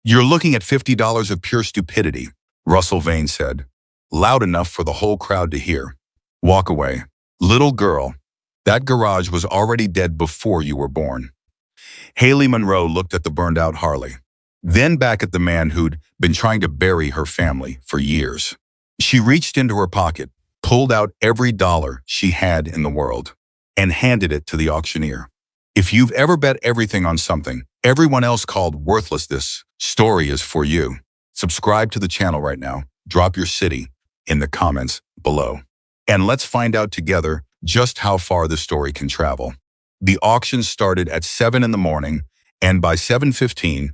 "You're looking at $50 of pure stupidity," Russell Vane said, loud enough for the whole crowd to hear. "Walk away. Little girl, that garage was already dead before you were born." Haley Monroe looked at the burned-out Harley, then back at the man who'd been trying to bury her family for years. She reached into her pocket, pulled out every dollar she had in the world, and handed it to the auctioneer. "If you've ever bet everything on something everyone else called worthless, this story is for you." Subscribe to the channel right now. Drop your city in the comments below. And let's find out together just how far the story can travel. The auction started at 7 in the morning, and by 7:15,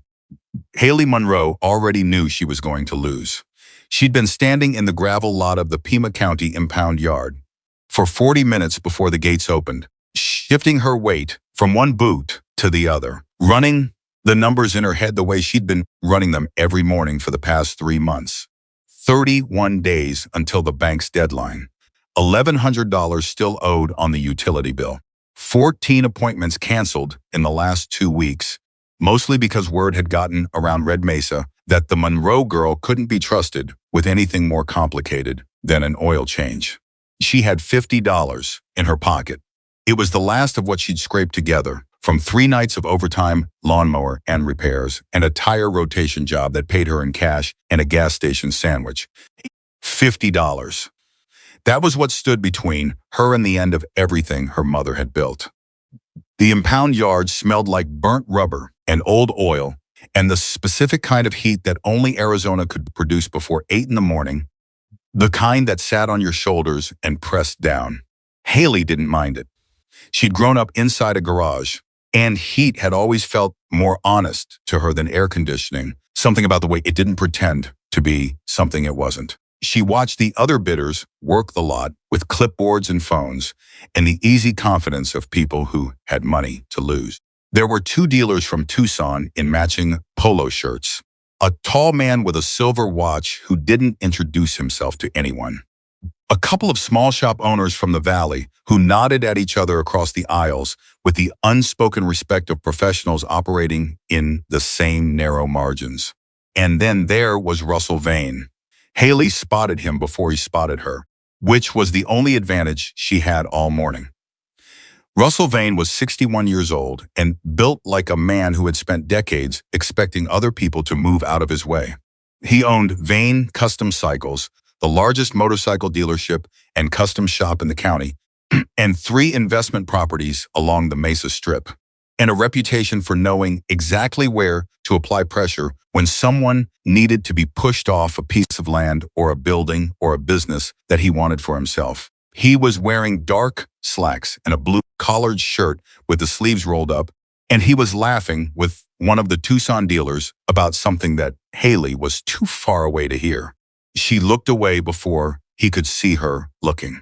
Haley Monroe already knew she was going to lose. She'd been standing in the gravel lot of the Pima County impound yard for 40 minutes before the gates opened, shifting her weight from one boot to the other, running the numbers in her head the way she'd been running them every morning for the past 3 months. 31 days until the bank's deadline. $1,100 still owed on the utility bill. 14 appointments canceled in the last 2 weeks, mostly because word had gotten around Red Mesa that the Monroe girl couldn't be trusted with anything more complicated than an oil change. She had $50 in her pocket. It was the last of what she'd scraped together from 3 nights of overtime, lawnmower and repairs, and a tire rotation job that paid her in cash and a gas station sandwich. $50. That was what stood between her and the end of everything her mother had built. The impound yard smelled like burnt rubber and old oil, and the specific kind of heat that only Arizona could produce before 8 in the morning, the kind that sat on your shoulders and pressed down. Haley didn't mind it. She'd grown up inside a garage, and heat had always felt more honest to her than air conditioning, something about the way it didn't pretend to be something it wasn't. She watched the other bidders work the lot with clipboards and phones and the easy confidence of people who had money to lose. There were 2 dealers from Tucson in matching polo shirts, a tall man with a silver watch who didn't introduce himself to anyone, a couple of small shop owners from the valley who nodded at each other across the aisles with the unspoken respect of professionals operating in the same narrow margins. And then there was Russell Vane. Haley spotted him before he spotted her, which was the only advantage she had all morning. Russell Vane was 61 years old and built like a man who had spent decades expecting other people to move out of his way. He owned Vane Custom Cycles, the largest motorcycle dealership and custom shop in the county, and 3 investment properties along the Mesa Strip, and a reputation for knowing exactly where to apply pressure when someone needed to be pushed off a piece of land or a building or a business that he wanted for himself. He was wearing dark slacks and a blue collared shirt with the sleeves rolled up, and he was laughing with one of the Tucson dealers about something that Haley was too far away to hear. She looked away before he could see her looking.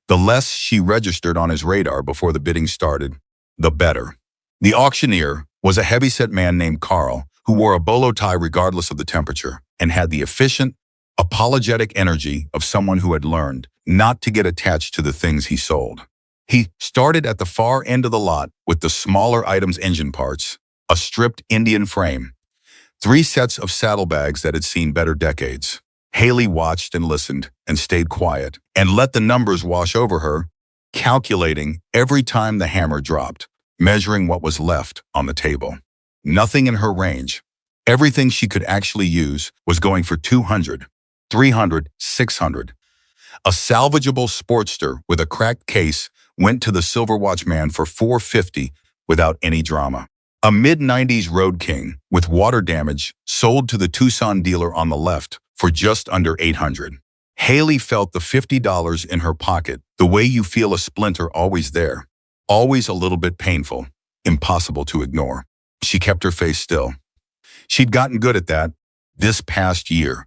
The less she registered on his radar before the bidding started, the better. The auctioneer was a heavyset man named Carl, who wore a bolo tie regardless of the temperature and had the efficient, apologetic energy of someone who had learned not to get attached to the things he sold. He started at the far end of the lot with the smaller items, engine parts, a stripped Indian frame, 3 sets of saddlebags that had seen better decades. Haley watched and listened and stayed quiet and let the numbers wash over her, calculating every time the hammer dropped, measuring what was left on the table. Nothing in her range. Everything she could actually use was going for $200, $300, $600. A salvageable Sportster with a cracked case went to the Silver Watch man for $450 without any drama. A mid-90s Road King with water damage sold to the Tucson dealer on the left for just under $800. Haley felt the $50 in her pocket the way you feel a splinter always there, always a little bit painful, impossible to ignore. She kept her face still. She'd gotten good at that this past year,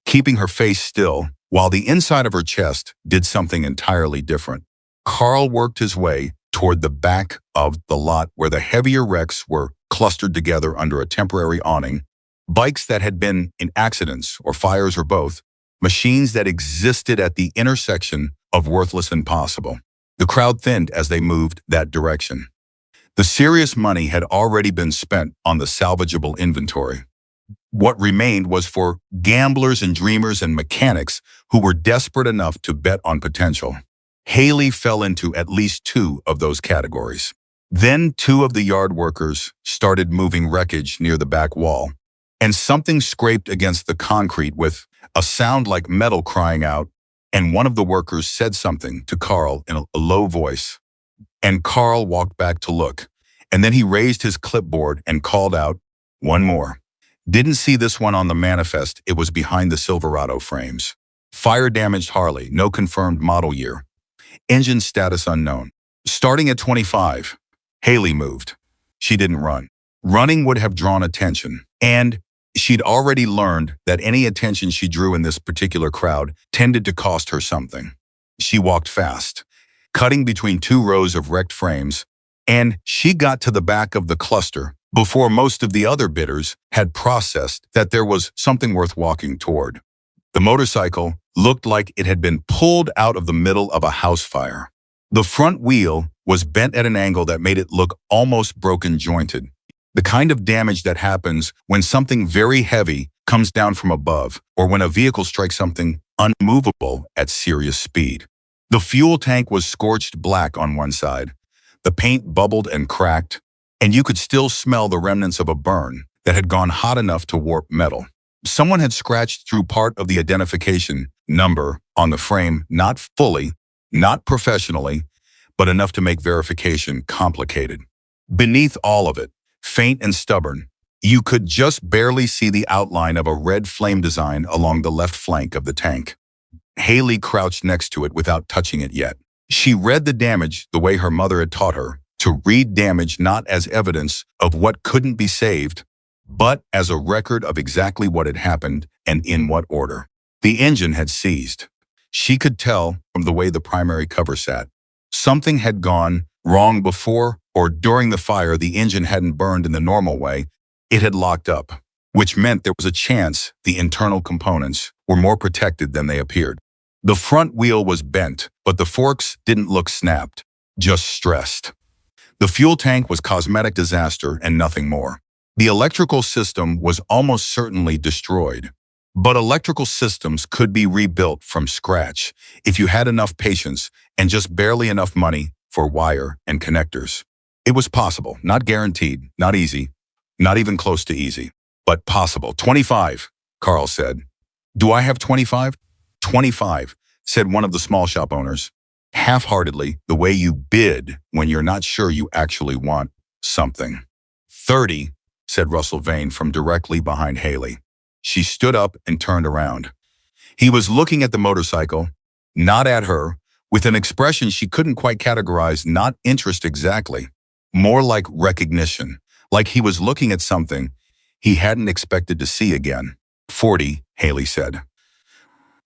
keeping her face still while the inside of her chest did something entirely different. Carl worked his way toward the back of the lot where the heavier wrecks were clustered together under a temporary awning, bikes that had been in accidents or fires or both, machines that existed at the intersection of worthless and possible. The crowd thinned as they moved that direction. The serious money had already been spent on the salvageable inventory. What remained was for gamblers and dreamers and mechanics who were desperate enough to bet on potential. Haley fell into at least two of those categories. Then two of the yard workers started moving wreckage near the back wall, and something scraped against the concrete with a sound like metal crying out, and one of the workers said something to Carl in a low voice. And Carl walked back to look, and then he raised his clipboard and called out, "One more." Didn't see this one on the manifest, it was behind the Silverado frames. Fire-damaged Harley, no confirmed model year. Engine status unknown. Starting at 25, Haley moved. She didn't run. Running would have drawn attention, and she'd already learned that any attention she drew in this particular crowd tended to cost her something. She walked fast, cutting between two rows of wrecked frames, and she got to the back of the cluster before most of the other bidders had processed that there was something worth walking toward. The motorcycle looked like it had been pulled out of the middle of a house fire. The front wheel was bent at an angle that made it look almost broken jointed. The kind of damage that happens when something very heavy comes down from above or when a vehicle strikes something unmovable at serious speed. The fuel tank was scorched black on one side. The paint bubbled and cracked, and you could still smell the remnants of a burn that had gone hot enough to warp metal. Someone had scratched through part of the identification number on the frame, not fully, not professionally, but enough to make verification complicated. Beneath all of it, faint and stubborn, you could just barely see the outline of a red flame design along the left flank of the tank. Haley crouched next to it without touching it yet. She read the damage the way her mother had taught her, to read damage not as evidence of what couldn't be saved, but as a record of exactly what had happened and in what order. The engine had seized. She could tell from the way the primary cover sat. Something had gone wrong before or during the fire. The engine hadn't burned in the normal way. It had locked up, which meant there was a chance the internal components were more protected than they appeared. The front wheel was bent, but the forks didn't look snapped, just stressed. The fuel tank was cosmetic disaster and nothing more. The electrical system was almost certainly destroyed. But electrical systems could be rebuilt from scratch if you had enough patience and just barely enough money for wire and connectors. It was possible, not guaranteed, not easy, not even close to easy, but possible. 25, Carl said. Do I have 25? 25, said one of the small shop owners, half-heartedly, the way you bid when you're not sure you actually want something. 30, said Russell Vane from directly behind Haley. She stood up and turned around. He was looking at the motorcycle, not at her, with an expression she couldn't quite categorize, not interest exactly, more like recognition, like he was looking at something he hadn't expected to see again. 40, Haley said.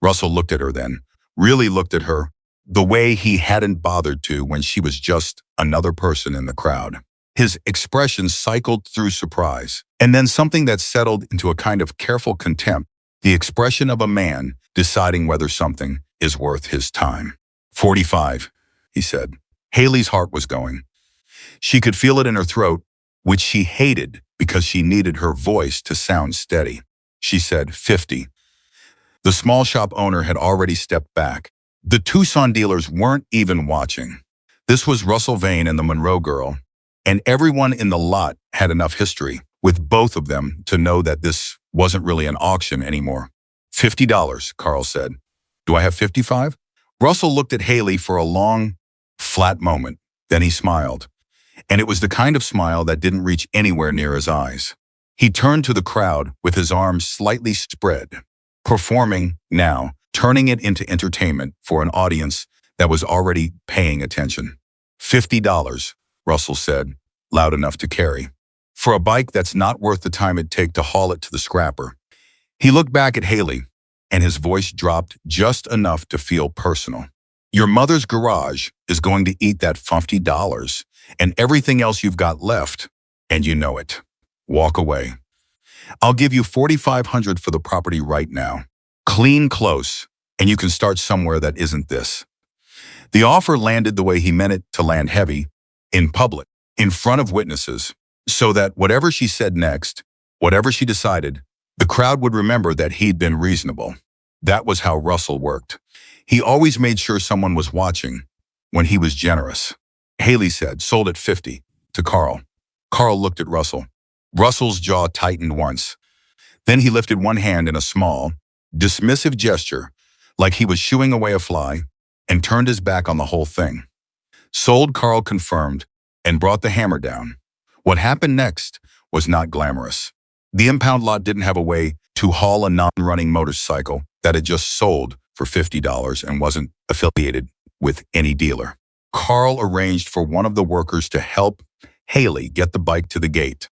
Russell looked at her then, really looked at her, the way he hadn't bothered to when she was just another person in the crowd. His expression cycled through surprise, and then something that settled into a kind of careful contempt, the expression of a man deciding whether something is worth his time. 45, he said. Haley's heart was going. She could feel it in her throat, which she hated because she needed her voice to sound steady. She said 50. The small shop owner had already stepped back. The Tucson dealers weren't even watching. This was Russell Vane and the Monroe girl, and everyone in the lot had enough history with both of them to know that this wasn't really an auction anymore. $50, Carl said. Do I have 55? Russell looked at Haley for a long, flat moment. Then he smiled. And it was the kind of smile that didn't reach anywhere near his eyes. He turned to the crowd with his arms slightly spread, performing now, turning it into entertainment for an audience that was already paying attention. $50, Russell said, loud enough to carry. For a bike that's not worth the time it'd take to haul it to the scrapper. He looked back at Haley, and his voice dropped just enough to feel personal. Your mother's garage is going to eat that $50 and everything else you've got left, and you know it. Walk away. I'll give you $4,500 for the property right now. Clean close, and you can start somewhere that isn't this. The offer landed the way he meant it to land, heavy, in public, in front of witnesses, so that whatever she said next, whatever she decided, The crowd would remember that he'd been reasonable. That was how Russell worked. He always made sure someone was watching when he was generous. Haley said, "Sold at 50, to Carl." Carl looked at Russell. Russell's jaw tightened once. Then he lifted one hand in a small, dismissive gesture, like he was shooing away a fly, and turned his back on the whole thing. "Sold," Carl confirmed, and brought the hammer down. What happened next was not glamorous. The impound lot didn't have a way to haul a non-running motorcycle that had just sold for $50 and wasn't affiliated with any dealer. Carl arranged for one of the workers to help Haley get the bike to the gate.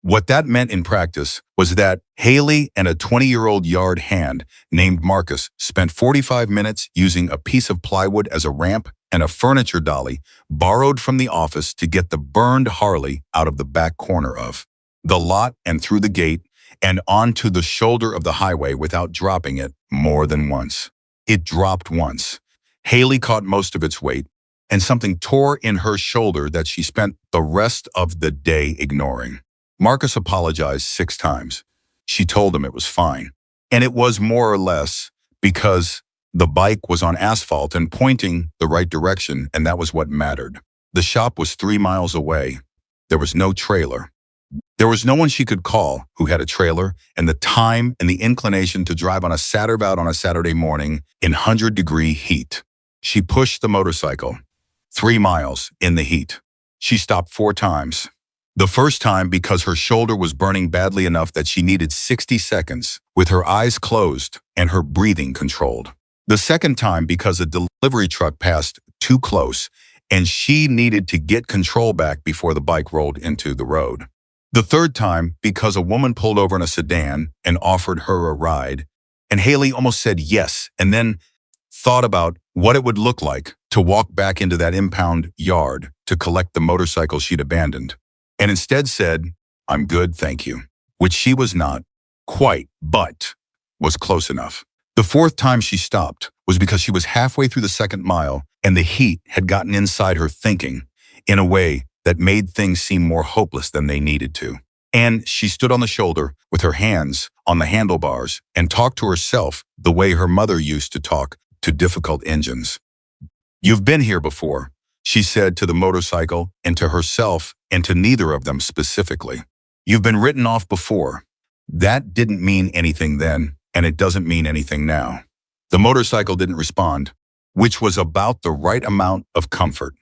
What that meant in practice was that Haley and a 20-year-old yard hand named Marcus spent 45 minutes using a piece of plywood as a ramp and a furniture dolly borrowed from the office to get the burned Harley out of the back corner of the lot and through the gate and onto the shoulder of the highway without dropping it more than once. It dropped once. Haley caught most of its weight, and something tore in her shoulder that she spent the rest of the day ignoring. Marcus apologized 6 times. She told him it was fine. And it was more or less because the bike was on asphalt and pointing the right direction, and that was what mattered. The shop was 3 miles away. There was no trailer. There was no one she could call who had a trailer and the time and the inclination to drive on a Saturday morning in 100-degree heat. She pushed the motorcycle 3 miles in the heat. She stopped 4 times. The first time because her shoulder was burning badly enough that she needed 60 seconds with her eyes closed and her breathing controlled. The second time because a delivery truck passed too close and she needed to get control back before the bike rolled into the road. The third time because a woman pulled over in a sedan and offered her a ride, and Haley almost said yes and then thought about what it would look like to walk back into that impound yard to collect the motorcycle she'd abandoned, and instead said, "I'm good, thank you," which she was not quite, but was close enough. The fourth time she stopped was because she was halfway through the second mile and the heat had gotten inside her thinking in a way that made things seem more hopeless than they needed to. And she stood on the shoulder with her hands on the handlebars and talked to herself the way her mother used to talk to difficult engines. "You've been here before," she said to the motorcycle and to herself and to neither of them specifically. "You've been written off before." That didn't mean anything then, and it doesn't mean anything now. The motorcycle didn't respond, which was about the right amount of comfort.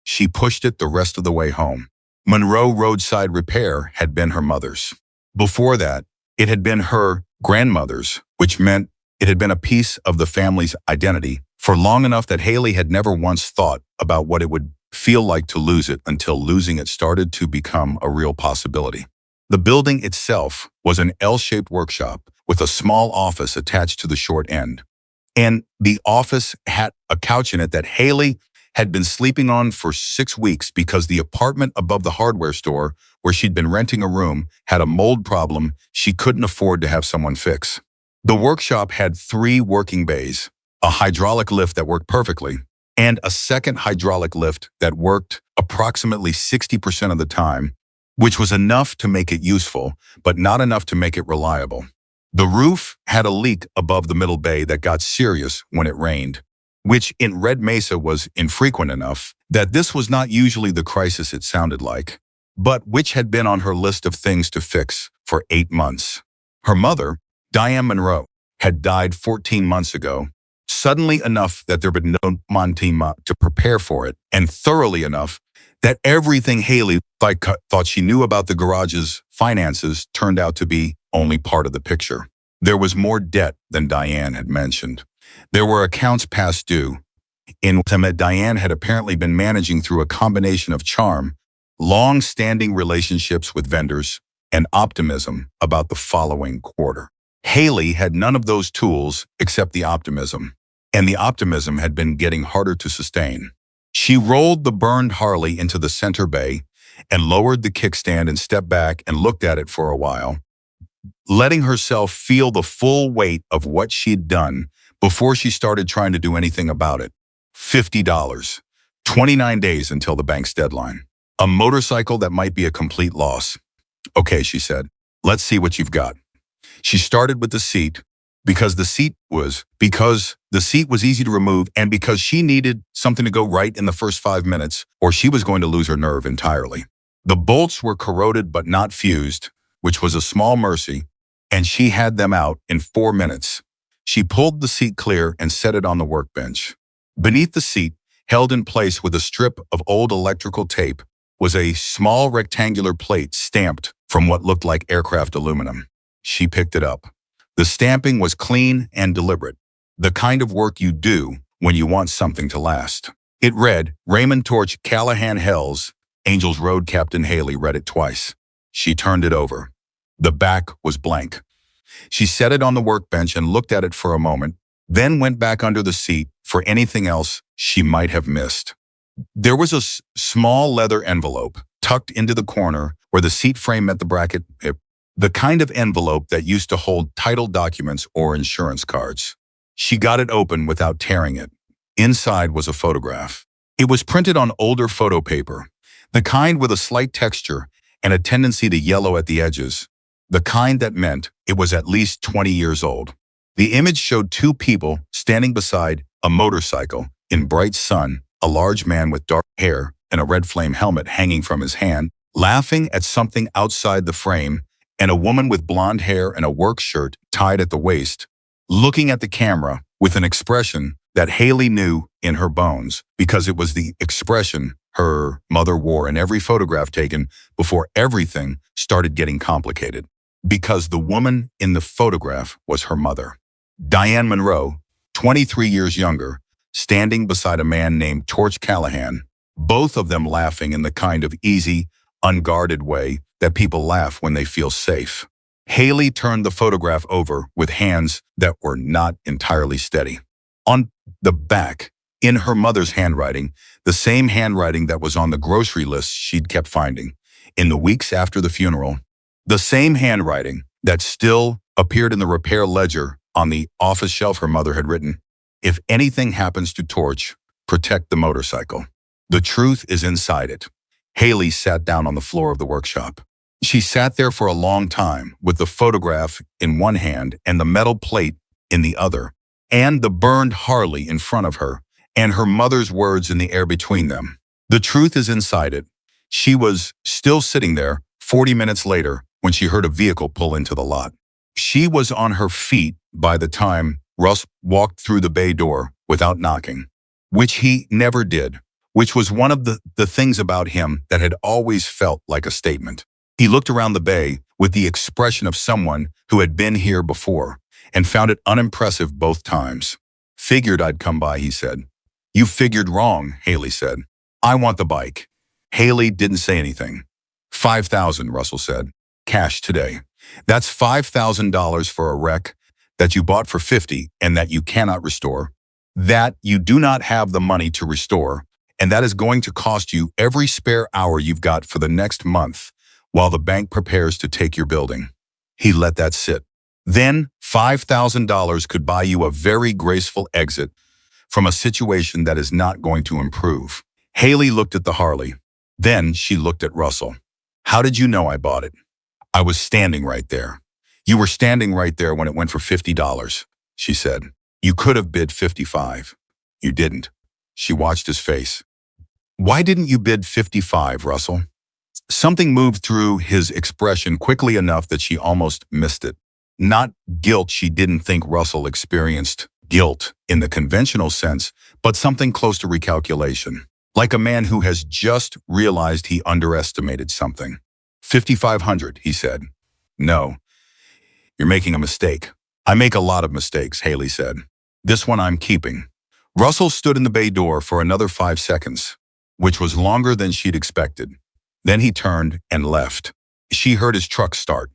She pushed it the rest of the way home. Monroe Roadside Repair had been her mother's. Before that, it had been her grandmother's, which meant it had been a piece of the family's identity for long enough that Haley had never once thought about what it would feel like to lose it until losing it started to become a real possibility. The building itself was an L-shaped workshop with a small office attached to the short end. And the office had a couch in it that Haley had been sleeping on for 6 weeks because the apartment above the hardware store where she'd been renting a room had a mold problem she couldn't afford to have someone fix. The workshop had 3 working bays, a hydraulic lift that worked perfectly, and a second hydraulic lift that worked approximately 60% of the time, which was enough to make it useful, but not enough to make it reliable. The roof had a leak above the middle bay that got serious when it rained, which in Red Mesa was infrequent enough that this was not usually the crisis it sounded like, but which had been on her list of things to fix for 8 months. Her mother, Diane Monroe, had died 14 months ago, suddenly enough that there had been no Montima to prepare for it, and thoroughly enough that everything Haley thought she knew about the garage's finances turned out to be only part of the picture. There was more debt than Diane had mentioned. There were accounts past due, in which Diane had apparently been managing through a combination of charm, long-standing relationships with vendors, and optimism about the following quarter. Haley had none of those tools except the optimism, and the optimism had been getting harder to sustain. She rolled the burned Harley into the center bay and lowered the kickstand and stepped back and looked at it for a while, letting herself feel the full weight of what she'd done before she started trying to do anything about it. $50. 29 days until the bank's deadline. A motorcycle that might be a complete loss. "Okay," she said. "Let's see what you've got." She started with the seat because the seat was easy to remove and because she needed something to go right in the first 5 minutes or she was going to lose her nerve entirely. The bolts were corroded but not fused, which was a small mercy, and she had them out in 4 minutes. She pulled the seat clear and set it on the workbench. Beneath the seat, held in place with a strip of old electrical tape, was a small rectangular plate stamped from what looked like aircraft aluminum. She picked it up. The stamping was clean and deliberate, the kind of work you do when you want something to last. It read, Raymond Torch Callahan Hells. Angels Road Captain Haley read it twice. She turned it over. The back was blank. She set it on the workbench and looked at it for a moment, then went back under the seat for anything else she might have missed. There was a small leather envelope tucked into the corner where the seat frame met the bracket, the kind of envelope that used to hold title documents or insurance cards. She got it open without tearing it. Inside was a photograph. It was printed on older photo paper, the kind with a slight texture and a tendency to yellow at the edges, the kind that meant it was at least 20 years old. The image showed two people standing beside a motorcycle in bright sun, a large man with dark hair and a red flame helmet hanging from his hand, laughing at something outside the frame, and a woman with blonde hair and a work shirt tied at the waist, looking at the camera with an expression that Haley knew in her bones because it was the expression her mother wore in every photograph taken before everything started getting complicated. Because the woman in the photograph was her mother. Diane Monroe, 23 years younger, standing beside a man named Torch Callahan, both of them laughing in the kind of easy, unguarded way that people laugh when they feel safe. Haley turned the photograph over with hands that were not entirely steady. On the back, in her mother's handwriting, the same handwriting that was on the grocery list she'd kept finding in the weeks after the funeral, the same handwriting that still appeared in the repair ledger on the office shelf her mother had written, "If anything happens to Torch, protect the motorcycle. The truth is inside it." Haley sat down on the floor of the workshop. She sat there for a long time with the photograph in one hand and the metal plate in the other, and the burned Harley in front of her, and her mother's words in the air between them. The truth is inside it. She was still sitting there 40 minutes later when she heard a vehicle pull into the lot. She was on her feet by the time Russ walked through the bay door without knocking, which he never did, which was one of the things about him that had always felt like a statement. He looked around the bay with the expression of someone who had been here before and found it unimpressive both times. "Figured I'd come by," he said. "You figured wrong," Haley said. "I want the bike." Haley didn't say anything. $5,000, Russell said. "Cash today. That's $5,000 for a wreck that you bought for $50 and that you cannot restore, that you do not have the money to restore, and that is going to cost you every spare hour you've got for the next month while the bank prepares to take your building." He let that sit. Then $5,000 could buy you a very graceful exit from a situation that is not going to improve. Haley looked at the Harley. Then she looked at Russell. "How did you know I bought it?" "I was standing right there." "You were standing right there when it went for $50, she said. "You could have bid 55. You didn't." She watched his face. "Why didn't you bid 55, Russell?" Something moved through his expression quickly enough that she almost missed it. Not guilt. She didn't think Russell experienced guilt in the conventional sense, but something close to recalculation, like a man who has just realized he underestimated something. 5,500, he said. "No, you're making a mistake." "I make a lot of mistakes," Haley said. "This one I'm keeping." Russell stood in the bay door for another 5 seconds, which was longer than she'd expected. Then he turned and left. She heard his truck start.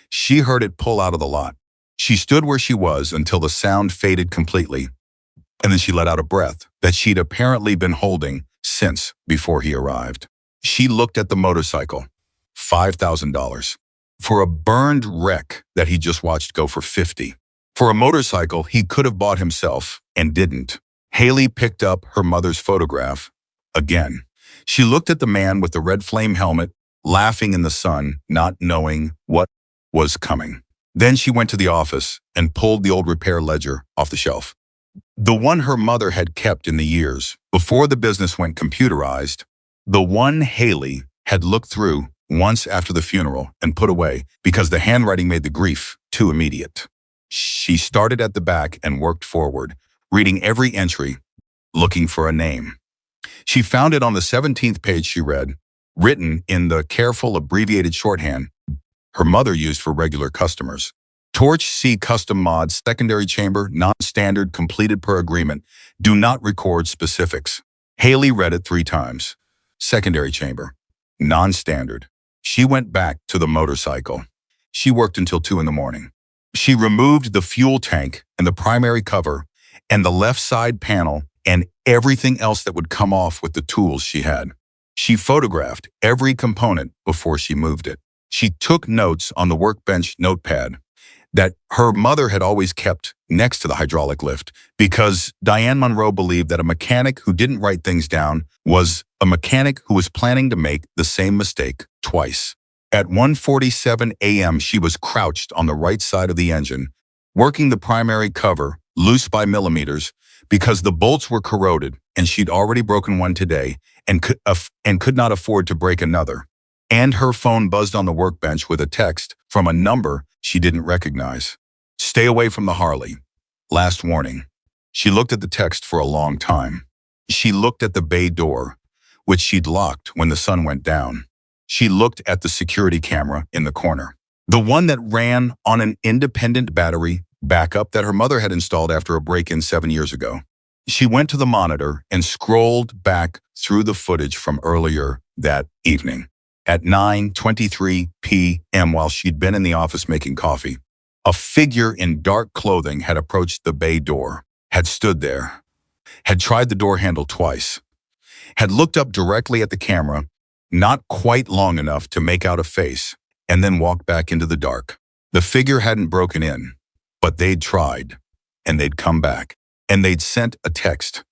She heard it pull out of the lot. She stood where she was until the sound faded completely, and then she let out a breath that she'd apparently been holding since before he arrived. She looked at the motorcycle. $5,000. For a burned wreck that he just watched go for 50. For a motorcycle he could have bought himself and didn't. Haley picked up her mother's photograph again. She looked at the man with the red flame helmet, laughing in the sun, not knowing what was coming. Then she went to the office and pulled the old repair ledger off the shelf. The one her mother had kept in the years before the business went computerized, the one Haley had looked through once after the funeral and put away because the handwriting made the grief too immediate. She started at the back and worked forward, reading every entry, looking for a name. She found it on the 17th page. She read, written in the careful abbreviated shorthand her mother used for regular customers. Torch C custom mod secondary chamber non-standard completed per agreement. Do not record specifics. Haley read it 3 times. Secondary chamber. Non-standard. She went back to the motorcycle. She worked until 2 in the morning. She removed the fuel tank and the primary cover and the left side panel and everything else that would come off with the tools she had. She photographed every component before she moved it. She took notes on the workbench notepad that her mother had always kept next to the hydraulic lift because Diane Monroe believed that a mechanic who didn't write things down was a mechanic who was planning to make the same mistake twice. At 1:47 a.m., she was crouched on the right side of the engine, working the primary cover, loose by millimeters, because the bolts were corroded and she'd already broken one today and could not afford to break another. And her phone buzzed on the workbench with a text from a number she didn't recognize. Stay away from the Harley. Last warning. She looked at the text for a long time. She looked at the bay door, which she'd locked when the sun went down. She looked at the security camera in the corner, the one that ran on an independent battery backup that her mother had installed after a break-in 7 years ago. She went to the monitor and scrolled back through the footage from earlier that evening. At 9:23 p.m., while she'd been in the office making coffee, a figure in dark clothing had approached the bay door, had stood there, had tried the door handle twice, had looked up directly at the camera, not quite long enough to make out a face, and then walked back into the dark. The figure hadn't broken in, but they'd tried, and they'd come back, and they'd sent a text,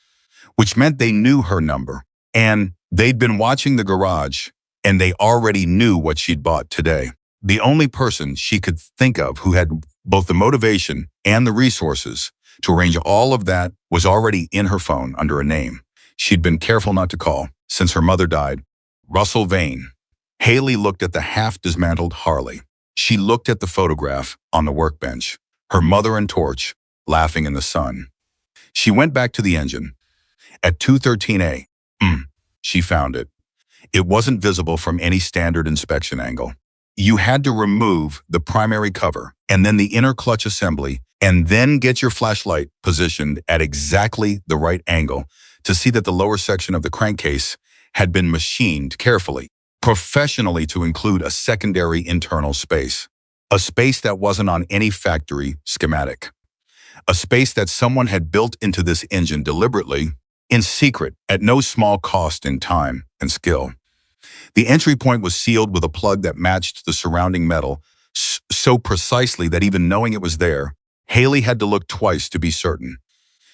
which meant they knew her number, and they'd been watching the garage, and they already knew what she'd bought today. The only person she could think of who had both the motivation and the resources to arrange all of that was already in her phone under a name she'd been careful not to call since her mother died. Russell Vane. Haley looked at the half-dismantled Harley. She looked at the photograph on the workbench, her mother and Torch laughing in the sun. She went back to the engine. At 2:13 a.m., she found it. It wasn't visible from any standard inspection angle. You had to remove the primary cover and then the inner clutch assembly and then get your flashlight positioned at exactly the right angle to see that the lower section of the crankcase had been machined carefully, professionally to include a secondary internal space, a space that wasn't on any factory schematic, a space that someone had built into this engine deliberately, in secret, at no small cost in time and skill. The entry point was sealed with a plug that matched the surrounding metal so precisely that even knowing it was there, Haley had to look twice to be certain.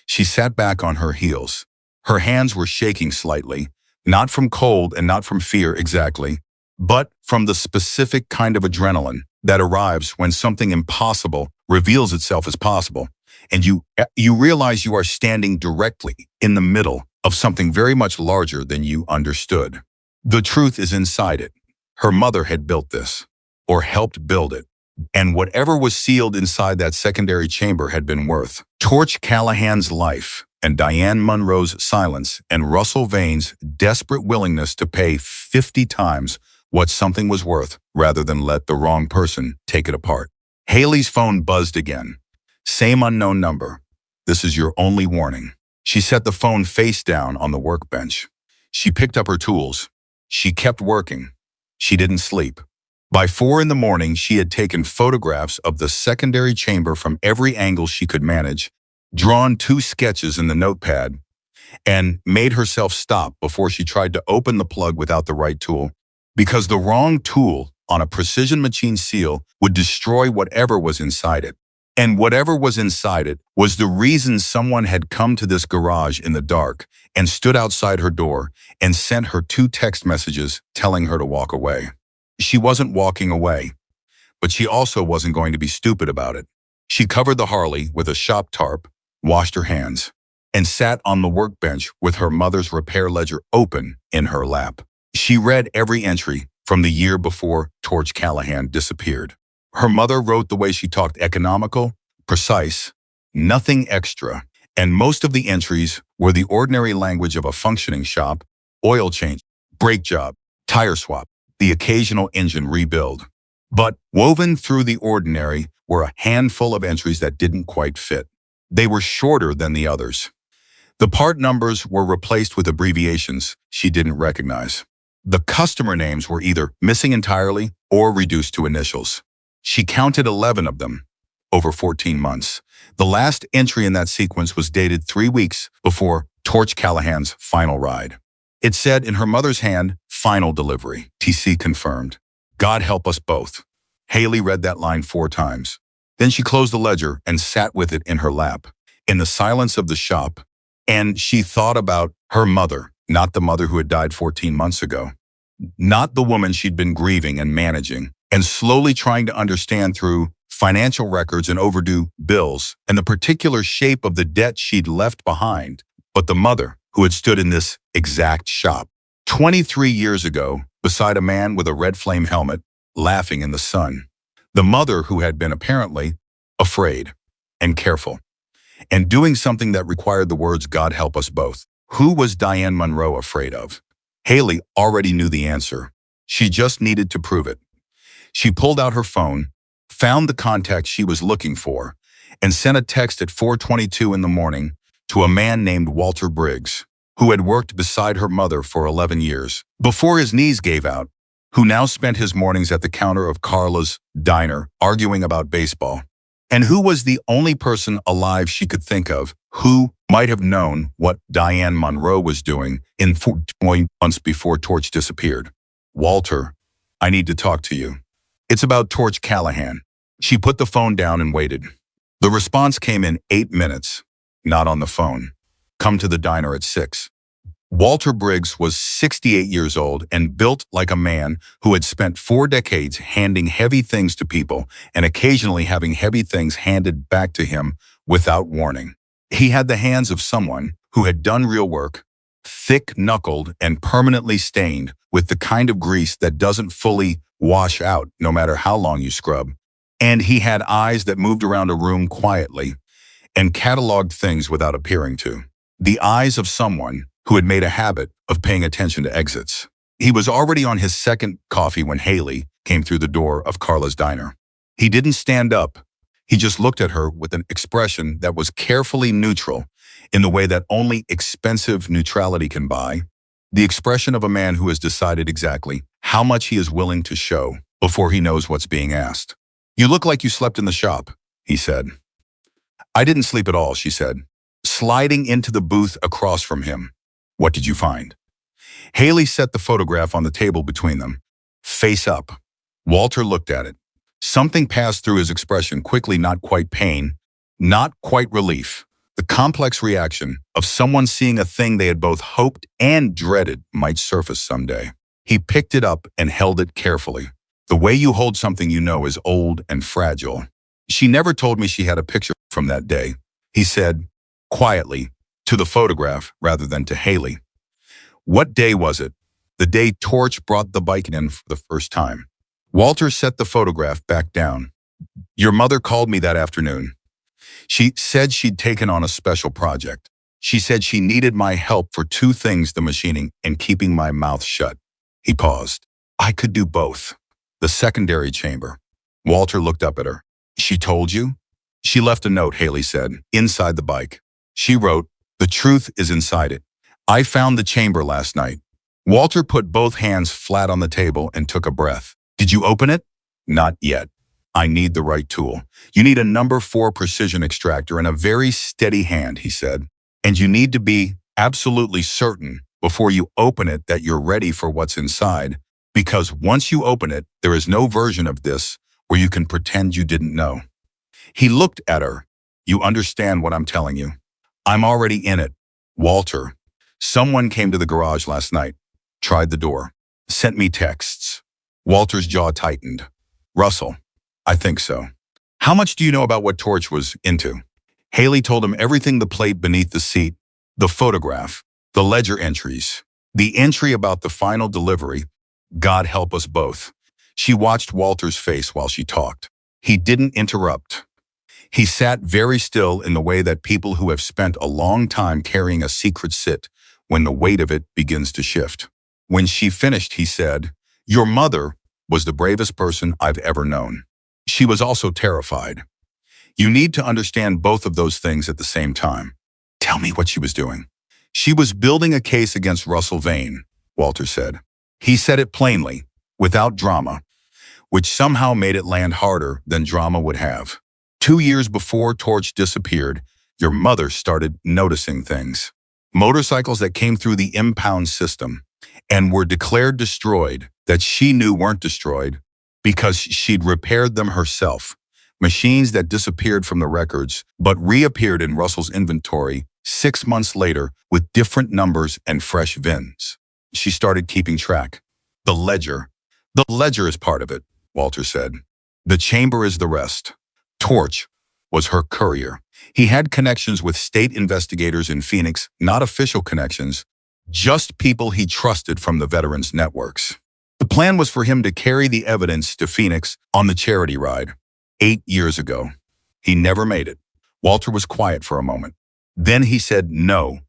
She sat back on her heels. Her hands were shaking slightly, not from cold and not from fear exactly, but from the specific kind of adrenaline that arrives when something impossible reveals itself as possible, and you realize you are standing directly in the middle of something very much larger than you understood. The truth is inside it. Her mother had built this, or helped build it, and whatever was sealed inside that secondary chamber had been worth Torch Callahan's life and Diane Monroe's silence and Russell Vane's desperate willingness to pay 50 times what something was worth rather than let the wrong person take it apart. Haley's phone buzzed again. Same unknown number. This is your only warning. She set the phone face down on the workbench. She picked up her tools. She kept working. She didn't sleep. By 4 in the morning, she had taken photographs of the secondary chamber from every angle she could manage, drawn 2 sketches in the notepad, and made herself stop before she tried to open the plug without the right tool, because the wrong tool on a precision machine seal would destroy whatever was inside it. And whatever was inside it was the reason someone had come to this garage in the dark and stood outside her door and sent her 2 text messages telling her to walk away. She wasn't walking away, but she also wasn't going to be stupid about it. She covered the Harley with a shop tarp, washed her hands, and sat on the workbench with her mother's repair ledger open in her lap. She read every entry from the year before Torch Callahan disappeared. Her mother wrote the way she talked, economical, precise, nothing extra. And most of the entries were the ordinary language of a functioning shop: oil change, brake job, tire swap, the occasional engine rebuild. But woven through the ordinary were a handful of entries that didn't quite fit. They were shorter than the others. The part numbers were replaced with abbreviations she didn't recognize. The customer names were either missing entirely or reduced to initials. She counted 11 of them over 14 months. The last entry in that sequence was dated 3 weeks before Torch Callahan's final ride. It said in her mother's hand, "Final delivery, TC confirmed. God help us both." Haley read that line 4 times. Then she closed the ledger and sat with it in her lap, in the silence of the shop, and she thought about her mother, not the mother who had died 14 months ago, not the woman she'd been grieving and managing, and slowly trying to understand through financial records and overdue bills and the particular shape of the debt she'd left behind, but the mother who had stood in this exact shop 23 years ago beside a man with a red flame helmet, laughing in the sun. The mother who had been apparently afraid and careful and doing something that required the words, "God help us both." Who was Diane Monroe afraid of? Haley already knew the answer. She just needed to prove it. She pulled out her phone, found the contact she was looking for, and sent a text at 4:22 in the morning to a man named Walter Briggs, who had worked beside her mother for 11 years, before his knees gave out, who now spent his mornings at the counter of Carla's diner arguing about baseball, and who was the only person alive she could think of who might have known what Diane Monroe was doing in 4 months before Torch disappeared. "Walter, I need to talk to you. It's about Torch Callahan." She put the phone down and waited. The response came in 8 minutes. "Not on the phone. Come to the diner at 6. Walter Briggs was 68 years old and built like a man who had spent 4 decades handing heavy things to people and occasionally having heavy things handed back to him without warning. He had the hands of someone who had done real work, thick-knuckled and permanently stained with the kind of grease that doesn't fully wash out no matter how long you scrub. And he had eyes that moved around a room quietly and cataloged things without appearing to. The eyes of someone who had made a habit of paying attention to exits. He was already on his second coffee when Haley came through the door of Carla's diner. He didn't stand up. He just looked at her with an expression that was carefully neutral in the way that only expensive neutrality can buy. The expression of a man who has decided exactly how much he is willing to show before he knows what's being asked. "You look like you slept in the shop," he said. "I didn't sleep at all," she said, sliding into the booth across from him. "What did you find?" Haley set the photograph on the table between them, face up. Walter looked at it. Something passed through his expression quickly, not quite pain, not quite relief. The complex reaction of someone seeing a thing they had both hoped and dreaded might surface someday. He picked it up and held it carefully. "The way you hold something you know is old and fragile. She never told me she had a picture from that day," he said, quietly, to the photograph rather than to Haley. "What day was it?" "The day Torch brought the bike in for the first time." Walter set the photograph back down. "Your mother called me that afternoon. She said she'd taken on a special project. She said she needed my help for 2 things, the machining and keeping my mouth shut." He paused. "I could do both." "The secondary chamber." Walter looked up at her. "She told you?" "She left a note," Haley said, "inside the bike. She wrote, 'The truth is inside it. I found the chamber last night.'" Walter put both hands flat on the table and took a breath. "Did you open it?" "Not yet. I need the right tool. You need a number 4 precision extractor and a very steady hand," he said. "And you need to be absolutely certain before you open it that you're ready for what's inside, because once you open it, there is no version of this where you can pretend you didn't know." He looked at her. "You understand what I'm telling you?" "I'm already in it." "Walter, someone came to the garage last night, tried the door, sent me texts." Walter's jaw tightened. "Russell, I think so. How much do you know about what Torch was into? Haley told him everything: the plate beneath the seat, the photograph, the ledger entries, the entry about the final delivery. God help us both. She watched Walter's face while she talked. He didn't interrupt. He sat very still in the way that people who have spent a long time carrying a secret sit when the weight of it begins to shift. When she finished, he said, "Your mother was the bravest person I've ever known. She was also terrified. You need to understand both of those things at the same time." Tell me what she was doing. She was building a case against Russell Vane, Walter said. He said it plainly, without drama, which somehow made it land harder than drama would have. 2 years before Torch disappeared, your mother started noticing things. Motorcycles that came through the impound system and were declared destroyed that she knew weren't destroyed because she'd repaired them herself. Machines that disappeared from the records but reappeared in Russell's inventory 6 months later with different numbers and fresh VINs. She started keeping track. The ledger. The ledger is part of it, Walter said. The chamber is the rest. Torch was her courier. He had connections with state investigators in Phoenix, not official connections, just people he trusted from the veterans' networks. The plan was for him to carry the evidence to Phoenix on the charity ride 8 years ago. He never made it. Walter was quiet for a moment. Then he said no,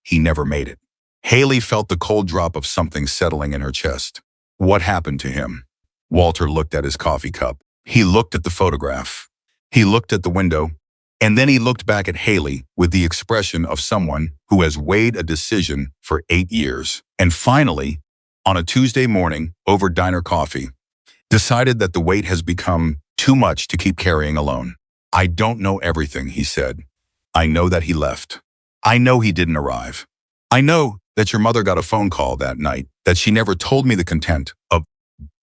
he never made it. Haley felt the cold drop of something settling in her chest. What happened to him? Walter looked at his coffee cup. He looked at the photograph. He looked at the window. And then he looked back at Haley with the expression of someone who has weighed a decision for 8 years. And finally, on a Tuesday morning over diner coffee, decided that the weight has become too much to keep carrying alone. I don't know everything, he said. I know that he left. I know he didn't arrive. I know that your mother got a phone call that night that she never told me the content of.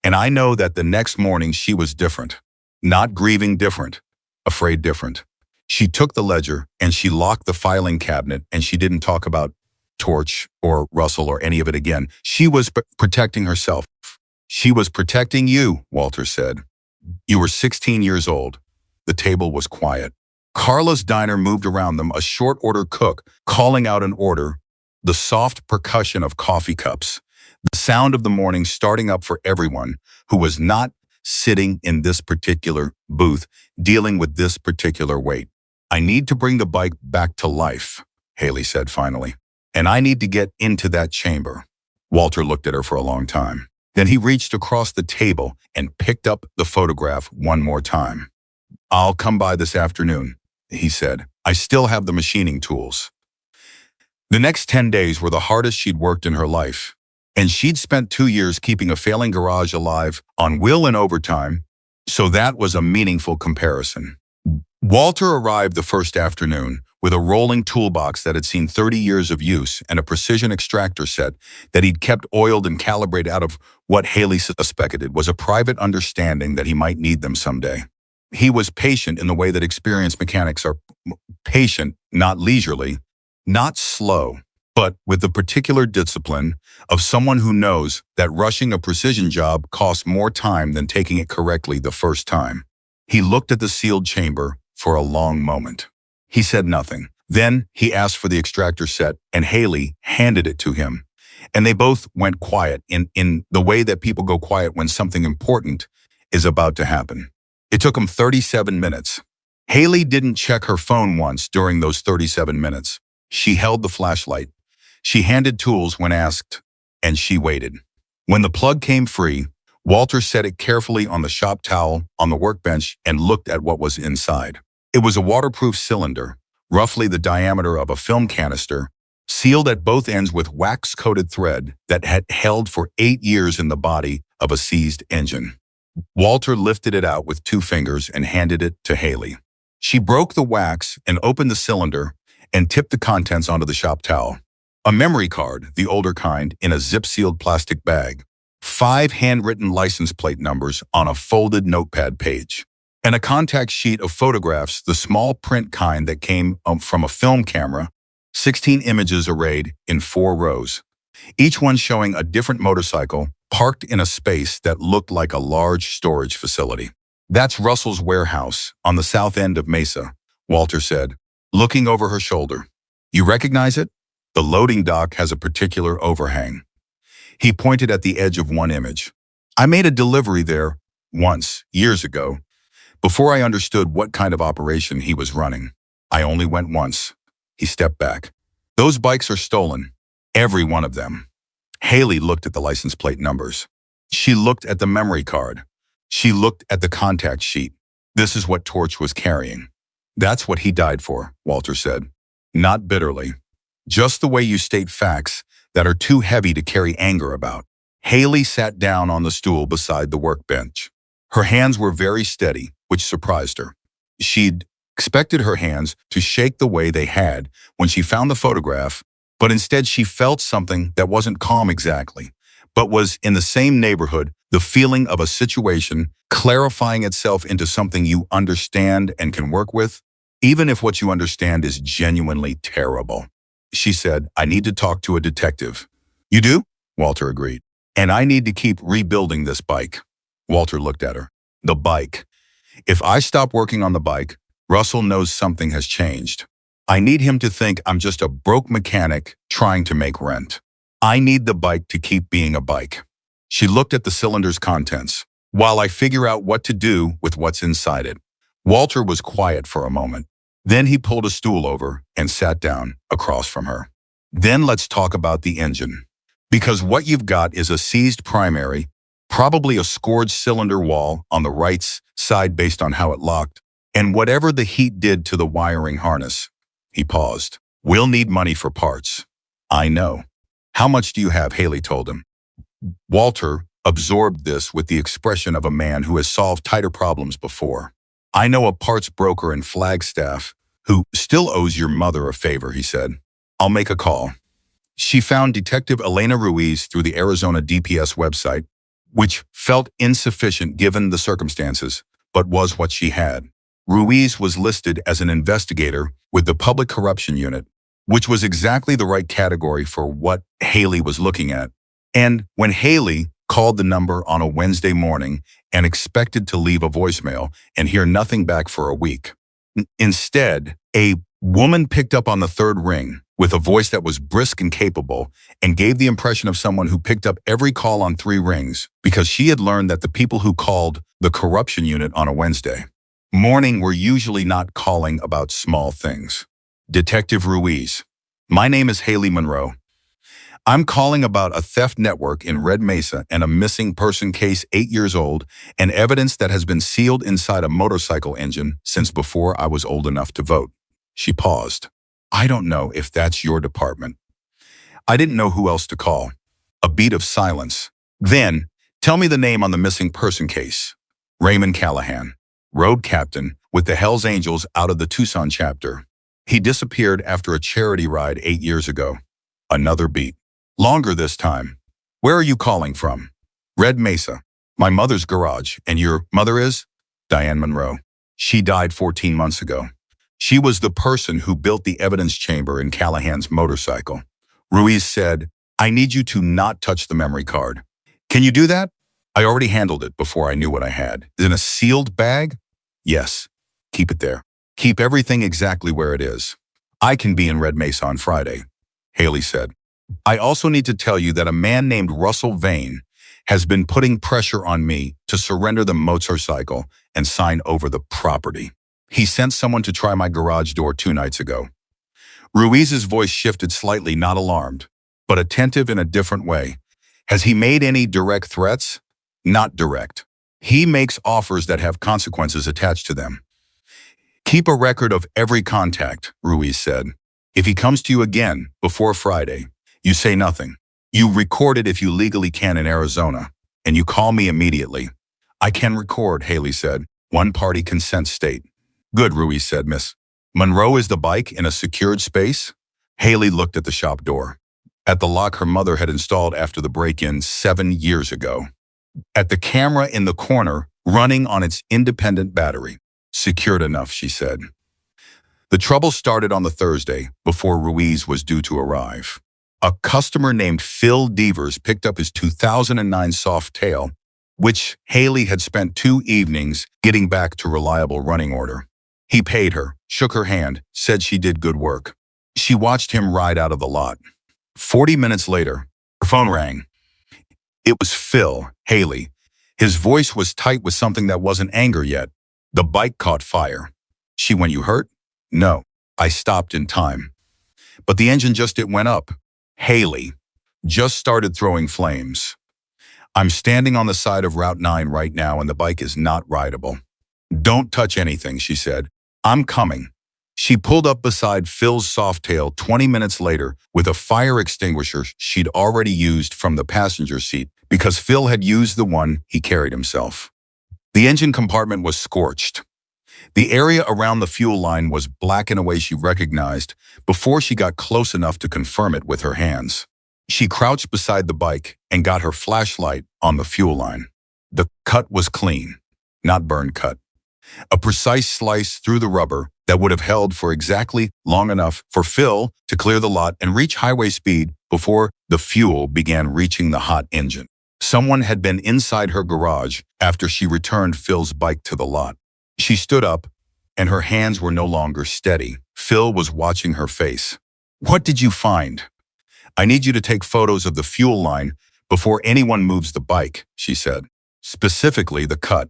And I know that the next morning she was different. Not grieving different, afraid different. She took the ledger and she locked the filing cabinet and she didn't talk about Torch or Russell or any of it again. She was protecting herself. She was protecting you, Walter said. You were 16 years old. The table was quiet. Carla's diner moved around them, a short order cook calling out an order, the soft percussion of coffee cups, the sound of the morning starting up for everyone who was not sitting in this particular booth, dealing with this particular weight. I need to bring the bike back to life, Haley said finally, and I need to get into that chamber. Walter looked at her for a long time. Then he reached across the table and picked up the photograph one more time. I'll come by this afternoon, he said. I still have the machining tools. The next 10 days were the hardest she'd worked in her life, and she'd spent 2 years keeping a failing garage alive on will and overtime, so that was a meaningful comparison. Walter arrived the first afternoon with a rolling toolbox that had seen 30 years of use and a precision extractor set that he'd kept oiled and calibrated out of what Haley suspected was a private understanding that he might need them someday. He was patient in the way that experienced mechanics are patient, not leisurely, not slow, but with the particular discipline of someone who knows that rushing a precision job costs more time than taking it correctly the first time. He looked at the sealed chamber for a long moment. He said nothing. Then he asked for the extractor set, and Haley handed it to him. And they both went quiet in the way that people go quiet when something important is about to happen. It took him 37 minutes. Haley didn't check her phone once during those 37 minutes. She held the flashlight. She handed tools when asked, and she waited. When the plug came free, Walter set it carefully on the shop towel on the workbench and looked at what was inside. It was a waterproof cylinder, roughly the diameter of a film canister, sealed at both ends with wax-coated thread that had held for 8 years in the body of a seized engine. Walter lifted it out with 2 fingers and handed it to Haley. She broke the wax and opened the cylinder and tipped the contents onto the shop towel. A memory card, the older kind, in a zip-sealed plastic bag. 5 handwritten license plate numbers on a folded notepad page. And a contact sheet of photographs, the small print kind that came from a film camera, 16 images arrayed in 4 rows, each one showing a different motorcycle parked in a space that looked like a large storage facility. That's Russell's warehouse on the south end of Mesa, Walter said, looking over her shoulder. You recognize it? The loading dock has a particular overhang. He pointed at the edge of one image. I made a delivery there once, years ago, before I understood what kind of operation he was running. I only went once. He stepped back. Those bikes are stolen. Every one of them. Haley looked at the license plate numbers. She looked at the memory card. She looked at the contact sheet. This is what Torch was carrying. That's what he died for, Walter said. Not bitterly. Just the way you state facts that are too heavy to carry anger about. Haley sat down on the stool beside the workbench. Her hands were very steady, which surprised her. She'd expected her hands to shake the way they had when she found the photograph, but instead she felt something that wasn't calm exactly, but was in the same neighborhood, the feeling of a situation clarifying itself into something you understand and can work with, even if what you understand is genuinely terrible. She said, I need to talk to a detective. You do? Walter agreed. And I need to keep rebuilding this bike. Walter looked at her. The bike. If I stop working on the bike, Russell knows something has changed. I need him to think I'm just a broke mechanic trying to make rent. I need the bike to keep being a bike. She looked at the cylinder's contents, while I figure out what to do with what's inside it. Walter was quiet for a moment. Then he pulled a stool over and sat down across from her. Then let's talk about the engine. Because what you've got is a seized primary, probably a scored cylinder wall on the right side based on how it locked, and whatever the heat did to the wiring harness. He paused. We'll need money for parts. I know. How much do you have? Haley told him. Walter absorbed this with the expression of a man who has solved tighter problems before. I know a parts broker in Flagstaff who still owes your mother a favor, he said. I'll make a call. She found Detective Elena Ruiz through the Arizona DPS website, which felt insufficient given the circumstances, but was what she had. Ruiz was listed as an investigator with the Public Corruption Unit, which was exactly the right category for what Haley was looking at. And when Haley called the number on a Wednesday morning and expected to leave a voicemail and hear nothing back for a week, instead, a woman picked up on the third ring with a voice that was brisk and capable and gave the impression of someone who picked up every call on 3 rings because she had learned that the people who called the corruption unit on a Wednesday morning were usually not calling about small things. Detective Ruiz. My name is Haley Monroe. I'm calling about a theft network in Red Mesa and a missing person case 8 years old and evidence that has been sealed inside a motorcycle engine since before I was old enough to vote. She paused. I don't know if that's your department. I didn't know who else to call. A beat of silence. Then, tell me the name on the missing person case. Raymond Callahan, road captain with the Hells Angels out of the Tucson chapter. He disappeared after a charity ride 8 years ago. Another beat. Longer this time. Where are you calling from? Red Mesa. My mother's garage. And your mother is? Diane Monroe. She died 14 months ago. She was the person who built the evidence chamber in Callahan's motorcycle. Ruiz said, I need you to not touch the memory card. Can you do that? I already handled it before I knew what I had. Is it in a sealed bag? Yes. Keep it there. Keep everything exactly where it is. I can be in Red Mesa on Friday, Haley said. I also need to tell you that a man named Russell Vane has been putting pressure on me to surrender the motorcycle and sign over the property. He sent someone to try my garage door 2 nights ago. Ruiz's voice shifted slightly, not alarmed, but attentive in a different way. Has he made any direct threats? Not direct. He makes offers that have consequences attached to them. Keep a record of every contact, Ruiz said. If he comes to you again before Friday, you say nothing. You record it if you legally can in Arizona, and you call me immediately. I can record, Haley said. One-party consent state. Good, Ruiz said. Miss Monroe is the bike in a secured space? Haley looked at the shop door. At the lock her mother had installed after the break-in 7 years ago. At the camera in the corner, running on its independent battery. Secured enough, she said. The trouble started on the Thursday before Ruiz was due to arrive. A customer named Phil Devers picked up his 2009 Softail which Haley had spent 2 evenings getting back to reliable running order. He paid her, shook her hand, said she did good work. She watched him ride out of the lot. 40 minutes later, her phone rang. It was Phil, Haley. His voice was tight with something that wasn't anger yet. The bike caught fire. She went, "You hurt?" "No. I stopped in time." "But the engine it went up." Haley just started throwing flames. "I'm standing on the side of Route 9 right now and the bike is not rideable." "Don't touch anything," she said. "I'm coming." She pulled up beside Phil's Softail 20 minutes later with a fire extinguisher she'd already used from the passenger seat because Phil had used the one he carried himself. The engine compartment was scorched. The area around the fuel line was black in a way she recognized before she got close enough to confirm it with her hands. She crouched beside the bike and got her flashlight on the fuel line. The cut was clean, not burn cut. A precise slice through the rubber that would have held for exactly long enough for Phil to clear the lot and reach highway speed before the fuel began reaching the hot engine. Someone had been inside her garage after she returned Phil's bike to the lot. She stood up, and her hands were no longer steady. Phil was watching her face. "What did you find?" "I need you to take photos of the fuel line before anyone moves the bike," she said. "Specifically the cut.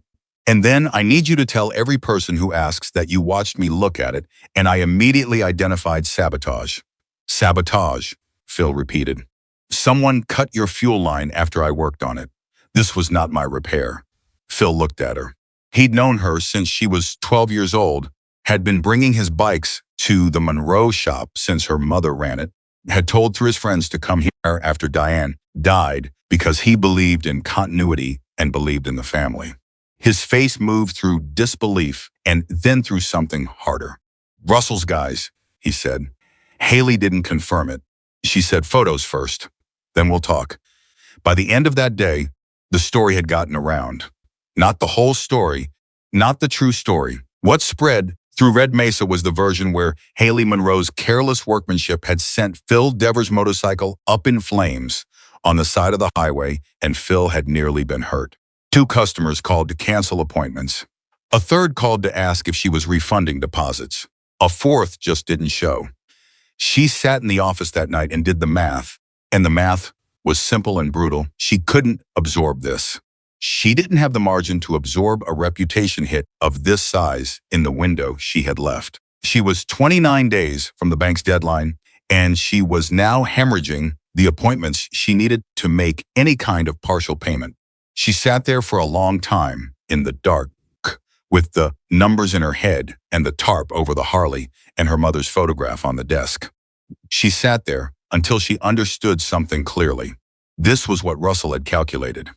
And then I need you to tell every person who asks that you watched me look at it, and I immediately identified sabotage." "Sabotage," Phil repeated. "Someone cut your fuel line after I worked on it. This was not my repair." Phil looked at her. He'd known her since she was 12 years old, had been bringing his bikes to the Monroe shop since her mother ran it, had told through his friends to come here after Diane died because he believed in continuity and believed in the family. His face moved through disbelief and then through something harder. "Russell's guys," he said. Haley didn't confirm it. She said, "Photos first, then we'll talk." By the end of that day, the story had gotten around. Not the whole story, not the true story. What spread through Red Mesa was the version where Haley Monroe's careless workmanship had sent Phil Devers' motorcycle up in flames on the side of the highway, and Phil had nearly been hurt. 2 customers called to cancel appointments. A third called to ask if she was refunding deposits. A fourth just didn't show. She sat in the office that night and did the math, and the math was simple and brutal. She couldn't absorb this. She didn't have the margin to absorb a reputation hit of this size in the window she had left. She was 29 days from the bank's deadline, and she was now hemorrhaging the appointments she needed to make any kind of partial payment. She sat there for a long time in the dark, with the numbers in her head and the tarp over the Harley and her mother's photograph on the desk. She sat there until she understood something clearly. This was what Russell had calculated.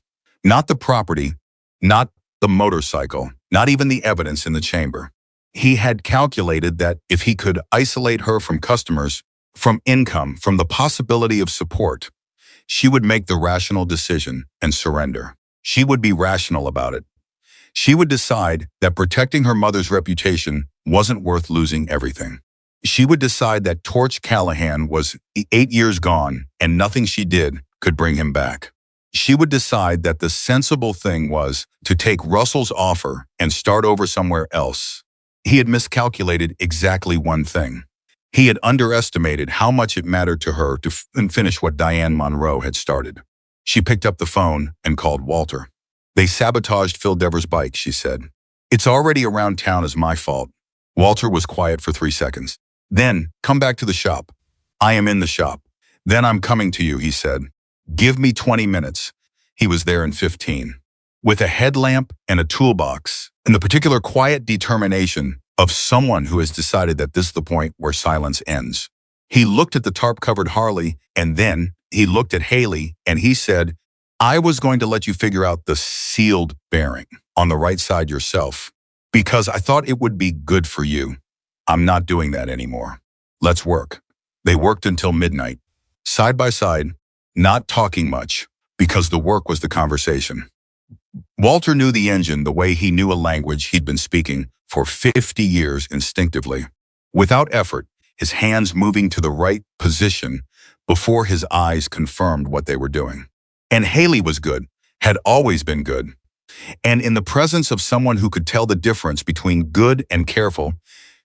Not the property, not the motorcycle, not even the evidence in the chamber. He had calculated that if he could isolate her from customers, from income, from the possibility of support, she would make the rational decision and surrender. She would be rational about it. She would decide that protecting her mother's reputation wasn't worth losing everything. She would decide that Torch Callahan was 8 years gone and nothing she did could bring him back. She would decide that the sensible thing was to take Russell's offer and start over somewhere else. He had miscalculated exactly one thing. He had underestimated how much it mattered to her to finish what Diane Monroe had started. She picked up the phone and called Walter. "They sabotaged Phil Devers' bike," she said. "It's already around town as my fault." Walter was quiet for 3 seconds. Then, "Come back to the shop." "I am in the shop." "Then I'm coming to you," he said. "Give me 20 minutes. He was there in 15. With a headlamp and a toolbox, and the particular quiet determination of someone who has decided that this is the point where silence ends. He looked at the tarp-covered Harley, and then he looked at Haley, and he said, "I was going to let you figure out the sealed bearing on the right side yourself, because I thought it would be good for you. I'm not doing that anymore. Let's work." They worked until midnight, side by side, not talking much, because the work was the conversation. Walter knew the engine the way he knew a language he'd been speaking for 50 years instinctively. Without effort, his hands moving to the right position before his eyes confirmed what they were doing. And Haley was good, had always been good. And in the presence of someone who could tell the difference between good and careful,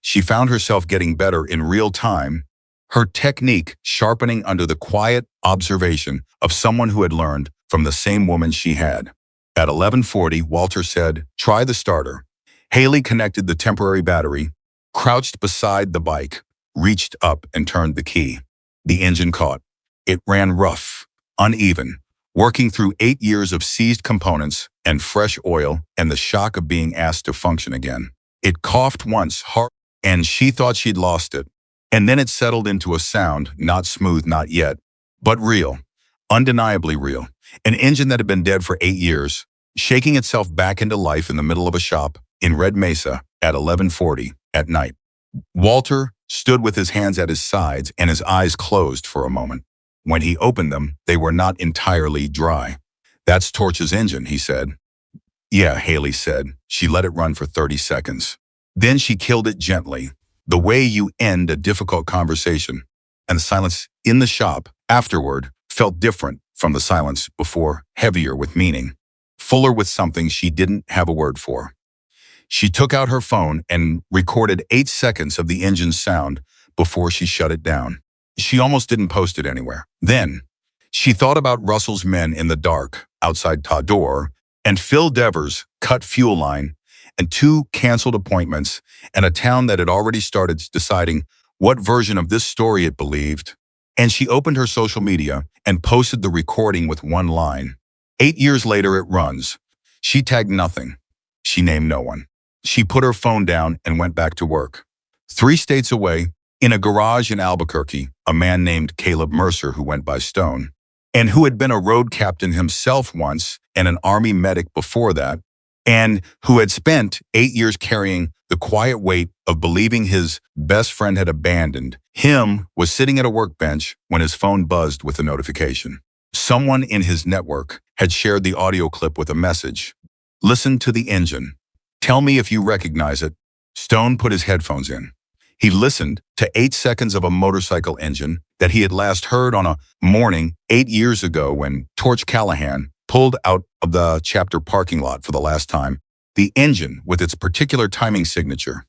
she found herself getting better in real time, her technique sharpening under the quiet observation of someone who had learned from the same woman she had. At 11:40, Walter said, "Try the starter." Haley connected the temporary battery, crouched beside the bike, reached up and turned the key. The engine caught. It ran rough, uneven, working through 8 years of seized components and fresh oil and the shock of being asked to function again. It coughed once, hard, and she thought she'd lost it. And then it settled into a sound, not smooth, not yet, but real, undeniably real. An engine that had been dead for 8 years, shaking itself back into life in the middle of a shop in Red Mesa at 11:40 at night. Walter stood with his hands at his sides and his eyes closed for a moment. When he opened them, they were not entirely dry. "That's Torch's engine," he said. "Yeah," Haley said. She let it run for 30 seconds. Then she killed it gently, the way you end a difficult conversation. And the silence in the shop afterward felt different from the silence before, heavier with meaning, fuller with something she didn't have a word for. She took out her phone and recorded 8 seconds of the engine's sound before she shut it down. She almost didn't post it anywhere. Then, she thought about Russell's men in the dark outside Tador and Phil Devers' cut fuel line and 2 canceled appointments and a town that had already started deciding what version of this story it believed. And she opened her social media and posted the recording with one line. 8 years later it runs. She tagged nothing. She named no one. She put her phone down and went back to work. 3 states away, in a garage in Albuquerque, a man named Caleb Mercer, who went by Stone, and who had been a road captain himself once and an Army medic before that, and who had spent 8 years carrying the quiet weight of believing his best friend had abandoned him, was sitting at a workbench when his phone buzzed with a notification. Someone in his network had shared the audio clip with a message. "Listen to the engine. Tell me if you recognize it." Stone put his headphones in. He listened to 8 seconds of a motorcycle engine that he had last heard on a morning 8 years ago when Torch Callahan pulled out of the chapter parking lot for the last time. The engine, with its particular timing signature,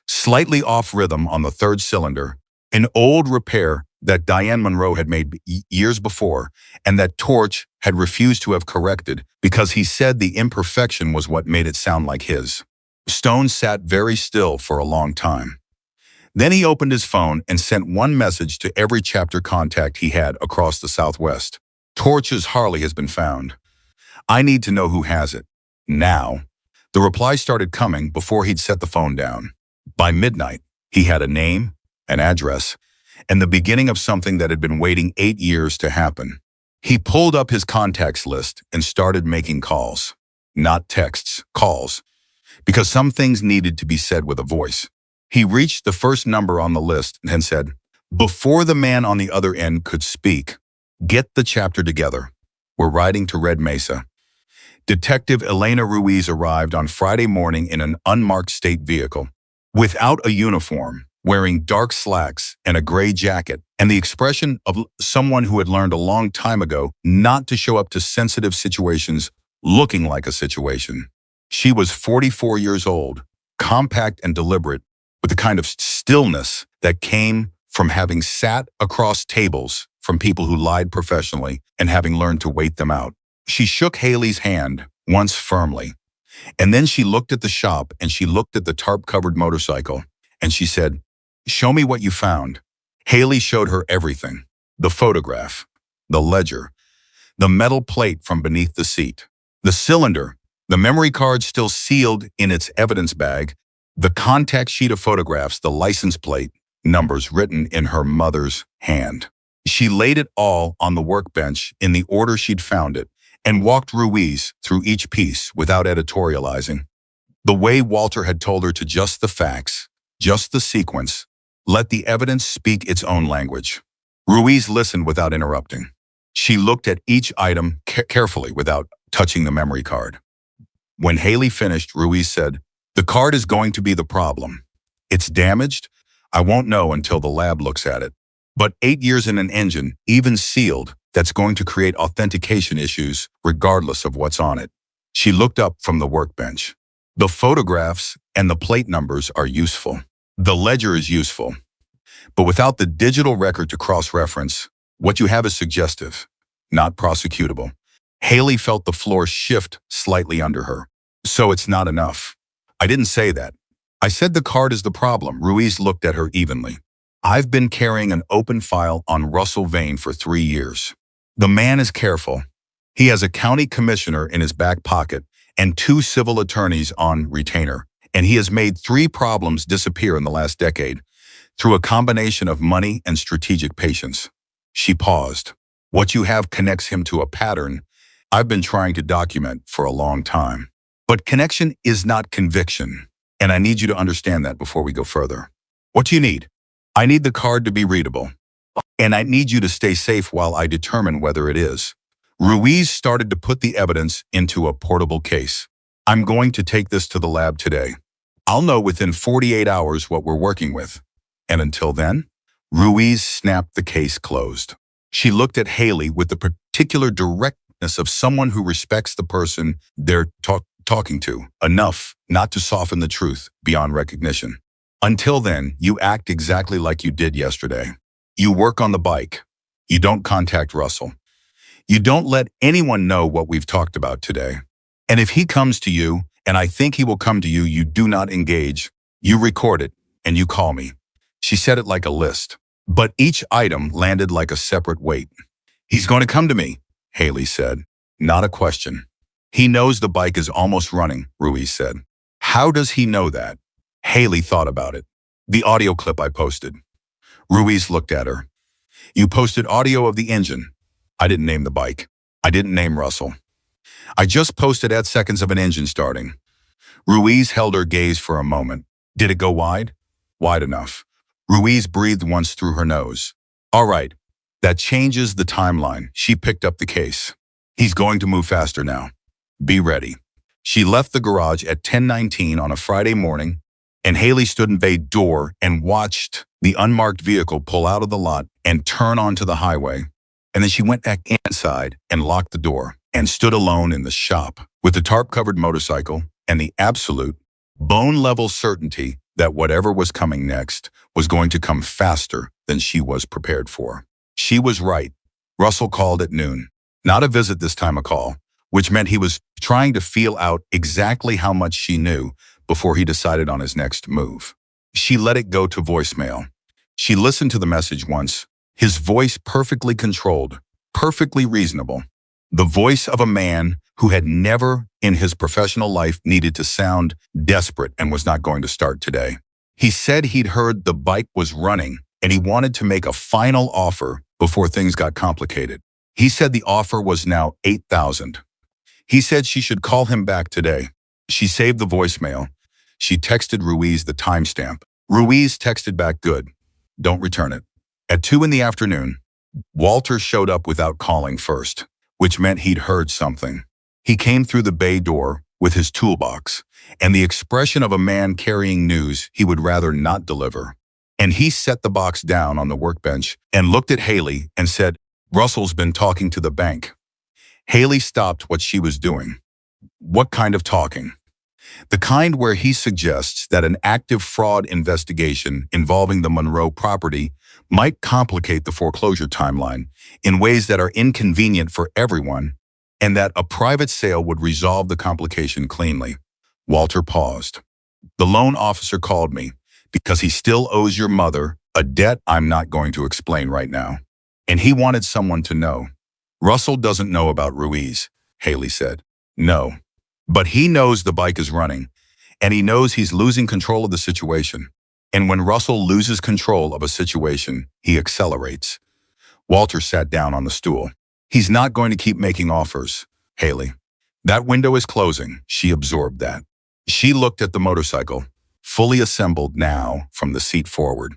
slightly off rhythm on the 3rd cylinder, an old repair that Diane Monroe had made years before and that Torch had refused to have corrected because he said the imperfection was what made it sound like his. Stone sat very still for a long time. Then he opened his phone and sent one message to every chapter contact he had across the Southwest. "Torch's Harley has been found. I need to know who has it. Now." The reply started coming before he'd set the phone down. By midnight, he had a name, an address, and the beginning of something that had been waiting 8 years to happen. He pulled up his contacts list and started making calls. Not texts, calls. Because some things needed to be said with a voice. He reached the first number on the list and said, before the man on the other end could speak, "Get the chapter together. We're riding to Red Mesa." Detective Elena Ruiz arrived on Friday morning in an unmarked state vehicle, without a uniform, wearing dark slacks and a gray jacket, and the expression of someone who had learned a long time ago not to show up to sensitive situations looking like a situation. She was 44 years old, compact and deliberate, with the kind of stillness that came from having sat across tables from people who lied professionally and having learned to wait them out. She shook Haley's hand once firmly, and then she looked at the shop and she looked at the tarp-covered motorcycle, and she said, "Show me what you found." Haley showed her everything: the photograph, the ledger, the metal plate from beneath the seat, the cylinder, the memory card still sealed in its evidence bag, the contact sheet of photographs, the license plate, numbers written in her mother's hand. She laid it all on the workbench in the order she'd found it and walked Ruiz through each piece without editorializing. The way Walter had told her to: just the facts, just the sequence, let the evidence speak its own language. Ruiz listened without interrupting. She looked at each item carefully without touching the memory card. When Haley finished, Ruiz said, "The card is going to be the problem. It's damaged. I won't know until the lab looks at it. But 8 years in an engine, even sealed, that's going to create authentication issues regardless of what's on it." She looked up from the workbench. The photographs and the plate numbers are useful. The ledger is useful. But without the digital record to cross-reference, what you have is suggestive, not prosecutable. Haley felt the floor shift slightly under her. So it's not enough. I didn't say that. I said the card is the problem. Ruiz looked at her evenly. I've been carrying an open file on Russell Vane for 3 years. The man is careful. He has a county commissioner in his back pocket and 2 civil attorneys on retainer, and he has made 3 problems disappear in the last decade through a combination of money and strategic patience. She paused. What you have connects him to a pattern I've been trying to document for a long time. But connection is not conviction, and I need you to understand that before we go further. What do you need? I need the card to be readable, and I need you to stay safe while I determine whether it is. Ruiz started to put the evidence into a portable case. I'm going to take this to the lab today. I'll know within 48 hours what we're working with. And until then, Ruiz snapped the case closed. She looked at Haley with the particular directness of someone who respects the person they're talking to enough not to soften the truth beyond recognition. Until then, you act exactly like you did yesterday. You work on the bike. You don't contact Russell. You don't let anyone know what we've talked about today. And if he comes to you, and I think he will come to you, you do not engage. You record it, and you call me. She said it like a list, but each item landed like a separate weight. He's going to come to me, Haley said. Not a question. He knows the bike is almost running, Ruiz said. How does he know that? Haley thought about it. The audio clip I posted. Ruiz looked at her. You posted audio of the engine. I didn't name the bike. I didn't name Russell. I just posted 8 seconds of an engine starting. Ruiz held her gaze for a moment. Did it go wide? Wide enough. Ruiz breathed once through her nose. All right, that changes the timeline. She picked up the case. He's going to move faster now. Be ready. She left the garage at 10:19 on a Friday morning, and Haley stood in the bay door and watched the unmarked vehicle pull out of the lot and turn onto the highway. And then she went back inside and locked the door and stood alone in the shop with the tarp-covered motorcycle and the absolute, bone-level certainty that whatever was coming next was going to come faster than she was prepared for. She was right. Russell called at noon. Not a visit this time, a call, which meant he was trying to feel out exactly how much she knew before he decided on his next move. She let it go to voicemail. She listened to the message once, his voice perfectly controlled, perfectly reasonable. The voice of a man who had never in his professional life needed to sound desperate and was not going to start today. He said he'd heard the bike was running and he wanted to make a final offer before things got complicated. He said the offer was now $8,000. He said she should call him back today. She saved the voicemail. She texted Ruiz the timestamp. Ruiz texted back, good. Don't return it. At 2 in the afternoon, Walter showed up without calling first, which meant he'd heard something. He came through the bay door with his toolbox and the expression of a man carrying news he would rather not deliver. And he set the box down on the workbench and looked at Haley and said, Russell's been talking to the bank. Haley stopped what she was doing. What kind of talking? The kind where he suggests that an active fraud investigation involving the Monroe property might complicate the foreclosure timeline in ways that are inconvenient for everyone, and that a private sale would resolve the complication cleanly. Walter paused. The loan officer called me because he still owes your mother a debt I'm not going to explain right now. And he wanted someone to know. Russell doesn't know about Ruiz, Haley said. No. But he knows the bike is running, and he knows he's losing control of the situation. And when Russell loses control of a situation, he accelerates. Walter sat down on the stool. He's not going to keep making offers, Haley. That window is closing. She absorbed that. She looked at the motorcycle, fully assembled now from the seat forward,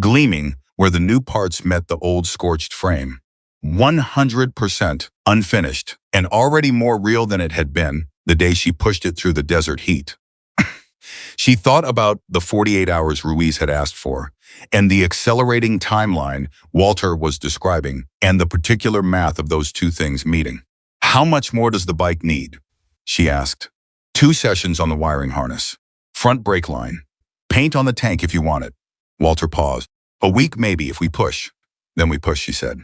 gleaming where the new parts met the old scorched frame. 100% unfinished and already more real than it had been the day she pushed it through the desert heat. She thought about the 48 hours Ruiz had asked for, and the accelerating timeline Walter was describing, and the particular math of those two things meeting. How much more does the bike need? she asked. 2 sessions on the wiring harness. Front brake line. Paint on the tank if you want it. Walter paused. A week maybe if we push. Then we push, she said.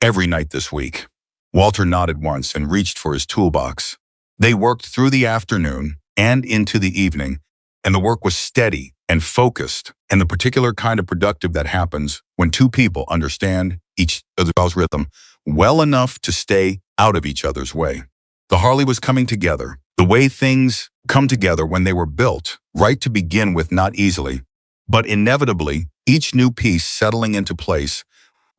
Every night this week. Walter nodded once and reached for his toolbox. They worked through the afternoon and into the evening, and the work was steady and focused, and the particular kind of productive that happens when 2 people understand each other's rhythm well enough to stay out of each other's way. The Harley was coming together, the way things come together when they were built, right to begin with, not easily, but inevitably, each new piece settling into place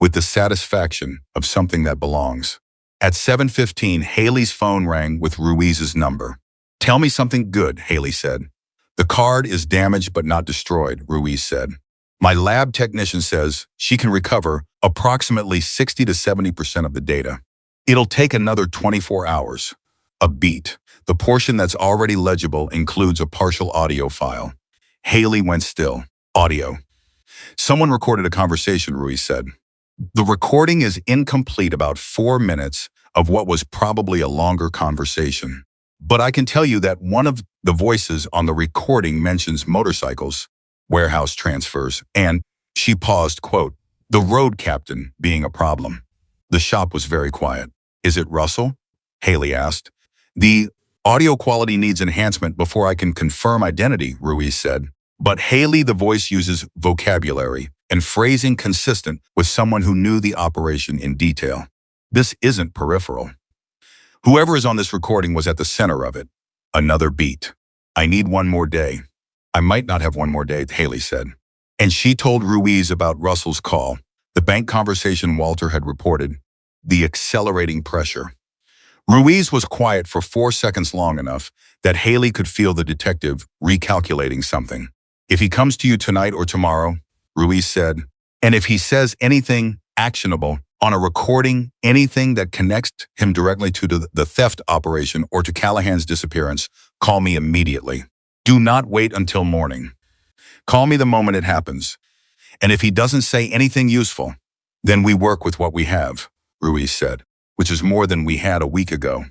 with the satisfaction of something that belongs. At 7:15, Haley's phone rang with Ruiz's number. Tell me something good, Haley said. The card is damaged but not destroyed, Ruiz said. My lab technician says she can recover approximately 60 to 70% of the data. It'll take another 24 hours. A beat. The portion that's already legible includes a partial audio file. Haley went still. Audio. Someone recorded a conversation, Ruiz said. The recording is incomplete, about 4 minutes of what was probably a longer conversation. But I can tell you that one of the voices on the recording mentions motorcycles, warehouse transfers, and, she paused, quote, the road captain being a problem. The shop was very quiet. Is it Russell? Haley asked. The audio quality needs enhancement before I can confirm identity, Ruiz said. But Haley, the voice, uses vocabulary and phrasing consistent with someone who knew the operation in detail. This isn't peripheral. Whoever is on this recording was at the center of it. Another beat. I need one more day. I might not have one more day, Haley said. And she told Ruiz about Russell's call, the bank conversation Walter had reported, the accelerating pressure. Ruiz was quiet for 4 seconds, long enough that Haley could feel the detective recalculating something. If he comes to you tonight or tomorrow, Ruiz said, and if he says anything actionable on a recording, anything that connects him directly to the theft operation or to Callahan's disappearance, call me immediately. Do not wait until morning. Call me the moment it happens. And if he doesn't say anything useful, then we work with what we have, Ruiz said, which is more than we had a week ago.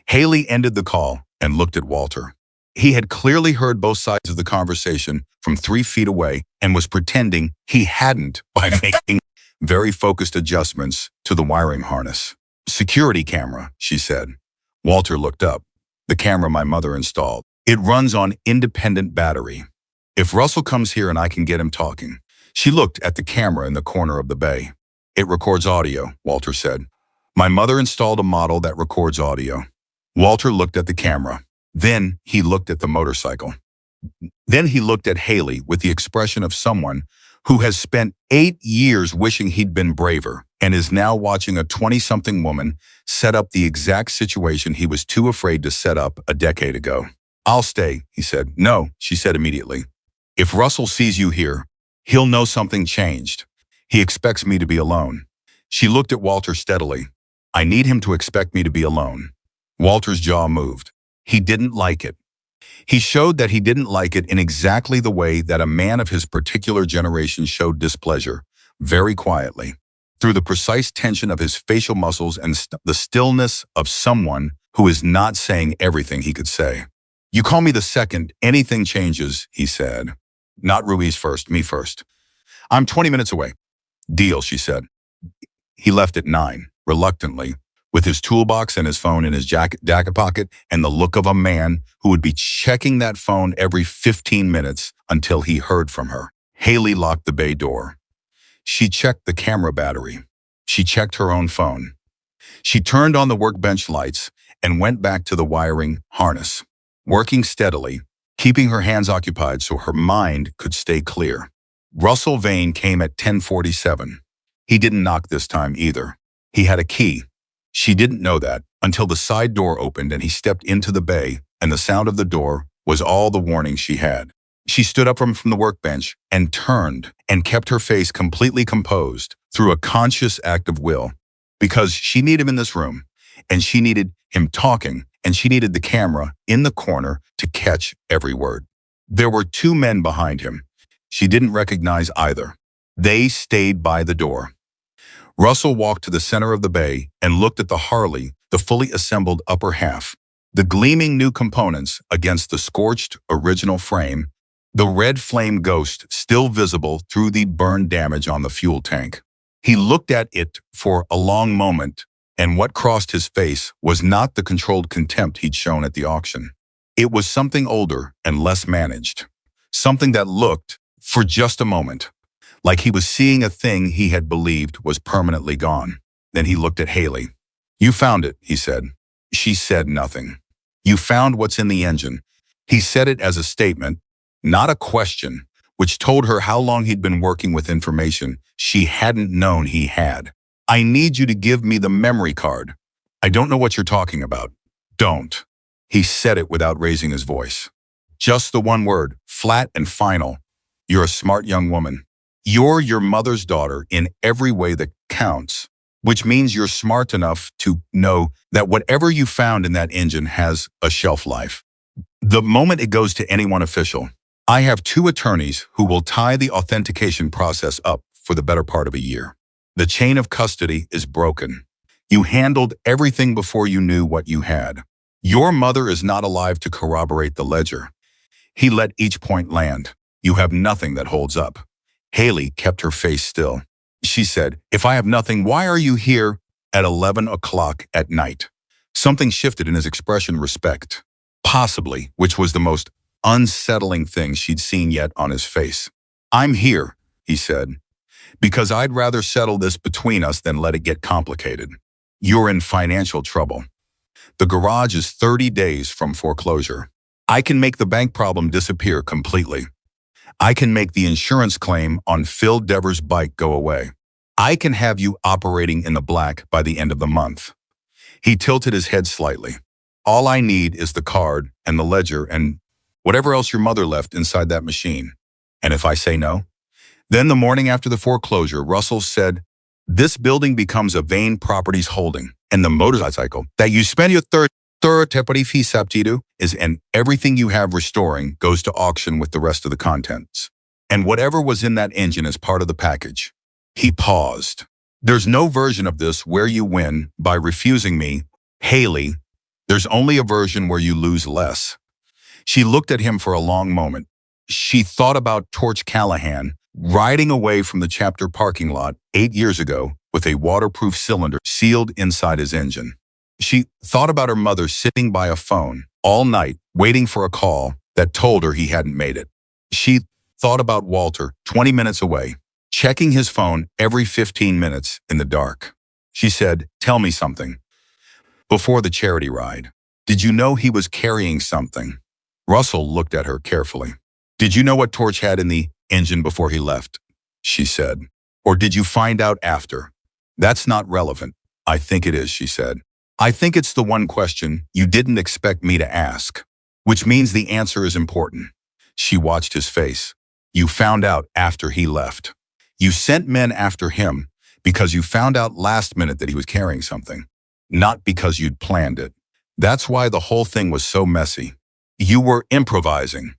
Haley ended the call and looked at Walter. He had clearly heard both sides of the conversation from 3 feet away and was pretending he hadn't by making very focused adjustments to the wiring harness. Security camera, she said. Walter looked up. The camera my mother installed. It runs on independent battery. If Russell comes here and I can get him talking. She looked at the camera in the corner of the bay. It records audio, Walter said. My mother installed a model that records audio. Walter looked at the camera. Then he looked at the motorcycle. Then he looked at Haley with the expression of someone who has spent 8 years wishing he'd been braver and is now watching a 20-something woman set up the exact situation he was too afraid to set up a decade ago. I'll stay, he said. No, she said immediately. If Russell sees you here, he'll know something changed. He expects me to be alone. She looked at Walter steadily. I need him to expect me to be alone. Walter's jaw moved. He didn't like it. He showed that he didn't like it in exactly the way that a man of his particular generation showed displeasure, very quietly, through the precise tension of his facial muscles and the stillness of someone who is not saying everything he could say. You call me the second anything changes, he said. Not Ruiz first, me first. I'm 20 minutes away. Deal, she said. He left at 9, reluctantly, with his toolbox and his phone in his jacket pocket and the look of a man who would be checking that phone every 15 minutes until he heard from her. Haley locked the bay door. She checked the camera battery. She checked her own phone. She turned on the workbench lights and went back to the wiring harness, working steadily, keeping her hands occupied so her mind could stay clear. Russell Vane came at 10:47. He didn't knock this time either. He had a key. She didn't know that until the side door opened and he stepped into the bay, and the sound of the door was all the warning she had. She stood up from the workbench and turned and kept her face completely composed through a conscious act of will, because she needed him in this room, and she needed him talking, and she needed the camera in the corner to catch every word. There were 2 men behind him. She didn't recognize either. They stayed by the door. Russell walked to the center of the bay and looked at the Harley, the fully assembled upper half. The gleaming new components against the scorched original frame, the red flame ghost still visible through the burn damage on the fuel tank. He looked at it for a long moment, and what crossed his face was not the controlled contempt he'd shown at the auction. It was something older and less managed. Something that looked, for just a moment, like he was seeing a thing he had believed was permanently gone. Then he looked at Haley. "You found it," he said. She said nothing. "You found what's in the engine." He said it as a statement, not a question, which told her how long he'd been working with information she hadn't known he had. "I need you to give me the memory card." "I don't know what you're talking about." "Don't." He said it without raising his voice. Just the one word, flat and final. "You're a smart young woman. You're your mother's daughter in every way that counts, which means you're smart enough to know that whatever you found in that engine has a shelf life. The moment it goes to anyone official, I have 2 attorneys who will tie the authentication process up for the better part of a year. The chain of custody is broken. You handled everything before you knew what you had. Your mother is not alive to corroborate the ledger." He let each point land. "You have nothing that holds up." Haley kept her face still. She said, "If I have nothing, why are you here at 11 o'clock at night?" Something shifted in his expression. Respect. Possibly, which was the most unsettling thing she'd seen yet on his face. "I'm here," he said, "because I'd rather settle this between us than let it get complicated. You're in financial trouble. The garage is 30 days from foreclosure. I can make the bank problem disappear completely. I can make the insurance claim on Phil Devers' bike go away. I can have you operating in the black by the end of the month." He tilted his head slightly. "All I need is the card and the ledger and whatever else your mother left inside that machine. And if I say no?" Then the morning after the foreclosure, Russell said, "This building becomes a Vane Properties holding, and the motorcycle that you spend your third is, and everything you have restoring goes to auction with the rest of the contents. And whatever was in that engine is part of the package." He paused. "There's no version of this where you win by refusing me, Haley. There's only a version where you lose less." She looked at him for a long moment. She thought about Torch Callahan riding away from the Chapter parking lot 8 years ago with a waterproof cylinder sealed inside his engine. She thought about her mother sitting by a phone all night waiting for a call that told her he hadn't made it. She thought about Walter 20 minutes away, checking his phone every 15 minutes in the dark. She said, "Tell me something." Before the charity ride, "Did you know he was carrying something?" Russell looked at her carefully. "Did you know what Torch had in the engine before he left?" she said. "Or did you find out after?" "That's not relevant." "I think it is," she said. "I think it's the one question you didn't expect me to ask, which means the answer is important." She watched his face. "You found out after he left. You sent men after him because you found out last minute that he was carrying something, not because you'd planned it. That's why the whole thing was so messy. You were improvising."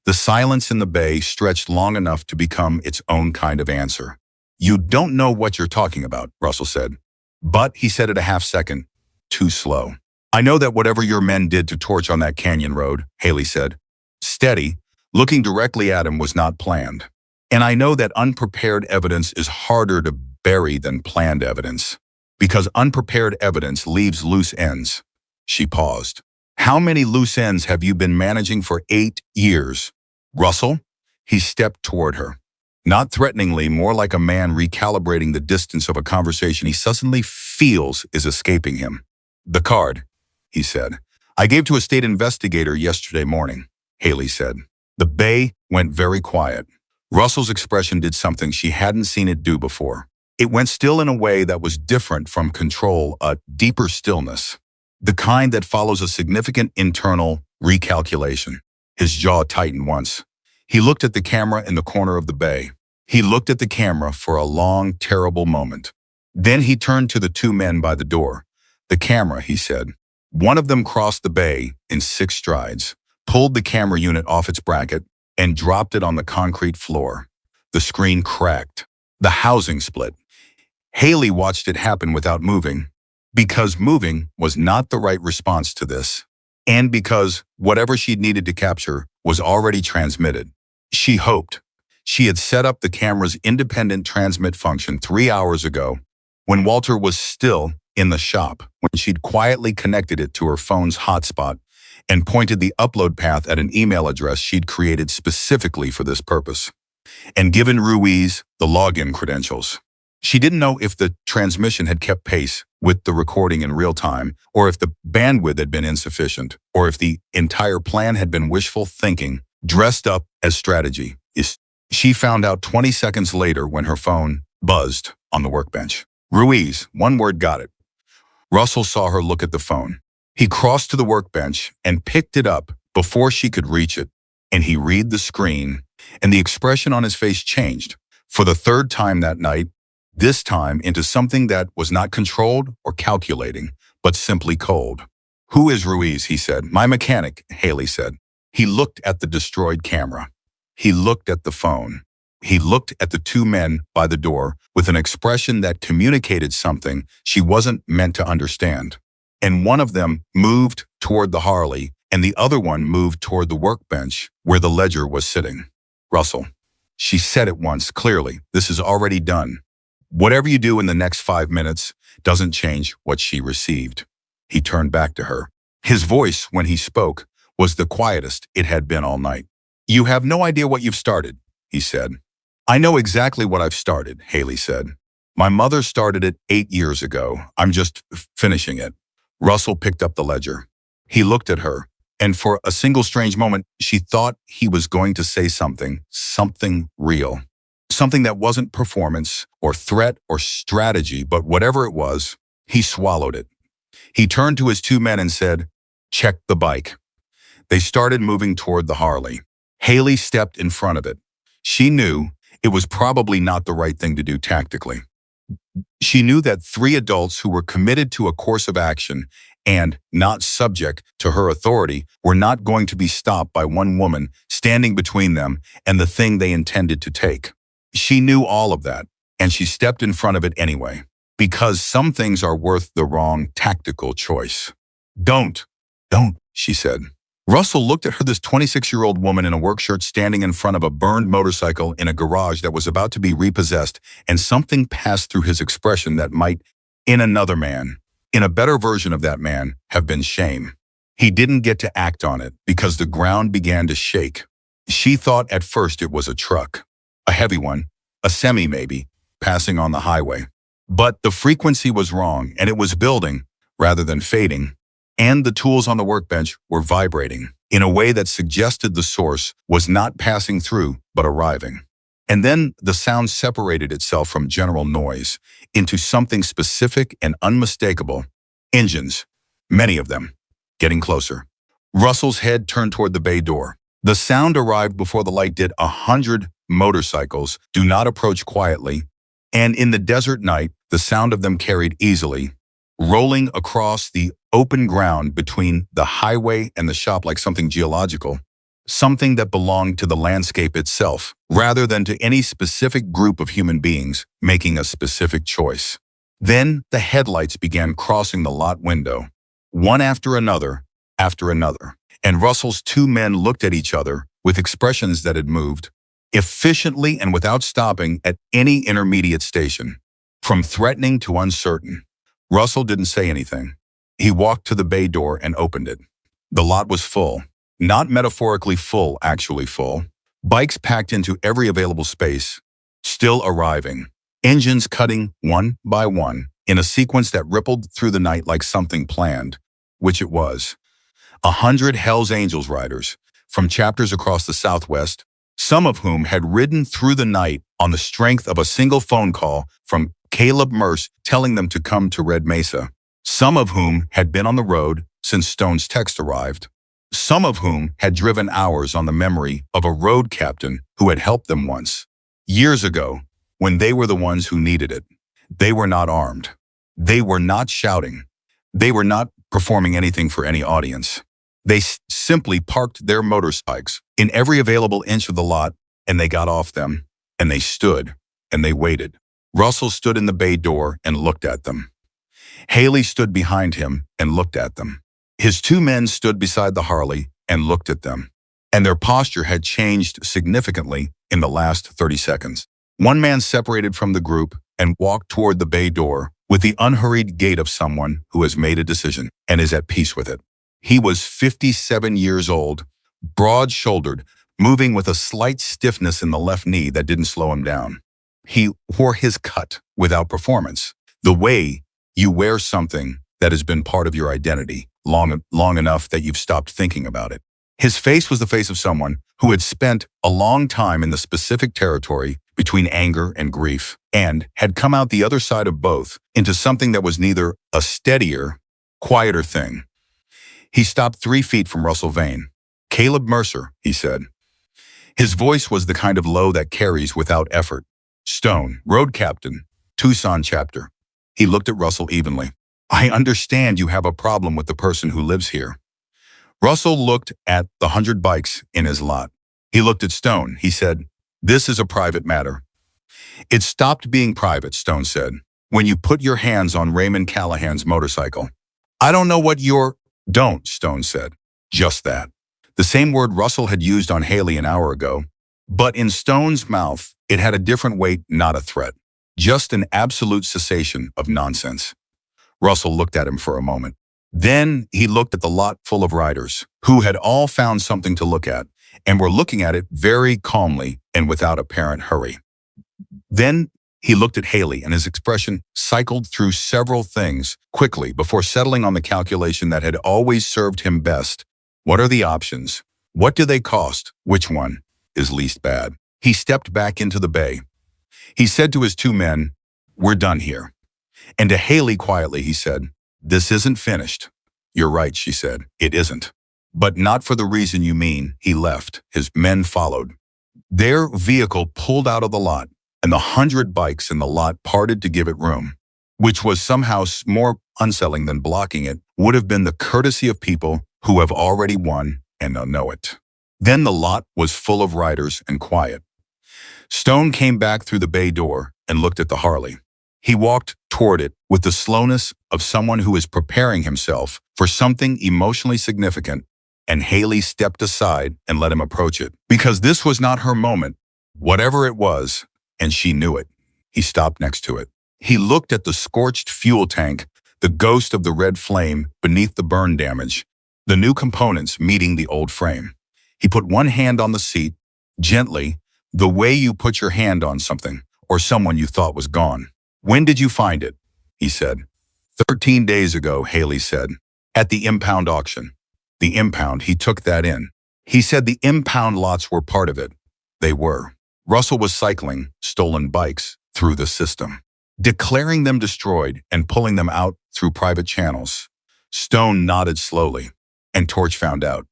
The silence in the bay stretched long enough to become its own kind of answer. "You don't know what you're talking about," Russell said. "But," he said it a half second, too slow. "I know that whatever your men did to Torch on that canyon road," Haley said, steady, looking directly at him, was not planned. "And I know that unprepared evidence is harder to bury than planned evidence, because unprepared evidence leaves loose ends." She paused. "How many loose ends have you been managing for 8 years? Russell?" He stepped toward her. Not threateningly, more like a man recalibrating the distance of a conversation he suddenly feels is escaping him. "The card," he said. "I gave to a state investigator yesterday morning," Haley said. The bay went very quiet. Russell's expression did something she hadn't seen it do before. It went still in a way that was different from control, a deeper stillness. The kind that follows a significant internal recalculation. His jaw tightened once. He looked at the camera in the corner of the bay. He looked at the camera for a long, terrible moment. Then he turned to the 2 men by the door. "The camera," he said. One of them crossed the bay in 6 strides, pulled the camera unit off its bracket, and dropped it on the concrete floor. The screen cracked. The housing split. Haley watched it happen without moving, because moving was not the right response to this. and because whatever she'd needed to capture was already transmitted. She hoped. She had set up the camera's independent transmit function 3 hours ago, when Walter was still in the shop, when she'd quietly connected it to her phone's hotspot and pointed the upload path at an email address she'd created specifically for this purpose, and given Ruiz the login credentials. She didn't know if the transmission had kept pace with the recording in real time, or if the bandwidth had been insufficient, or if the entire plan had been wishful thinking, dressed up as strategy. She found out 20 seconds later when her phone buzzed on the workbench. Ruiz, one word, got it. Russell saw her look at the phone. He crossed to the workbench and picked it up before she could reach it, and he read the screen, and the expression on his face changed, for the third time that night, this time into something that was not controlled or calculating, but simply cold. "Who is Ruiz?" he said. "My mechanic," Haley said. He looked at the destroyed camera. He looked at the phone. He looked at the two men by the door with an expression that communicated something she wasn't meant to understand. And one of them moved toward the Harley, and the other one moved toward the workbench where the ledger was sitting. "Russell," she said it once clearly, "this is already done. Whatever you do in the next 5 minutes doesn't change what she received." He turned back to her. His voice, when he spoke, was the quietest it had been all night. "You have no idea what you've started," he said. "I know exactly what I've started," Haley said. "My mother started it 8 years ago. I'm just finishing it." Russell picked up the ledger. He looked at her, and for a single strange moment, she thought he was going to say something real. Something that wasn't performance or threat or strategy, but whatever it was, he swallowed it. He turned to his two men and said, "Check the bike." They started moving toward the Harley. Haley stepped in front of it. She knew it was probably not the right thing to do tactically. She knew that 3 adults who were committed to a course of action and not subject to her authority were not going to be stopped by one woman standing between them and the thing they intended to take. She knew all of that, and she stepped in front of it anyway, because some things are worth the wrong tactical choice. Don't, she said. Russell looked at her, this 26-year-old woman in a work shirt standing in front of a burned motorcycle in a garage that was about to be repossessed, and something passed through his expression that might, in another man, in a better version of that man, have been shame. He didn't get to act on it because the ground began to shake. She thought at first it was a truck, a heavy one, a semi maybe, passing on the highway. But the frequency was wrong, and it was building rather than fading. And the tools on the workbench were vibrating in a way that suggested the source was not passing through, but arriving. And then the sound separated itself from general noise into something specific and unmistakable. Engines, many of them, getting closer. Russell's head turned toward the bay door. The sound arrived before the light did. 100 motorcycles do not approach quietly, and in the desert night, the sound of them carried easily, rolling across the open ground between the highway and the shop like something geological, something that belonged to the landscape itself, rather than to any specific group of human beings making a specific choice. Then the headlights began crossing the lot window, one after another, and Russell's two men looked at each other with expressions that had moved efficiently and without stopping at any intermediate station, from threatening to uncertain. Russell didn't say anything. He walked to the bay door and opened it. The lot was full. Not metaphorically full, actually full. Bikes packed into every available space, still arriving. Engines cutting one by one in a sequence that rippled through the night like something planned, which it was. 100 Hell's Angels riders from chapters across the Southwest, some of whom had ridden through the night on the strength of a single phone call from Caleb Merce telling them to come to Red Mesa. Some of whom had been on the road since Stone's text arrived. Some of whom had driven hours on the memory of a road captain who had helped them once, years ago, when they were the ones who needed it. They were not armed. They were not shouting. They were not performing anything for any audience. They simply parked their motorcycles in every available inch of the lot, and they got off them, and they stood, and they waited. Russell stood in the bay door and looked at them. Haley stood behind him and looked at them. His two men stood beside the Harley and looked at them, and their posture had changed significantly in the last 30 seconds. One man separated from the group and walked toward the bay door with the unhurried gait of someone who has made a decision and is at peace with it. He was 57 years old, broad-shouldered, moving with a slight stiffness in the left knee that didn't slow him down. He wore his cut without performance, the way you wear something that has been part of your identity long enough that you've stopped thinking about it. His face was the face of someone who had spent a long time in the specific territory between anger and grief and had come out the other side of both into something that was neither a steadier, quieter thing. He stopped 3 feet from Russell Vane. "Caleb Mercer," he said. His voice was the kind of low that carries without effort. "Stone, road captain, Tucson chapter." He looked at Russell evenly. "I understand you have a problem with the person who lives here." Russell looked at the 100 bikes in his lot. He looked at Stone. He said, "This is a private matter." "It stopped being private," Stone said, "when you put your hands on Raymond Callahan's motorcycle." "I don't know what you're—" "Don't," Stone said. Just that. The same word Russell had used on Haley an hour ago, but in Stone's mouth, it had a different weight, not a threat. Just an absolute cessation of nonsense. Russell looked at him for a moment. Then he looked at the lot full of riders, who had all found something to look at, and were looking at it very calmly and without apparent hurry. Then he looked at Haley, and his expression cycled through several things quickly before settling on the calculation that had always served him best. What are the options? What do they cost? Which one is least bad? He stepped back into the bay. He said to his two men, "We're done here." And to Haley quietly, he said, "This isn't finished." "You're right," she said. "It isn't. But not for the reason you mean." He left. His men followed. Their vehicle pulled out of the lot, and the 100 bikes in the lot parted to give it room, which was somehow more unsettling than blocking it, would have been the courtesy of people who have already won and know it. Then the lot was full of riders and quiet. Stone came back through the bay door and looked at the Harley. He walked toward it with the slowness of someone who is preparing himself for something emotionally significant, and Haley stepped aside and let him approach it, because this was not her moment, whatever it was, and she knew it. He stopped next to it. He looked at the scorched fuel tank, the ghost of the red flame beneath the burn damage, the new components meeting the old frame. He put one hand on the seat, gently, the way you put your hand on something or someone you thought was gone. "When did you find it?" he said. 13 days ago, Haley said, "at the impound auction." The impound, he took that in. He said the impound lots were part of it. They were. Russell was cycling stolen bikes through the system, declaring them destroyed and pulling them out through private channels. Stone nodded slowly, and Torch found out.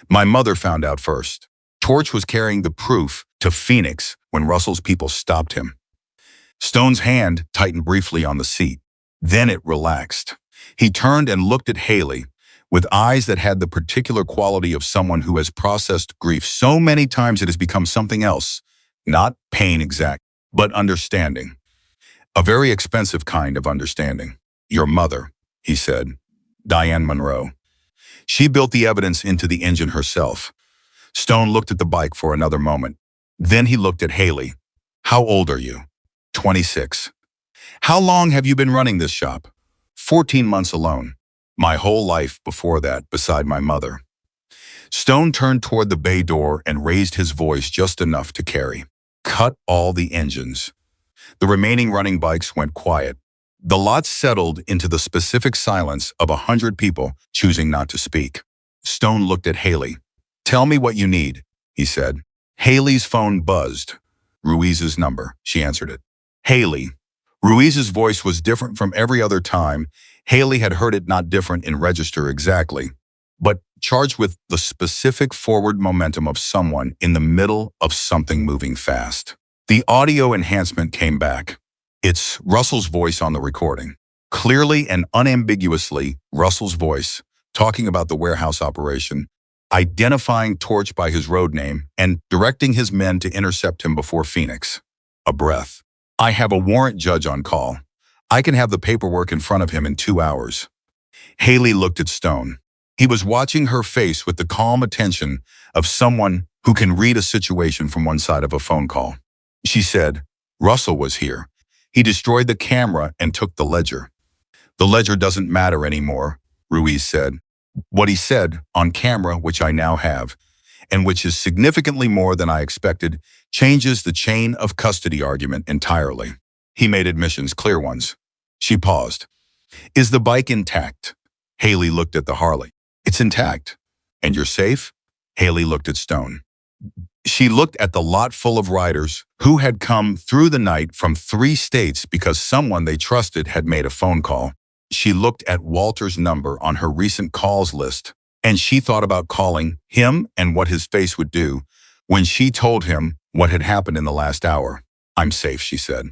"My mother found out first." Torch was carrying the proof to Phoenix when Russell's people stopped him. Stone's hand tightened briefly on the seat. Then it relaxed. He turned and looked at Haley with eyes that had the particular quality of someone who has processed grief so many times it has become something else. Not pain exact, but understanding. A very expensive kind of understanding. "Your mother," he said. "Diane Monroe. She built the evidence into the engine herself." Stone looked at the bike for another moment. Then he looked at Haley. "How old are you?" 26. "How long have you been running this shop?" 14 months alone. "My whole life before that, beside my mother." Stone turned toward the bay door and raised his voice just enough to carry. "Cut all the engines." The remaining running bikes went quiet. The lot settled into the specific silence of 100 people choosing not to speak. Stone looked at Haley. "Tell me what you need," he said. Haley's phone buzzed. "Ruiz's number," she answered it. "Haley." Ruiz's voice was different from every other time. Haley had heard it not different in register exactly, but charged with the specific forward momentum of someone in the middle of something moving fast. The audio enhancement came back. It's Russell's voice on the recording. Clearly and unambiguously, Russell's voice, talking about the warehouse operation, identifying Torch by his road name, and directing his men to intercept him before Phoenix. A breath. "I have a warrant judge on call. I can have the paperwork in front of him in 2 hours." Haley looked at Stone. He was watching her face with the calm attention of someone who can read a situation from one side of a phone call. She said, Russell was here. He destroyed the camera and took the ledger. The ledger doesn't matter anymore, Ruiz said. What he said on camera, which I now have, and which is significantly more than I expected, changes the chain of custody argument entirely. He made admissions, clear ones. She paused. Is the bike intact? Haley looked at the Harley. It's intact. And you're safe? Haley looked at Stone. She looked at the lot full of riders who had come through the night from 3 states because someone they trusted had made a phone call. She looked at Walter's number on her recent calls list, and she thought about calling him and what his face would do when she told him what had happened in the last hour. I'm safe, she said.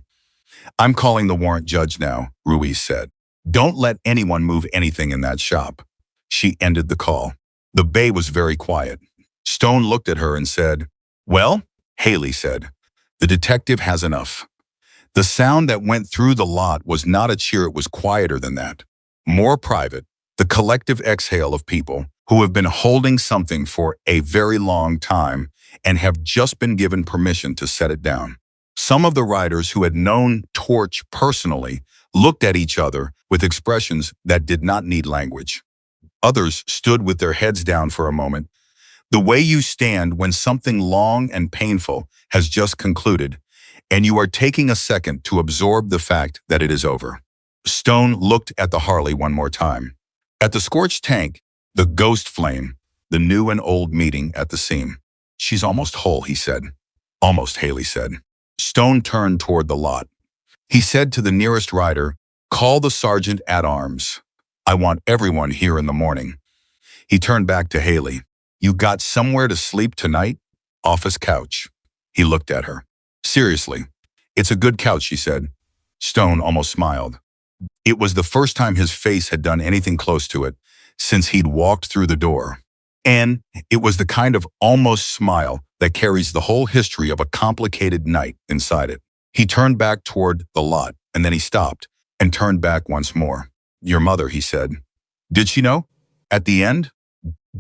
I'm calling the warrant judge now, Ruiz said. Don't let anyone move anything in that shop. She ended the call. The bay was very quiet. Stone looked at her and said, Well, Haley said, the detective has enough. The sound that went through the lot was not a cheer, it was quieter than that. More private, the collective exhale of people who have been holding something for a very long time and have just been given permission to set it down. Some of the riders who had known Torch personally looked at each other with expressions that did not need language. Others stood with their heads down for a moment, the way you stand when something long and painful has just concluded, and you are taking a second to absorb the fact that it is over. Stone looked at the Harley one more time. At the scorched tank, the ghost flame, the new and old meeting at the seam. She's almost whole, he said. Almost, Haley said. Stone turned toward the lot. He said to the nearest rider, Call the sergeant at arms. I want everyone here in the morning. He turned back to Haley. You got somewhere to sleep tonight? Office couch. He looked at her. Seriously, it's a good couch, she said. Stone almost smiled. It was the first time his face had done anything close to it since he'd walked through the door. And it was the kind of almost smile that carries the whole history of a complicated night inside it. He turned back toward the lot, and then he stopped and turned back once more. Your mother, he said. Did she know? At the end?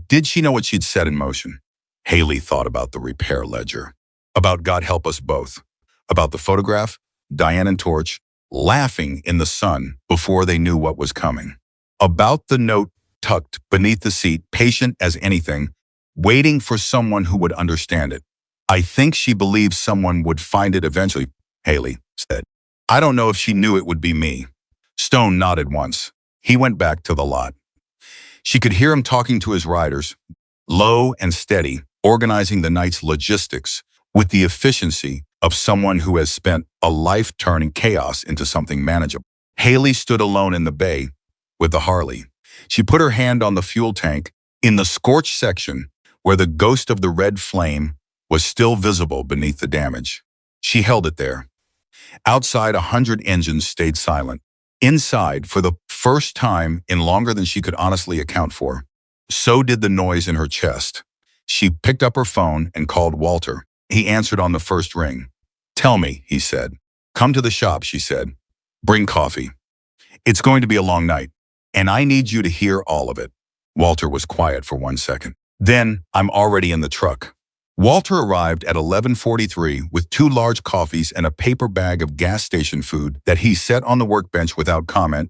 Did she know what she'd set in motion? Haley thought about the repair ledger, about God help us both, about the photograph, Diane and Torch, laughing in the sun before they knew what was coming, about the note tucked beneath the seat, patient as anything, waiting for someone who would understand it. I think she believed someone would find it eventually, Haley said. I don't know if she knew it would be me. Stone nodded once. He went back to the lot. She could hear him talking to his riders, low and steady, organizing the night's logistics with the efficiency of someone who has spent a life turning chaos into something manageable. Haley stood alone in the bay with the Harley. She put her hand on the fuel tank in the scorched section where the ghost of the red flame was still visible beneath the damage. She held it there. Outside, 100 engines stayed silent. Inside, for the first time in longer than she could honestly account for, so did the noise in her chest. She picked up her phone and called Walter. He answered on the first ring. Tell me, he said. Come to the shop, she said. Bring coffee. It's going to be a long night, and I need you to hear all of it. Walter was quiet for 1 second. Then, I'm already in the truck. Walter arrived at 11:43 with 2 large coffees and a paper bag of gas station food that he set on the workbench without comment,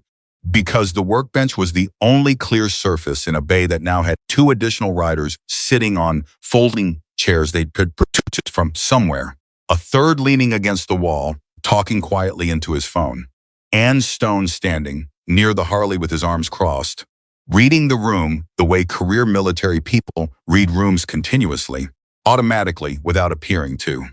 because the workbench was the only clear surface in a bay that now had 2 additional riders sitting on folding chairs they'd purchased from somewhere, a third leaning against the wall, talking quietly into his phone, and Stone standing near the Harley with his arms crossed, reading the room the way career military people read rooms continuously, automatically, without appearing to.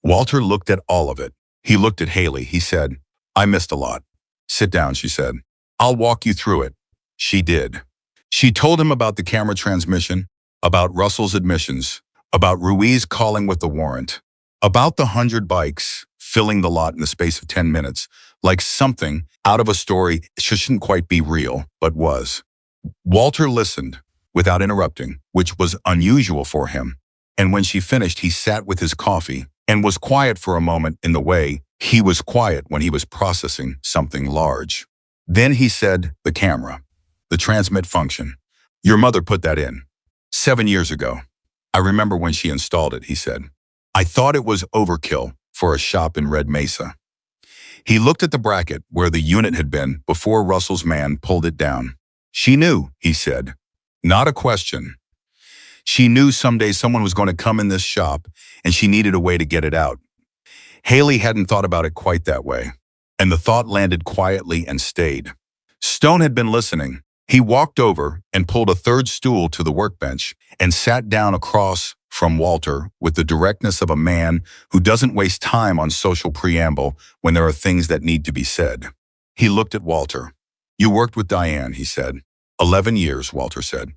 Walter looked at all of it. He looked at Haley. He said, I missed a lot. Sit down, she said. I'll walk you through it. She did. She told him about the camera transmission, about Russell's admissions, about Ruiz calling with the warrant, about the 100 bikes filling the lot in the space of 10 minutes, like something out of a story that shouldn't quite be real, but was. Walter listened without interrupting, which was unusual for him. And when she finished, he sat with his coffee and was quiet for a moment in the way he was quiet when he was processing something large. Then he said, the camera, the transmit function. Your mother put that in 7 years ago. I remember when she installed it, he said. I thought it was overkill for a shop in Red Mesa. He looked at the bracket where the unit had been before Russell's man pulled it down. She knew, he said. Not a question. She knew someday someone was going to come in this shop and she needed a way to get it out. Haley hadn't thought about it quite that way, and the thought landed quietly and stayed. Stone had been listening. He walked over and pulled a third stool to the workbench and sat down across from Walter with the directness of a man who doesn't waste time on social preamble when there are things that need to be said. He looked at Walter. You worked with Diane, he said. 11 years, Walter said.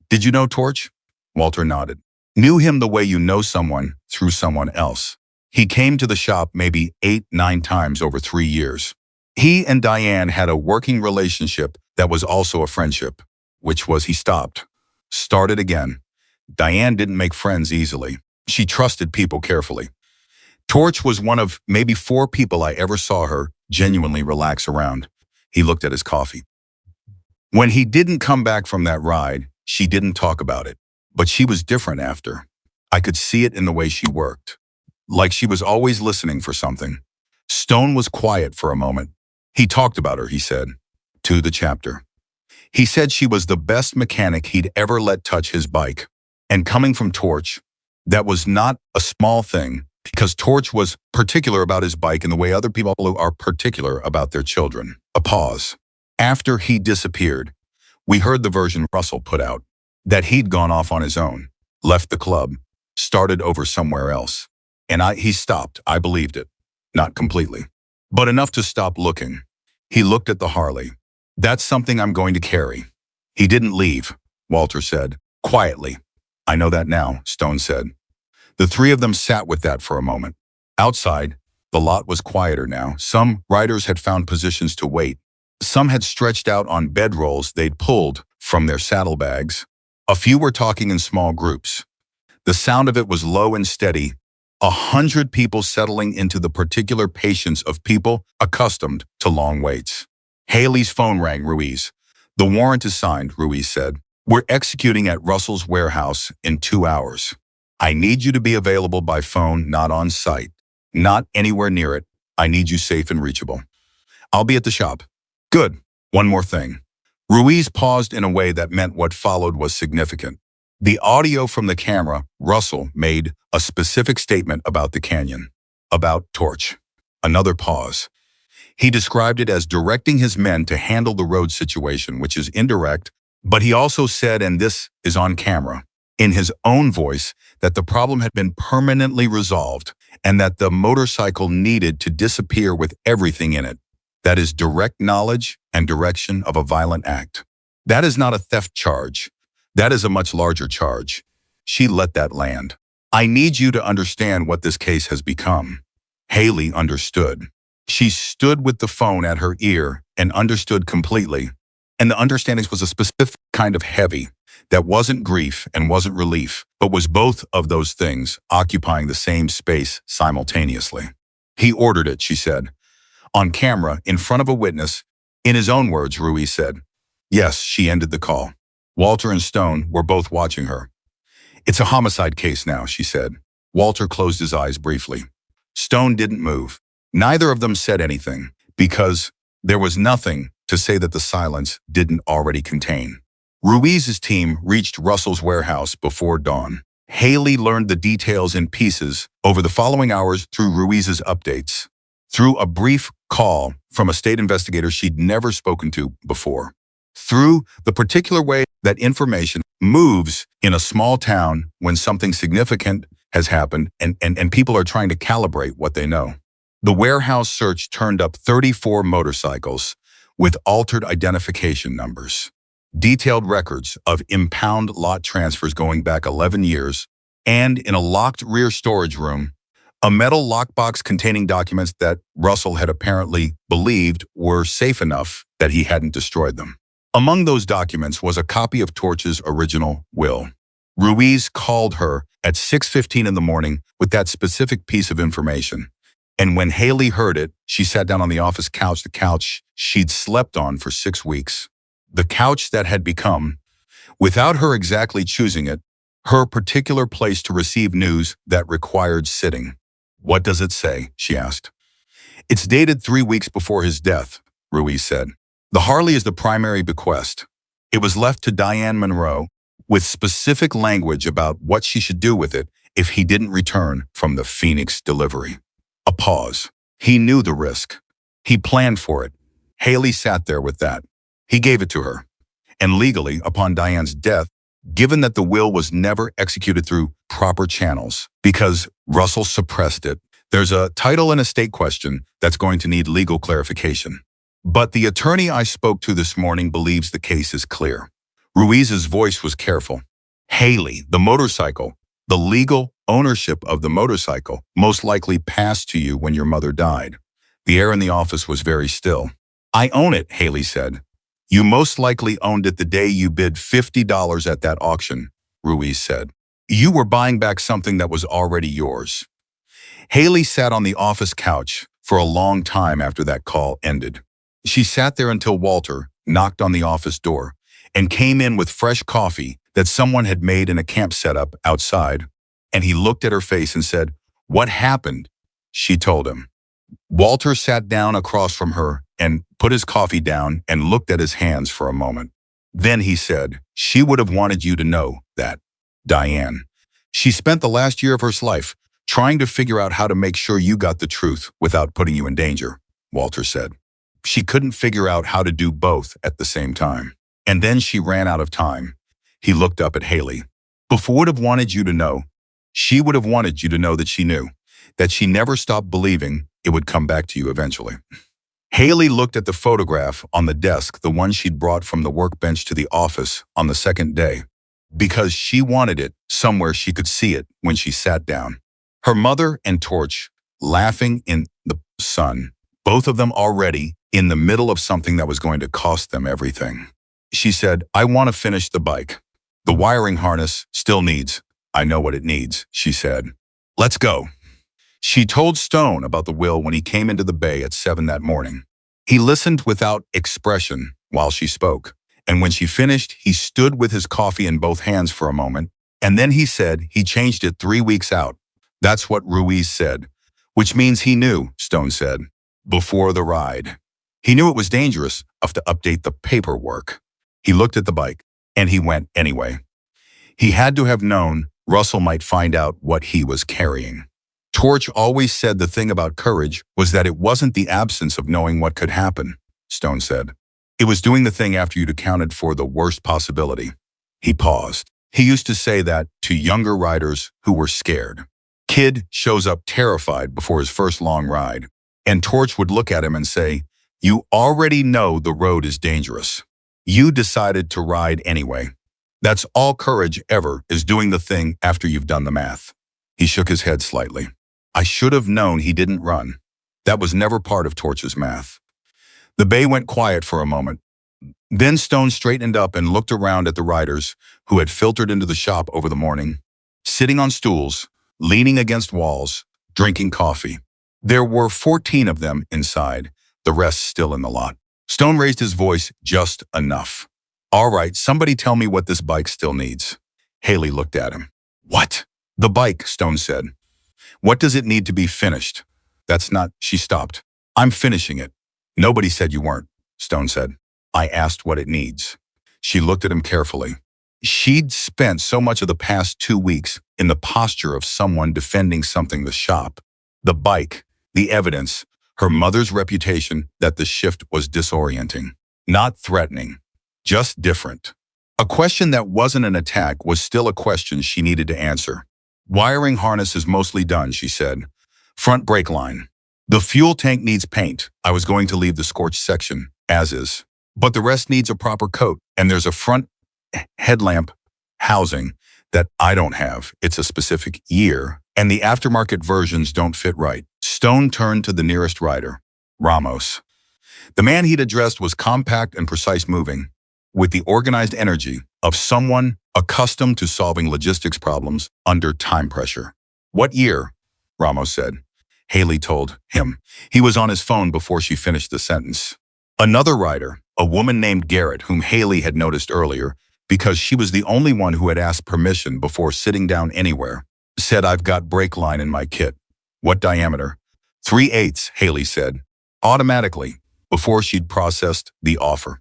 Did you know Torch? Walter nodded. Knew him the way you know someone through someone else. He came to the shop maybe 8-9 times over 3 years. He and Diane had a working relationship that was also a friendship, which was he stopped. Started again. Diane didn't make friends easily. She trusted people carefully. Torch was one of maybe 4 people I ever saw her genuinely relax around. He looked at his coffee. When he didn't come back from that ride, she didn't talk about it. But she was different after. I could see it in the way she worked. Like she was always listening for something. Stone was quiet for a moment. He talked about her, he said, to the chapter. He said she was the best mechanic he'd ever let touch his bike. And coming from Torch, that was not a small thing, because Torch was particular about his bike in the way other people are particular about their children. A pause. After he disappeared, we heard the version Russell put out, that he'd gone off on his own, left the club, started over somewhere else. And he stopped. I believed it. Not completely, but enough to stop looking. He looked at the Harley. That's something I'm going to carry. He didn't leave, Walter said, quietly. I know that now, Stone said. The 3 of them sat with that for a moment. Outside, the lot was quieter now. Some riders had found positions to wait. Some had stretched out on bedrolls they'd pulled from their saddlebags. A few were talking in small groups. The sound of it was low and steady, 100 people settling into the particular patience of people accustomed to long waits. Haley's phone rang. Ruiz. The warrant is signed, Ruiz said. We're executing at Russell's warehouse in 2 hours. I need you to be available by phone, not on site. Not anywhere near it. I need you safe and reachable. I'll be at the shop. Good. One more thing. Ruiz paused in a way that meant what followed was significant. The audio from the camera, Russell made a specific statement about the canyon, about Torch. Another pause. He described it as directing his men to handle the road situation, which is indirect, but he also said, and this is on camera, in his own voice, that the problem had been permanently resolved and that the motorcycle needed to disappear with everything in it. That is direct knowledge and direction of a violent act. That is not a theft charge. That is a much larger charge. She let that land. I need you to understand what this case has become. Haley understood. She stood with the phone at her ear and understood completely. And the understanding was a specific kind of heavy that wasn't grief and wasn't relief, but was both of those things occupying the same space simultaneously. He ordered it, she said. On camera, in front of a witness, in his own words, Ruiz said. Yes, she ended the call. Walter and Stone were both watching her. It's a homicide case now, she said. Walter closed his eyes briefly. Stone didn't move. Neither of them said anything, because there was nothing to say that the silence didn't already contain. Ruiz's team reached Russell's warehouse before dawn. Haley learned the details in pieces over the following hours through Ruiz's updates, through a brief call from a state investigator she'd never spoken to before, through the particular way that information moves in a small town when something significant has happened and people are trying to calibrate what they know. The warehouse search turned up 34 motorcycles with altered identification numbers, detailed records of impound lot transfers going back 11 years, and in a locked rear storage room, a metal lockbox containing documents that Russell had apparently believed were safe enough that he hadn't destroyed them. Among those documents was a copy of Torch's original will. Ruiz called her at 6:15 in the morning with that specific piece of information. And when Haley heard it, she sat down on the office couch, the couch she'd slept on for 6 weeks. The couch that had become without her exactly choosing it, her particular place to receive news that required sitting. "What does it say?" she asked. "It's dated 3 weeks before his death," Ruiz said. "The Harley is the primary bequest. It was left to Diane Monroe with specific language about what she should do with it if he didn't return from the Phoenix delivery." A pause. He knew the risk. He planned for it. Haley sat there with that. He gave it to her. And legally, upon Diane's death, given that the will was never executed through proper channels because Russell suppressed it, there's a title and estate question that's going to need legal clarification. But the attorney I spoke to this morning believes the case is clear. Ruiz's voice was careful. "Haley, the motorcycle, the legal ownership of the motorcycle most likely passed to you when your mother died." The air in the office was very still. "I own it," Haley said. "You most likely owned it the day you bid $50 at that auction," Ruiz said. "You were buying back something that was already yours." Haley sat on the office couch for a long time after that call ended. She sat there until Walter knocked on the office door and came in with fresh coffee that someone had made in a camp setup outside, and he looked at her face and said, "What happened?" She told him. Walter sat down across from her and put his coffee down and looked at his hands for a moment. Then he said, "She would have wanted you to know that, Diane. She spent the last year of her life trying to figure out how to make sure you got the truth without putting you in danger," Walter said. "She couldn't figure out how to do both at the same time. And then she ran out of time." He looked up at Haley. "Before would have wanted you to know. She would have wanted you to know that she knew, that she never stopped believing it would come back to you eventually." Haley looked at the photograph on the desk, the one she'd brought from the workbench to the office on the second day, because she wanted it somewhere she could see it when she sat down. Her mother and Torch, laughing in the sun, both of them already in the middle of something that was going to cost them everything. She said, "I want to finish the bike. The wiring harness still needs. I know what it needs," she said. "Let's go." She told Stone about the will when he came into the bay at 7 that morning. He listened without expression while she spoke, and when she finished, he stood with his coffee in both hands for a moment, and then he said he changed it 3 weeks out. That's what Ruiz said, which means he knew, Stone said, before the ride. He knew it was dangerous enough to update the paperwork. He looked at the bike, and he went anyway. He had to have known Russell might find out what he was carrying. Torch always said the thing about courage was that it wasn't the absence of knowing what could happen, Stone said. It was doing the thing after you'd accounted for the worst possibility. He paused. He used to say that to younger riders who were scared. Kid shows up terrified before his first long ride, and Torch would look at him and say, "You already know the road is dangerous. You decided to ride anyway. That's all courage ever is, doing the thing after you've done the math." He shook his head slightly. "I should have known he didn't run." That was never part of Torch's math. The bay went quiet for a moment. Then Stone straightened up and looked around at the riders who had filtered into the shop over the morning, sitting on stools, leaning against walls, drinking coffee. There were 14 of them inside, the rest still in the lot. Stone raised his voice just enough. "All right, somebody tell me what this bike still needs." Haley looked at him. "What?" "The bike," Stone said. "What does it need to be finished?" "That's not..." She stopped. "I'm finishing it." "Nobody said you weren't," Stone said. "I asked what it needs." She looked at him carefully. She'd spent so much of the past 2 weeks in the posture of someone defending something: the shop, the bike, the evidence, her mother's reputation that the shift was disorienting, not threatening, just different. A question that wasn't an attack was still a question she needed to answer. "Wiring harness is mostly done," she said. "Front brake line. The fuel tank needs paint. I was going to leave the scorched section as is. But the rest needs a proper coat, and there's a front headlamp housing that I don't have. It's a specific year, and the aftermarket versions don't fit right." Stone turned to the nearest rider, Ramos. The man he'd addressed was compact and precise, moving with the organized energy of someone accustomed to solving logistics problems under time pressure. "What year?" Ramos said. Haley told him. He was on his phone before she finished the sentence. Another rider, a woman named Garrett, whom Haley had noticed earlier, because she was the only one who had asked permission before sitting down anywhere. Said, "I've got brake line in my kit." "What diameter?" 3/8, Haley said, automatically, before she'd processed the offer.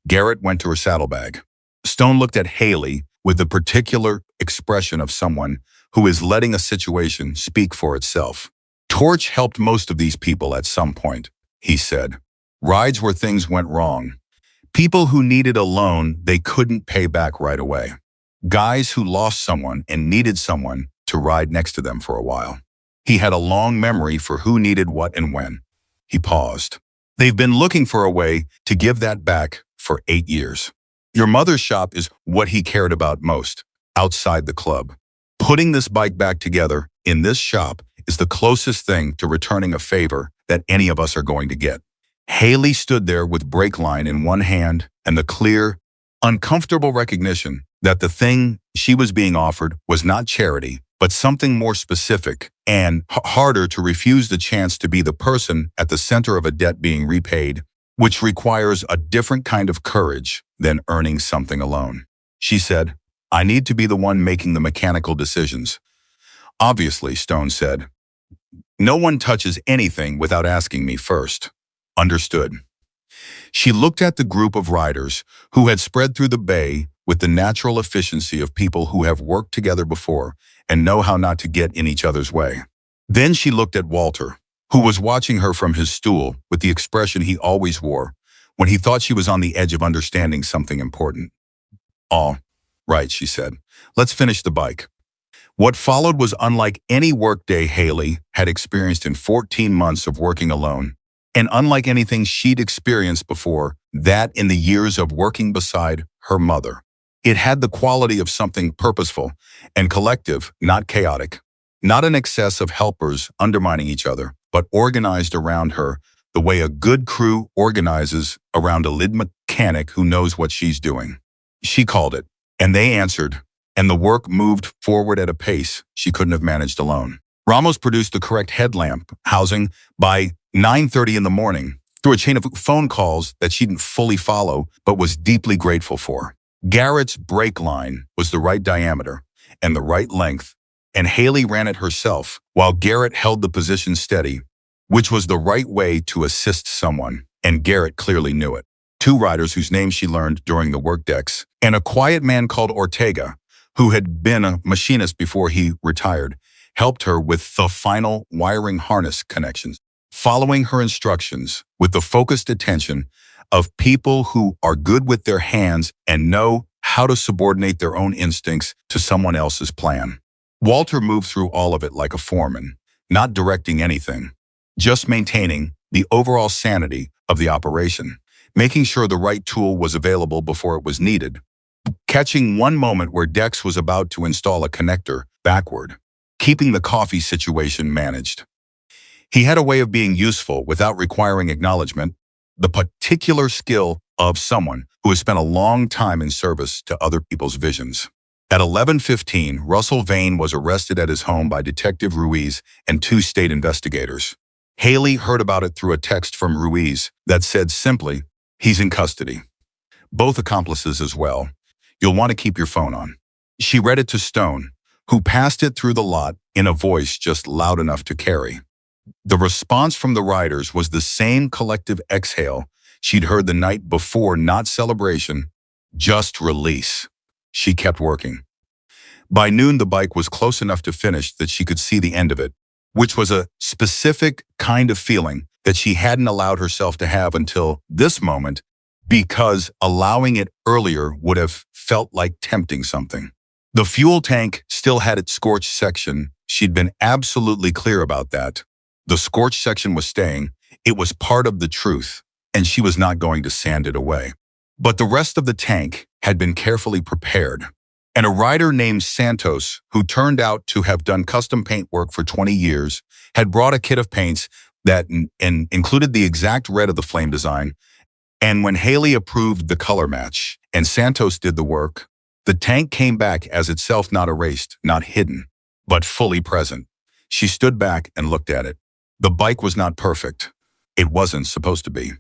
Garrett went to her saddlebag. Stone looked at Haley with the particular expression of someone who is letting a situation speak for itself. "Torch helped most of these people at some point," he said. "Rides where things went wrong. People who needed a loan they couldn't pay back right away. Guys who lost someone and needed someone to ride next to them for a while." He had a long memory for who needed what and when. He paused. "They've been looking for a way to give that back for 8 years. Your mother's shop is what he cared about most, outside the club. Putting this bike back together in this shop is the closest thing to returning a favor that any of us are going to get." Haley stood there with brake line in one hand and the clear, uncomfortable recognition that the thing she was being offered was not charity, but something more specific and harder to refuse, the chance to be the person at the center of a debt being repaid, which requires a different kind of courage than earning something alone. She said, "I need to be the one making the mechanical decisions." "Obviously," Stone said. "No one touches anything without asking me first." "Understood." She looked at the group of riders who had spread through the bay with the natural efficiency of people who have worked together before and know how not to get in each other's way. Then she looked at Walter, who was watching her from his stool with the expression he always wore when he thought she was on the edge of understanding something important. "All right," she said. "Let's finish the bike." What followed was unlike any workday Haley had experienced in 14 months of working alone, and unlike anything she'd experienced before that in the years of working beside her mother. It had the quality of something purposeful and collective, not chaotic. Not an excess of helpers undermining each other, but organized around her the way a good crew organizes around a lead mechanic who knows what she's doing. She called it, and they answered, and the work moved forward at a pace she couldn't have managed alone. Ramos produced the correct headlamp housing by 9:30 in the morning through a chain of phone calls that she didn't fully follow but was deeply grateful for. Garrett's brake line was the right diameter and the right length, and Haley ran it herself while Garrett held the position steady, which was the right way to assist someone, and Garrett clearly knew it. 2 riders whose names she learned during the work decks, and a quiet man called Ortega, who had been a machinist before he retired, helped her with the final wiring harness connections, following her instructions with the focused attention of people who are good with their hands and know how to subordinate their own instincts to someone else's plan. Walter moved through all of it like a foreman, not directing anything, just maintaining the overall sanity of the operation, making sure the right tool was available before it was needed, catching one moment where Dex was about to install a connector backward, keeping the coffee situation managed. He had a way of being useful without requiring acknowledgement, the particular skill of someone who has spent a long time in service to other people's visions. At 11:15, Russell Vane was arrested at his home by Detective Ruiz and 2 state investigators. Haley heard about it through a text from Ruiz that said simply, "He's in custody. Both accomplices as well. You'll want to keep your phone on." She read it to Stone, who passed it through the lot in a voice just loud enough to carry. The response from the riders was the same collective exhale she'd heard the night before, not celebration, just release. She kept working. By noon, the bike was close enough to finish that she could see the end of it, which was a specific kind of feeling that she hadn't allowed herself to have until this moment, because allowing it earlier would have felt like tempting something. The fuel tank still had its scorched section. She'd been absolutely clear about that. The scorched section was staying. It was part of the truth, and she was not going to sand it away. But the rest of the tank had been carefully prepared. And a rider named Santos, who turned out to have done custom paint work for 20 years, had brought a kit of paints that included the exact red of the flame design. And when Haley approved the color match and Santos did the work, the tank came back as itself, not erased, not hidden, but fully present. She stood back and looked at it. The bike was not perfect. It wasn't supposed to be.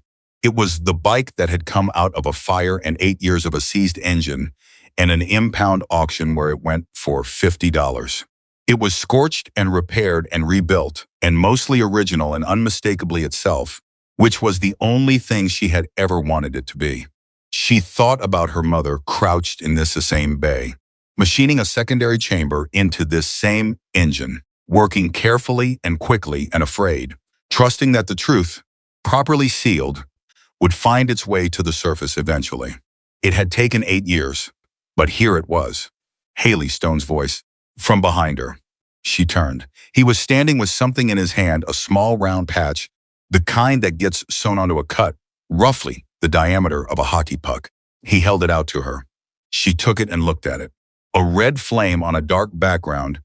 It was the bike that had come out of a fire and 8 years of a seized engine and an impound auction where it went for $50. It was scorched and repaired and rebuilt, and mostly original and unmistakably itself, which was the only thing she had ever wanted it to be. She thought about her mother crouched in this same bay, machining a secondary chamber into this same engine, working carefully and quickly and afraid, trusting that the truth, properly sealed, would find its way to the surface eventually. It had taken 8 years, but here it was. Haley, Stone's voice, from behind her. She turned. He was standing with something in his hand, a small round patch, the kind that gets sewn onto a cut, roughly the diameter of a hockey puck. He held it out to her. She took it and looked at it. A red flame on a dark background,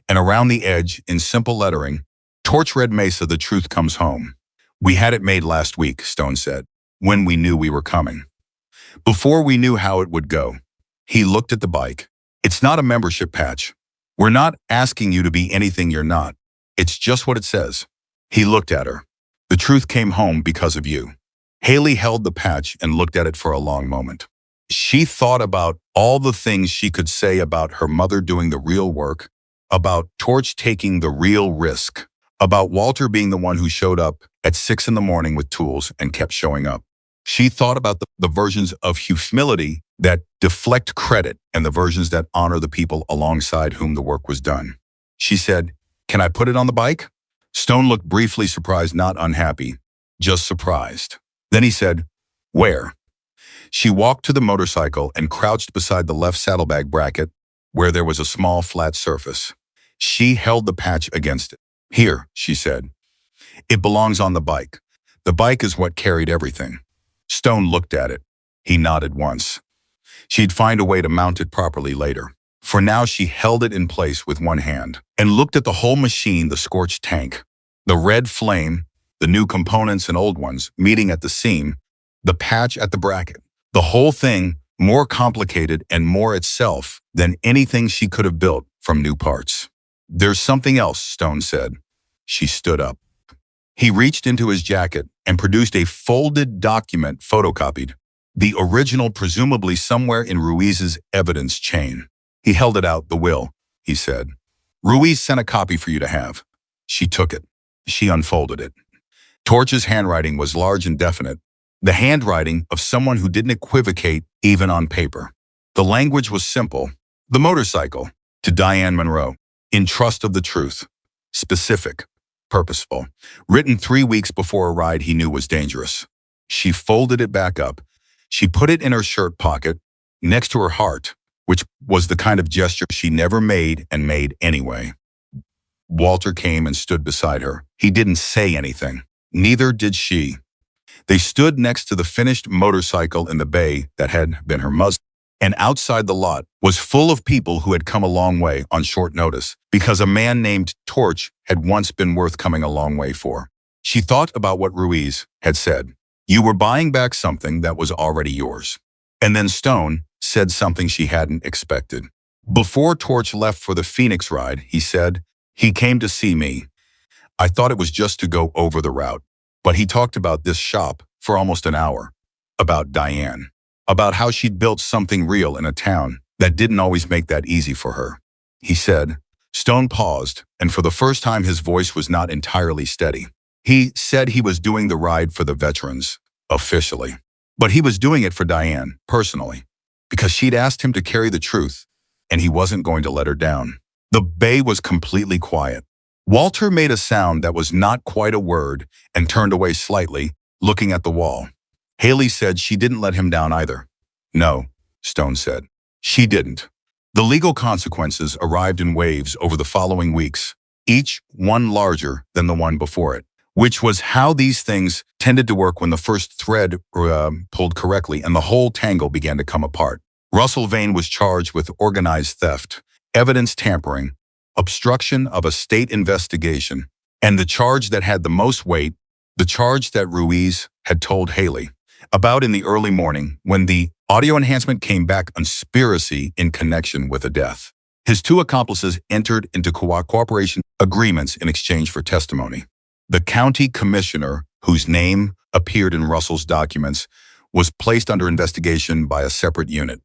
and around the edge, in simple lettering, Torch Red Mesa, the truth comes home. We had it made last week, Stone said, when we knew we were coming. Before we knew how it would go. He looked at the bike. It's not a membership patch. We're not asking you to be anything you're not. It's just what it says. He looked at her. The truth came home because of you. Haley held the patch and looked at it for a long moment. She thought about all the things she could say about her mother doing the real work, about Torch taking the real risk, about Walter being the one who showed up at 6 a.m. with tools and kept showing up. She thought about the versions of humility that deflect credit and the versions that honor the people alongside whom the work was done. She said, "Can I put it on the bike?" Stone looked briefly surprised, not unhappy, just surprised. Then he said, "Where?" She walked to the motorcycle and crouched beside the left saddlebag bracket where there was a small flat surface. She held the patch against it. "Here," she said. "It belongs on the bike. The bike is what carried everything." Stone looked at it. He nodded once. She'd find a way to mount it properly later. For now, she held it in place with one hand and looked at the whole machine, the scorched tank, the red flame, the new components and old ones meeting at the seam, the patch at the bracket. The whole thing more complicated and more itself than anything she could have built from new parts. "There's something else," Stone said. She stood up. He reached into his jacket and produced a folded document photocopied, the original presumably somewhere in Ruiz's evidence chain. He held it out. "The will," he said. "Ruiz sent a copy for you to have." She took it. She unfolded it. Torch's handwriting was large and definite, the handwriting of someone who didn't equivocate even on paper. The language was simple. "The motorcycle, to Diane Monroe, in trust of the truth. Specific, purposeful. Written 3 weeks before a ride he knew was dangerous." She folded it back up. She put it in her shirt pocket, next to her heart, which was the kind of gesture she never made and made anyway. Walter came and stood beside her. He didn't say anything. Neither did she. They stood next to the finished motorcycle in the bay that had been her muzzle. And outside the lot was full of people who had come a long way on short notice because a man named Torch had once been worth coming a long way for. She thought about what Ruiz had said. You were buying back something that was already yours. And then Stone said something she hadn't expected. Before Torch left for the Phoenix ride, he said, "He came to see me. I thought it was just to go over the route. But he talked about this shop for almost an hour. About Diane. About how she'd built something real in a town that didn't always make that easy for her." He said. Stone paused, and for the first time his voice was not entirely steady. He said he was doing the ride for the veterans, officially. But he was doing it for Diane, personally, because she'd asked him to carry the truth, and he wasn't going to let her down. The bay was completely quiet. Walter made a sound that was not quite a word and turned away slightly, looking at the wall. Haley said she didn't let him down either. No, Stone said. She didn't. The legal consequences arrived in waves over the following weeks, each one larger than the one before it, which was how these things tended to work when the first thread pulled correctly and the whole tangle began to come apart. Russell Vane was charged with organized theft, evidence tampering, obstruction of a state investigation, and the charge that had the most weight, the charge that Ruiz had told Haley about in the early morning when the audio enhancement came back, conspiracy in connection with a death. His two accomplices entered into cooperation agreements in exchange for testimony. The county commissioner, whose name appeared in Russell's documents was placed under investigation by a separate unit.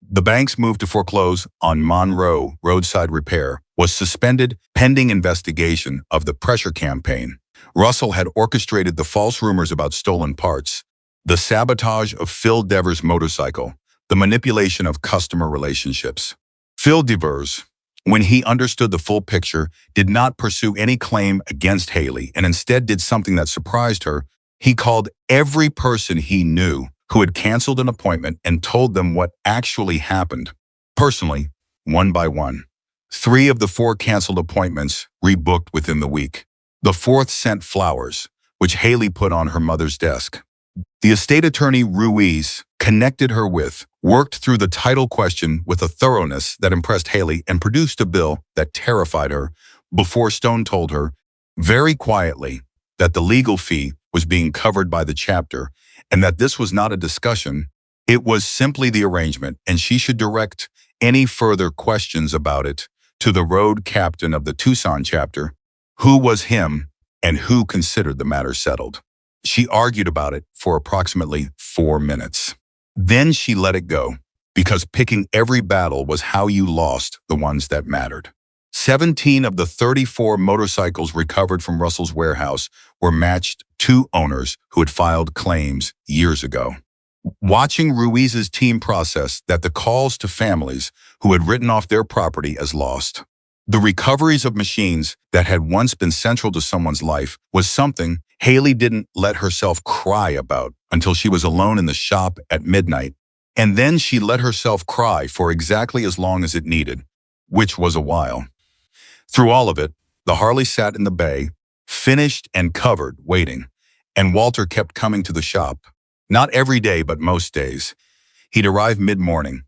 The bank's move to foreclose on Monroe roadside repair was suspended pending investigation of the pressure campaign. Russell had orchestrated the false rumors about stolen parts, the sabotage of Phil Devers' motorcycle, the manipulation of customer relationships. Phil Devers, when he understood the full picture, did not pursue any claim against Haley and instead did something that surprised her. He called every person he knew who had canceled an appointment and told them what actually happened. Personally, one by one. 3 of the 4 canceled appointments rebooked within the week. The 4th sent flowers, which Haley put on her mother's desk. The estate attorney Ruiz connected her with, worked through the title question with a thoroughness that impressed Haley and produced a bill that terrified her before Stone told her, very quietly, that the legal fee was being covered by the chapter and that this was not a discussion, it was simply the arrangement and she should direct any further questions about it to the road captain of the Tucson chapter, who was him and who considered the matter settled. She argued about it for approximately 4 minutes. Then she let it go, because picking every battle was how you lost the ones that mattered. 17 of the 34 motorcycles recovered from Russell's warehouse were matched to owners who had filed claims years ago. Watching Ruiz's team process that the calls to families who had written off their property as lost, the recoveries of machines that had once been central to someone's life was something Haley didn't let herself cry about until she was alone in the shop at midnight. And then she let herself cry for exactly as long as it needed, which was a while. Through all of it, the Harley sat in the bay, finished and covered, waiting, and Walter kept coming to the shop. Not every day, but most days. He'd arrive mid-morning,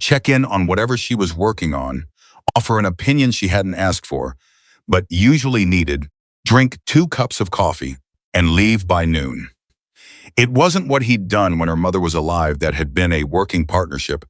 check in on whatever she was working on, offer an opinion she hadn't asked for, but usually needed, drink 2 cups of coffee, and leave by noon. It wasn't what he'd done when her mother was alive that had been a working partnership,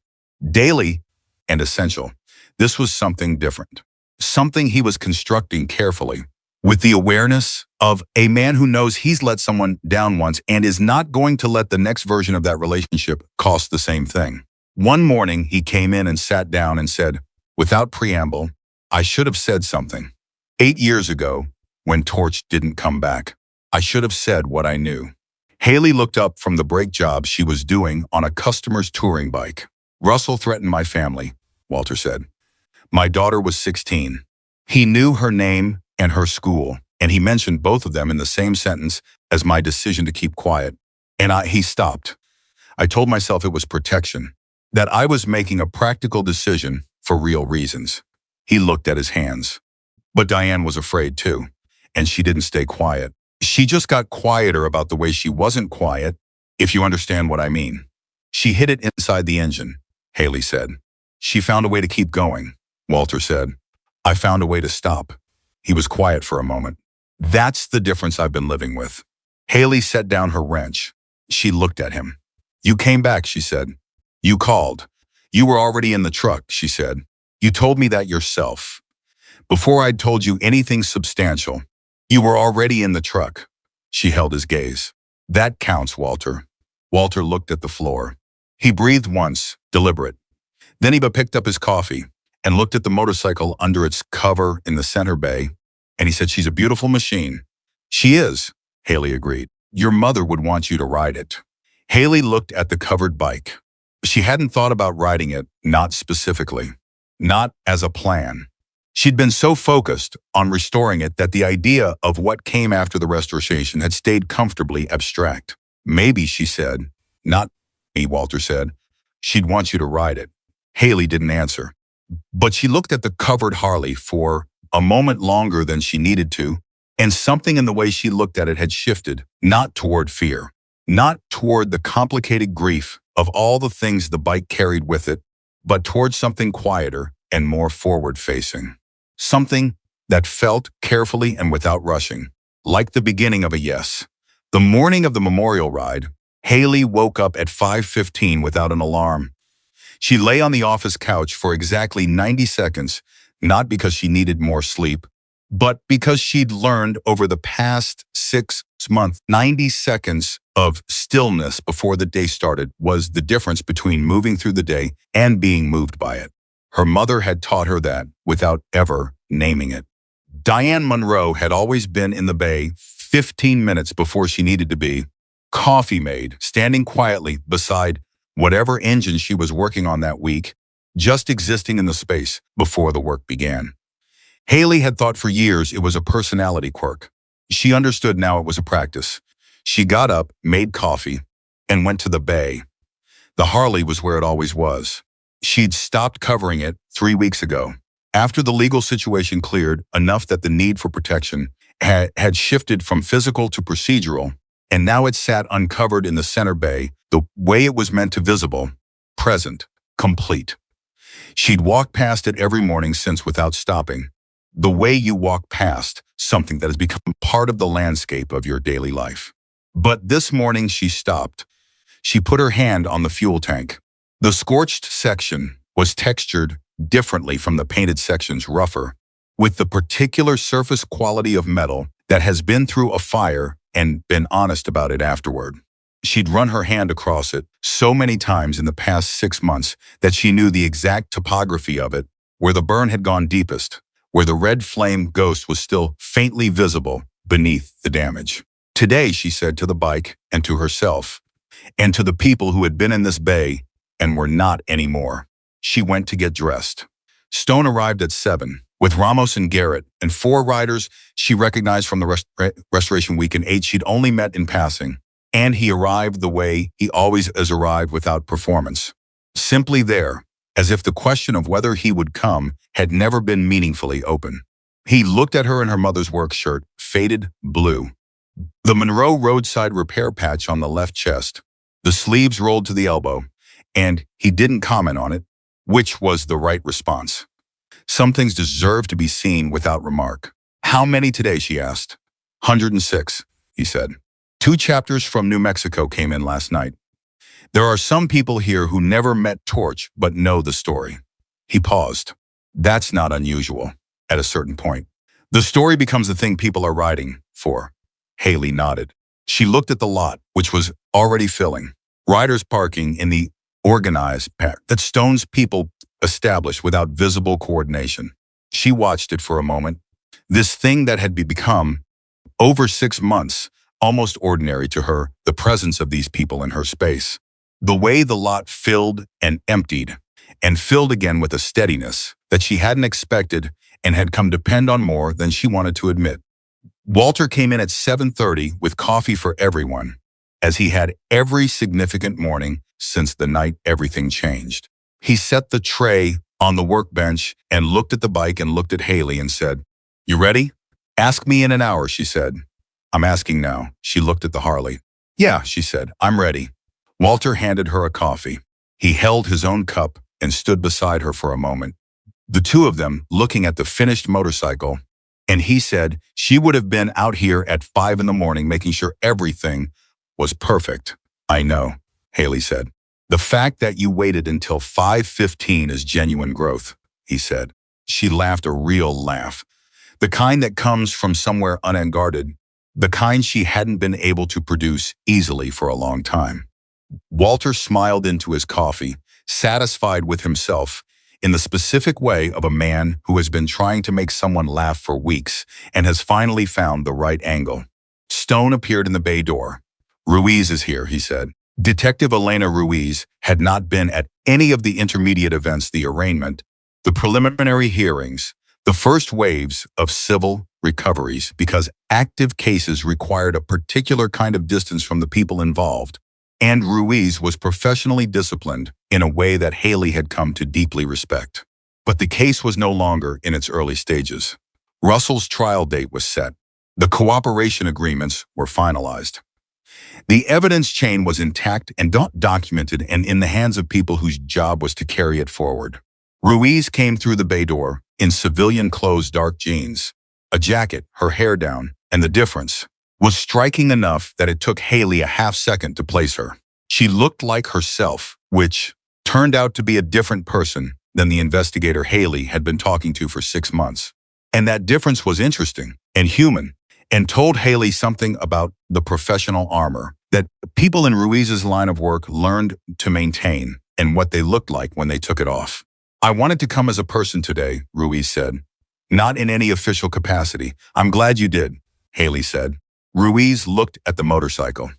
daily and essential. This was something different, something he was constructing carefully, with the awareness of a man who knows he's let someone down once and is not going to let the next version of that relationship cost the same thing. One morning, he came in and sat down and said, without preamble, I should have said something. 8 years ago, when Torch didn't come back, I should have said what I knew. Haley looked up from the brake job she was doing on a customer's touring bike. Russell threatened my family, Walter said. My daughter was 16. He knew her name and her school, and he mentioned both of them in the same sentence as my decision to keep quiet. And he stopped. I told myself it was protection, that I was making a practical decision for real reasons. He looked at his hands. But Diane was afraid too, and she didn't stay quiet. She just got quieter about the way she wasn't quiet, if you understand what I mean. She hid it inside the engine, Haley said. She found a way to keep going, Walter said. I found a way to stop. He was quiet for a moment. That's the difference I've been living with. Haley set down her wrench. She looked at him. You came back, she said. You called. You were already in the truck, she said. You told me that yourself. Before I'd told you anything substantial, you were already in the truck. She held his gaze. That counts, Walter. Walter looked at the floor. He breathed once, deliberate. Then he picked up his coffee and looked at the motorcycle under its cover in the center bay, and he said, she's a beautiful machine. She is, Haley agreed. Your mother would want you to ride it. Haley looked at the covered bike. She hadn't thought about riding it, not specifically, not as a plan. She'd been so focused on restoring it that the idea of what came after the restoration had stayed comfortably abstract. Maybe, she said. Not me, Walter said. She'd want you to ride it. Haley didn't answer. But she looked at the covered Harley for a moment longer than she needed to, and something in the way she looked at it had shifted, not toward fear, not toward the complicated grief of all the things the bike carried with it, but toward something quieter and more forward-facing. Something that felt carefully and without rushing, like the beginning of a yes. The morning of the memorial ride, Haley woke up at 5:15 without an alarm. She lay on the office couch for exactly 90 seconds, not because she needed more sleep, but because she'd learned over the past 6 month, 90 seconds of stillness before the day started was the difference between moving through the day and being moved by it. Her mother had taught her that without ever naming it. Diane Monroe had always been in the bay 15 minutes before she needed to be, coffee made, standing quietly beside whatever engine she was working on that week, just existing in the space before the work began. Haley had thought for years it was a personality quirk. She understood now it was a practice. She got up, made coffee, and went to the bay. The Harley was where it always was. She'd stopped covering it 3 weeks ago, after the legal situation cleared enough that the need for protection had shifted from physical to procedural, and now it sat uncovered in the center bay, the way it was meant to visible, present, complete. She'd walked past it every morning since without stopping, the way you walk past something that has become part of the landscape of your daily life. But this morning she stopped. She put her hand on the fuel tank. The scorched section was textured differently from the painted sections, rougher, with the particular surface quality of metal that has been through a fire and been honest about it afterward. She'd run her hand across it so many times in the past 6 months that she knew the exact topography of it, where the burn had gone deepest, where the red flame ghost was still faintly visible beneath the damage. Today, she said to the bike and to herself, and to the people who had been in this bay and were not anymore, she went to get dressed. Stone arrived at 7, with Ramos and Garrett, and 4 riders she recognized from the Restoration Week, and 8 she'd only met in passing. And he arrived the way he always has arrived, without performance. Simply there, as if the question of whether he would come had never been meaningfully open. He looked at her in her mother's work shirt, faded blue. The Monroe roadside repair patch on the left chest, the sleeves rolled to the elbow, and he didn't comment on it, which was the right response. Some things deserve to be seen without remark. How many today, she asked. 106, he said. 2 chapters from New Mexico came in last night. There are some people here who never met Torch but know the story. He paused. That's not unusual, at a certain point. The story becomes the thing people are writing for. Haley nodded. She looked at the lot, which was already filling. Riders parking in the organized pack that Stone's people established without visible coordination. She watched it for a moment. This thing that had become, over 6 months, almost ordinary to her, the presence of these people in her space. The way the lot filled and emptied, and filled again with a steadiness that she hadn't expected and had come to depend on more than she wanted to admit. Walter came in at 7:30 with coffee for everyone, as he had every significant morning since the night everything changed. He set the tray on the workbench and looked at the bike and looked at Haley and said, "You ready?" "Ask me in an hour," she said. "I'm asking now." She looked at the Harley. "Yeah," she said, "I'm ready." Walter handed her a coffee. He held his own cup and stood beside her for a moment, the two of them looking at the finished motorcycle, and he said she would have been out here at 5 in the morning making sure everything was perfect. "I know," Haley said. "The fact that you waited until 5:15 is genuine growth," he said. She laughed a real laugh, the kind that comes from somewhere unguarded, the kind she hadn't been able to produce easily for a long time. Walter smiled into his coffee, satisfied with himself, in the specific way of a man who has been trying to make someone laugh for weeks and has finally found the right angle. Stone appeared in the bay door. "Ruiz is here," he said. Detective Elena Ruiz had not been at any of the intermediate events, the arraignment, the preliminary hearings, the first waves of civil recoveries, because active cases required a particular kind of distance from the people involved, and Ruiz was professionally disciplined in a way that Haley had come to deeply respect. But the case was no longer in its early stages. Russell's trial date was set. The cooperation agreements were finalized. The evidence chain was intact and documented and in the hands of people whose job was to carry it forward. Ruiz came through the bay door in civilian clothes, dark jeans, a jacket, her hair down, and the difference was striking enough that it took Haley a half-second to place her. She looked like herself, which turned out to be a different person than the investigator Haley had been talking to for 6 months. And that difference was interesting and human, and told Haley something about the professional armor that people in Ruiz's line of work learned to maintain and what they looked like when they took it off. I wanted to come as a person today, Ruiz said. Not in any official capacity. I'm glad you did, Haley said. Ruiz looked at the motorcycle.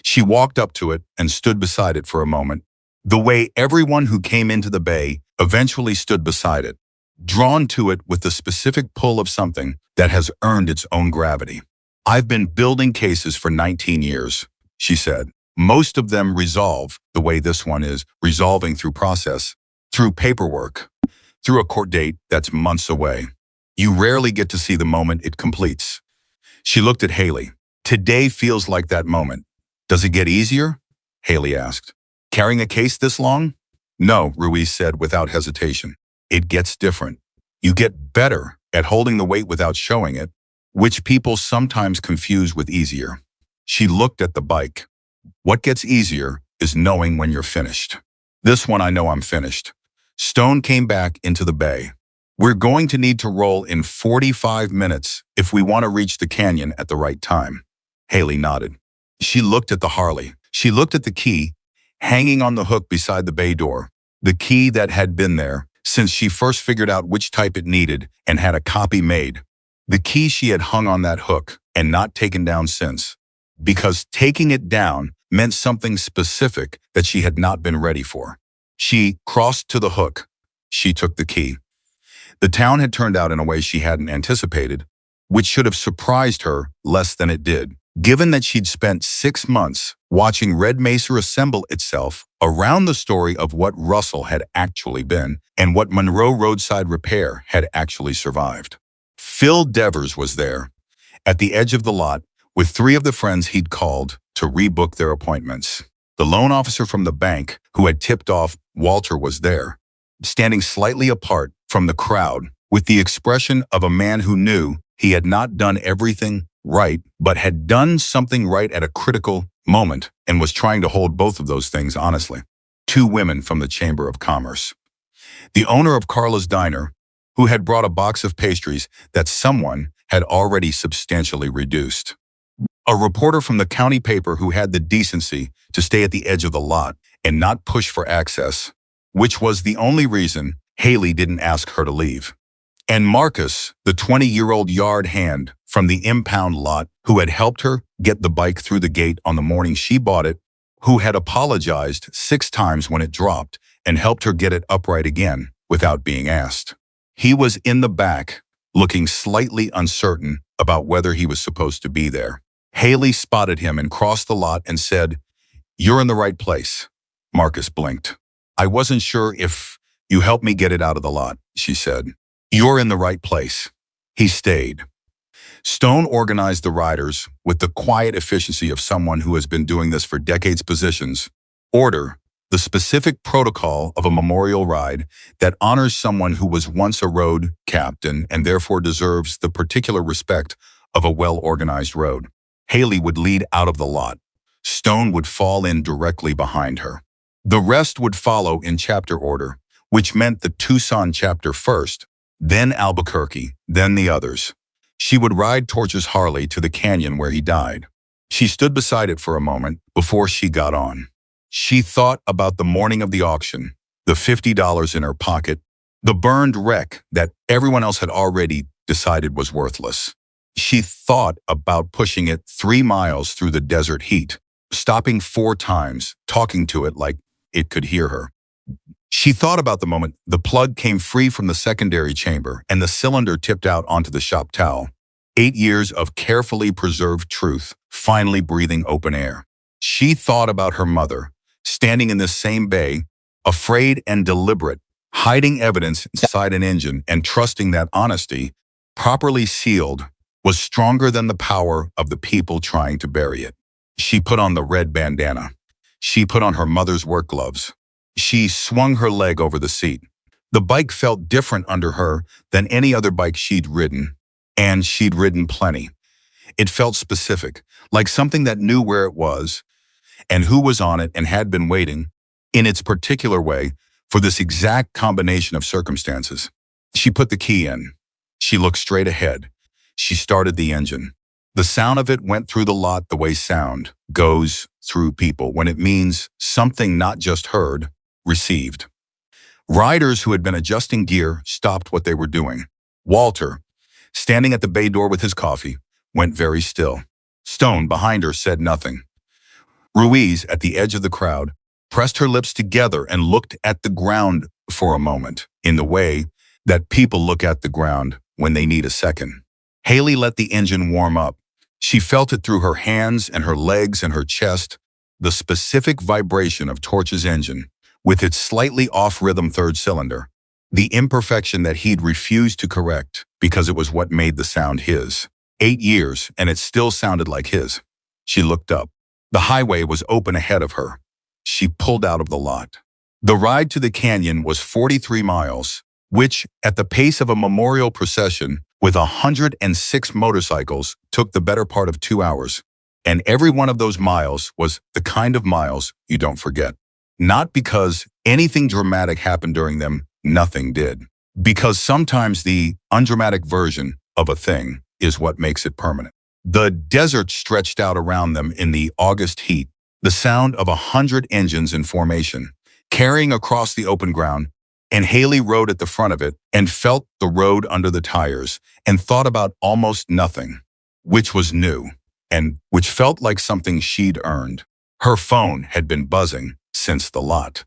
She walked up to it and stood beside it for a moment, the way everyone who came into the bay eventually stood beside it, drawn to it with the specific pull of something that has earned its own gravity. I've been building cases for 19 years, she said. Most of them resolve the way this one is, resolving through process, through paperwork, through a court date that's months away. You rarely get to see the moment it completes. She looked at Haley. Today feels like that moment. Does it get easier? Haley asked. Carrying a case this long? No, Ruiz said without hesitation. It gets different. You get better at holding the weight without showing it, which people sometimes confuse with easier. She looked at the bike. What gets easier is knowing when you're finished. This one I know I'm finished. Stone came back into the bay. We're going to need to roll in 45 minutes if we want to reach the canyon at the right time. Haley nodded. She looked at the Harley. She looked at the key hanging on the hook beside the bay door, the key that had been there since she first figured out which type it needed and had a copy made. The key she had hung on that hook and not taken down since, because taking it down meant something specific that she had not been ready for. She crossed to the hook. She took the key. The town had turned out in a way she hadn't anticipated, which should have surprised her less than it did, given that she'd spent 6 months watching Red Mesa assemble itself around the story of what Russell had actually been and what Monroe Roadside Repair had actually survived. Phil Devers was there, at the edge of the lot, with 3 of the friends he'd called to rebook their appointments. The loan officer from the bank who had tipped off Walter was there, standing slightly apart from the crowd with the expression of a man who knew he had not done everything right, but had done something right at a critical moment and was trying to hold both of those things honestly. 2 women from the Chamber of Commerce. The owner of Carla's Diner, who had brought a box of pastries that someone had already substantially reduced. A reporter from the county paper who had the decency to stay at the edge of the lot and not push for access, which was the only reason Haley didn't ask her to leave. And Marcus, the 20-year-old yard hand from the impound lot who had helped her get the bike through the gate on the morning she bought it, who had apologized 6 times when it dropped and helped her get it upright again without being asked. He was in the back, looking slightly uncertain about whether he was supposed to be there. Haley spotted him and crossed the lot and said, "You're in the right place." Marcus blinked. "I wasn't sure if you helped me get it out of the lot," she said. "You're in the right place." He stayed. Stone organized the riders with the quiet efficiency of someone who has been doing this for decades. Positions, order, the specific protocol of a memorial ride that honors someone who was once a road captain and therefore deserves the particular respect of a well-organized road. Haley would lead out of the lot. Stone would fall in directly behind her. The rest would follow in chapter order, which meant the Tucson chapter first, then Albuquerque, then the others. She would ride Torch's Harley to the canyon where he died. She stood beside it for a moment before she got on. She thought about the morning of the auction, the $50 in her pocket, the burned wreck that everyone else had already decided was worthless. She thought about pushing it 3 miles through the desert heat, stopping 4 times, talking to it like it could hear her. She thought about the moment the plug came free from the secondary chamber and the cylinder tipped out onto the shop towel. 8 years of carefully preserved truth, finally breathing open air. She thought about her mother, standing in this same bay, afraid and deliberate, hiding evidence inside an engine and trusting that honesty, properly sealed, was stronger than the power of the people trying to bury it. She put on the red bandana. She put on her mother's work gloves. She swung her leg over the seat. The bike felt different under her than any other bike she'd ridden, and she'd ridden plenty. It felt specific, like something that knew where it was and who was on it and had been waiting, in its particular way, for this exact combination of circumstances. She put the key in. She looked straight ahead. She started the engine. The sound of it went through the lot the way sound goes through people when it means something not just heard, received. Riders who had been adjusting gear stopped what they were doing. Walter, standing at the bay door with his coffee, went very still. Stone, behind her, said nothing. Ruiz, at the edge of the crowd, pressed her lips together and looked at the ground for a moment, in the way that people look at the ground when they need a second. Haley let the engine warm up. She felt it through her hands and her legs and her chest, the specific vibration of Torch's engine, with its slightly off-rhythm third cylinder, the imperfection that he'd refused to correct because it was what made the sound his. 8 years, and it still sounded like his. She looked up. The highway was open ahead of her. She pulled out of the lot. The ride to the canyon was 43 miles, which, at the pace of a memorial procession with 106 motorcycles, took the better part of 2 hours. And every one of those miles was the kind of miles you don't forget. Not because anything dramatic happened during them, nothing did. Because sometimes the undramatic version of a thing is what makes it permanent. The desert stretched out around them in the August heat, the sound of 100 engines in formation, carrying across the open ground, and Haley rode at the front of it and felt the road under the tires and thought about almost nothing, which was new and which felt like something she'd earned. Her phone had been buzzing since the lot.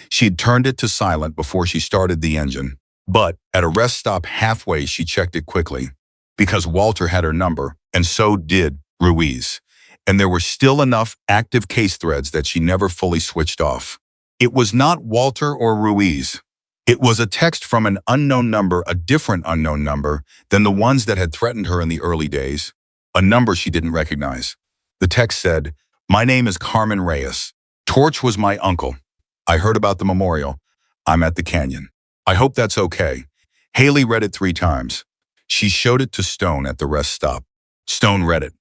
She'd turned it to silent before she started the engine, but at a rest stop halfway she checked it quickly, because Walter had her number, and so did Ruiz, and there were still enough active case threads that she never fully switched off. It was not Walter or Ruiz. It was a text from an unknown number, a different unknown number than the ones that had threatened her in the early days, a number she didn't recognize. The text said, "My name is Carmen Reyes. Torch was my uncle. I heard about the memorial. I'm at the canyon. I hope that's okay." Haley read it 3 times. She showed it to Stone at the rest stop. Stone read it.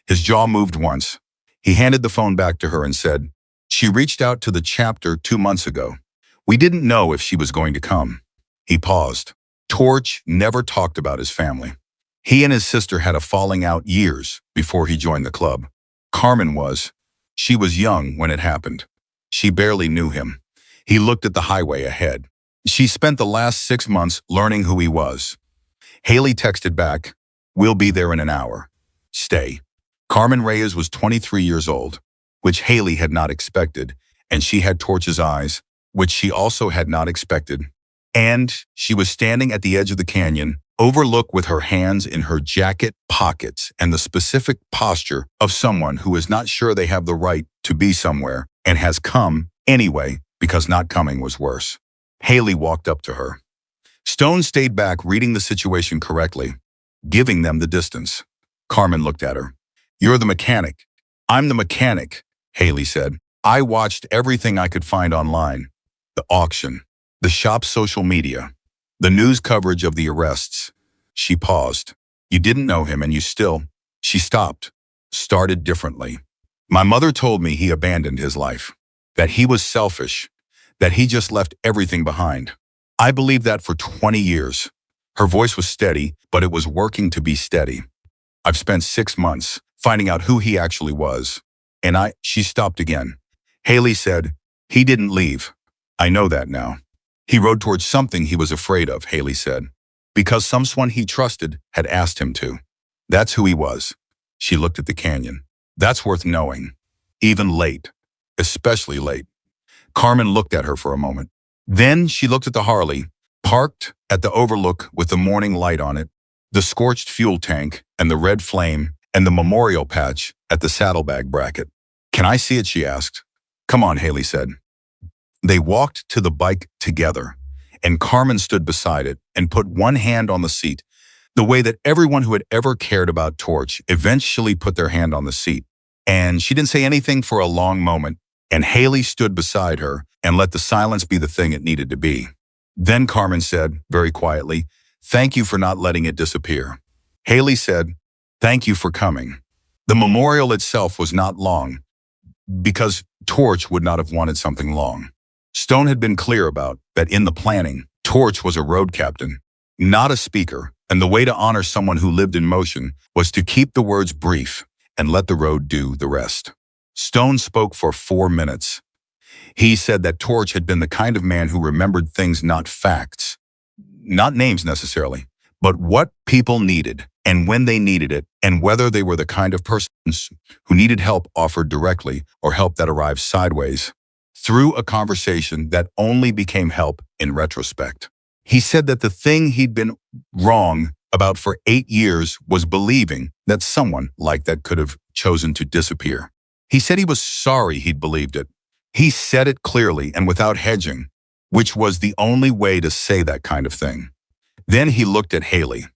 His jaw moved once. He handed the phone back to her and said, "She reached out to the chapter 2 months ago. We didn't know if she was going to come." He paused. Torch never talked about his family. He and his sister had a falling out years before he joined the club. Carmen was. She was young when it happened. She barely knew him. He looked at the highway ahead. She spent the last 6 months learning who he was. Haley texted back, "We'll be there in an hour. Stay." Carmen Reyes was 23 years old, which Haley had not expected, and she had Torch's eyes, which she also had not expected. And she was standing at the edge of the canyon, overlooked, with her hands in her jacket pockets and the specific posture of someone who is not sure they have the right to be somewhere and has come anyway because not coming was worse. Haley walked up to her. Stone stayed back, reading the situation correctly, giving them the distance. Carmen looked at her. "You're the mechanic." "I'm the mechanic," Haley said. "I watched everything I could find online. The auction, the shop's social media, the news coverage of the arrests." She paused. "You didn't know him and you still..." She stopped, started differently. "My mother told me he abandoned his life, that he was selfish, that he just left everything behind. I believed that for 20 years. Her voice was steady, but it was working to be steady. "I've spent 6 months finding out who he actually was. And She stopped again. Haley said, "He didn't leave. I know that now. He rode towards something he was afraid of," Haley said, "because someone he trusted had asked him to. That's who he was." She looked at the canyon. "That's worth knowing. Even late. Especially late." Carmen looked at her for a moment. Then she looked at the Harley, parked at the overlook with the morning light on it, the scorched fuel tank and the red flame and the memorial patch at the saddlebag bracket. "Can I see it?" she asked. "Come on," Haley said. They walked to the bike together, and Carmen stood beside it and put one hand on the seat, the way that everyone who had ever cared about Torch eventually put their hand on the seat. And she didn't say anything for a long moment, and Haley stood beside her and let the silence be the thing it needed to be. Then Carmen said, very quietly, "Thank you for not letting it disappear." Haley said, "Thank you for coming." The memorial itself was not long, because Torch would not have wanted something long. Stone had been clear about that in the planning. Torch was a road captain, not a speaker, And the way to honor someone who lived in motion was to keep the words brief and let the road do the rest. Stone spoke for 4 minutes. He said that Torch had been the kind of man who remembered things, not facts, not names necessarily, but what people needed and when they needed it, and whether they were the kind of persons who needed help offered directly or help that arrived sideways through a conversation that only became help in retrospect. He said that the thing he'd been wrong about for 8 years was believing that someone like that could have chosen to disappear. He said he was sorry he'd believed it. He said it clearly and without hedging, which was the only way to say that kind of thing. Then he looked at Haley.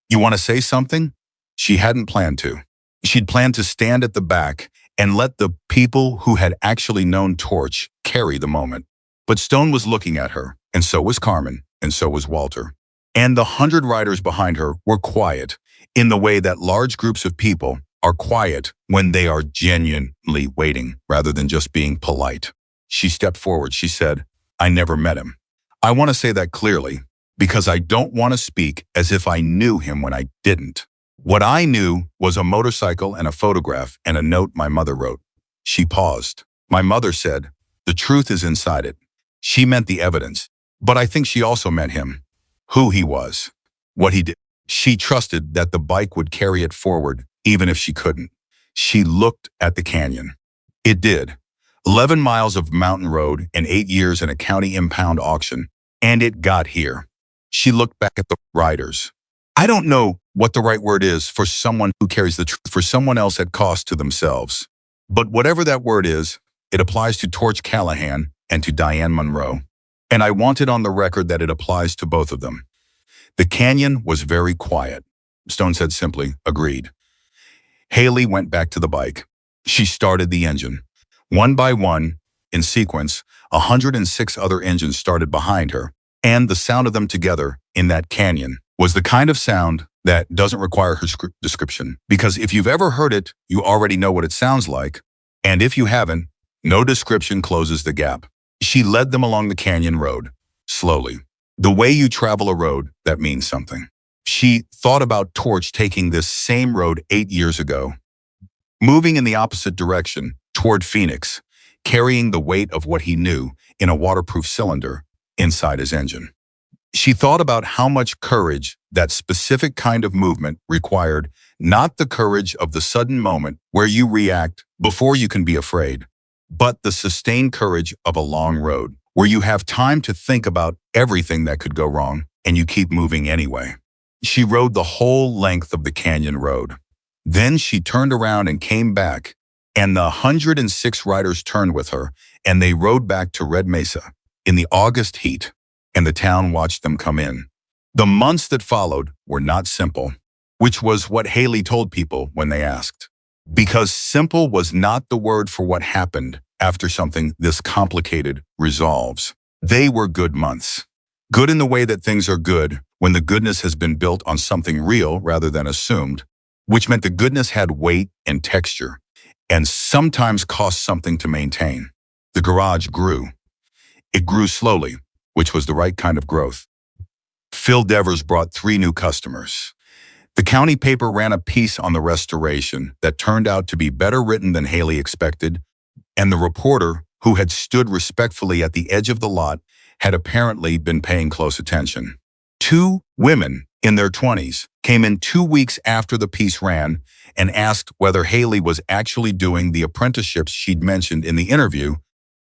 "You want to say something?" She hadn't planned to. She'd planned to stand at the back and let the people who had actually known Torch carry the moment. But Stone was looking at her, and so was Carmen, and so was Walter. And the 100 riders behind her were quiet, in the way that large groups of people are quiet when they are genuinely waiting, rather than just being polite. She stepped forward. She said, "I never met him. I want to say that clearly, because I don't want to speak as if I knew him when I didn't. What I knew was a motorcycle and a photograph and a note my mother wrote." She paused. "My mother said, 'The truth is inside it.' She meant the evidence, but I think she also meant him, who he was, what he did. She trusted that the bike would carry it forward, even if she couldn't." She looked at the canyon. It did. 11 miles of mountain road and 8 years in a county impound auction, and it got here. She looked back at the riders. I don't know what the right word is for someone who carries the truth for someone else at cost to themselves. But whatever that word is, it applies to Torch Callahan and to Diane Monroe. And I want it on the record that it applies to both of them. The canyon was very quiet. Stone said simply, "Agreed." Haley went back to the bike. She started the engine. One by one, in sequence, 106 other engines started behind her, and the sound of them together in that canyon was the kind of sound that doesn't require her description, because if you've ever heard it, you already know what it sounds like, and if you haven't, no description closes the gap. She led them along the canyon road, slowly. The way you travel a road that means something. She thought about Torch taking this same road 8 years ago, moving in the opposite direction toward Phoenix, carrying the weight of what he knew in a waterproof cylinder inside his engine. She thought about how much courage that specific kind of movement required, not the courage of the sudden moment where you react before you can be afraid, but the sustained courage of a long road where you have time to think about everything that could go wrong and you keep moving anyway. She rode the whole length of the canyon road. Then she turned around and came back, and the 106 riders turned with her, and they rode back to Red Mesa in the August heat, and the town watched them come in. The months that followed were not simple, which was what Haley told people when they asked. Because simple was not the word for what happened after something this complicated resolves. They were good months. Good in the way that things are good when the goodness has been built on something real rather than assumed, which meant the goodness had weight and texture, and sometimes cost something to maintain. The garage grew. It grew slowly, which was the right kind of growth. Phil Devers brought 3 new customers. The county paper ran a piece on the restoration that turned out to be better written than Haley expected, and the reporter, who had stood respectfully at the edge of the lot, had apparently been paying close attention. 2 women in their 20s came in 2 weeks after the piece ran and asked whether Haley was actually doing the apprenticeships she'd mentioned in the interview,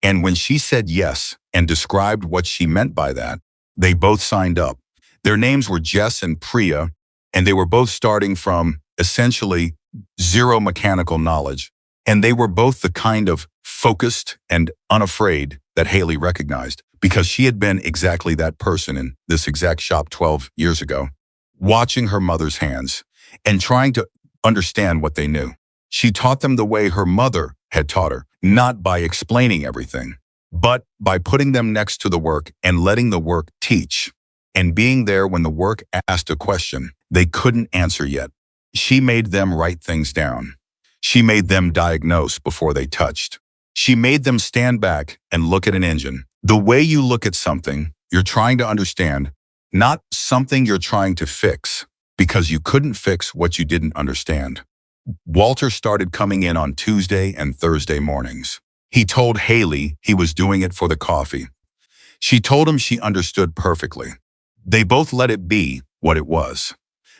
and when she said yes and described what she meant by that, they both signed up. Their names were Jess and Priya, and they were both starting from, essentially, zero mechanical knowledge, and they were both the kind of focused and unafraid that Haley recognized, because she had been exactly that person in this exact shop 12 years ago, watching her mother's hands and trying to understand what they knew. She taught them the way her mother had taught her, not by explaining everything, but by putting them next to the work and letting the work teach, and being there when the work asked a question they couldn't answer yet. She made them write things down. She made them diagnose before they touched. She made them stand back and look at an engine. The way you look at something you're trying to understand, not something you're trying to fix. because you couldn't fix what you didn't understand. Walter started coming in on Tuesday and Thursday mornings. He told Haley he was doing it for the coffee. She told him she understood perfectly. They both let it be what it was,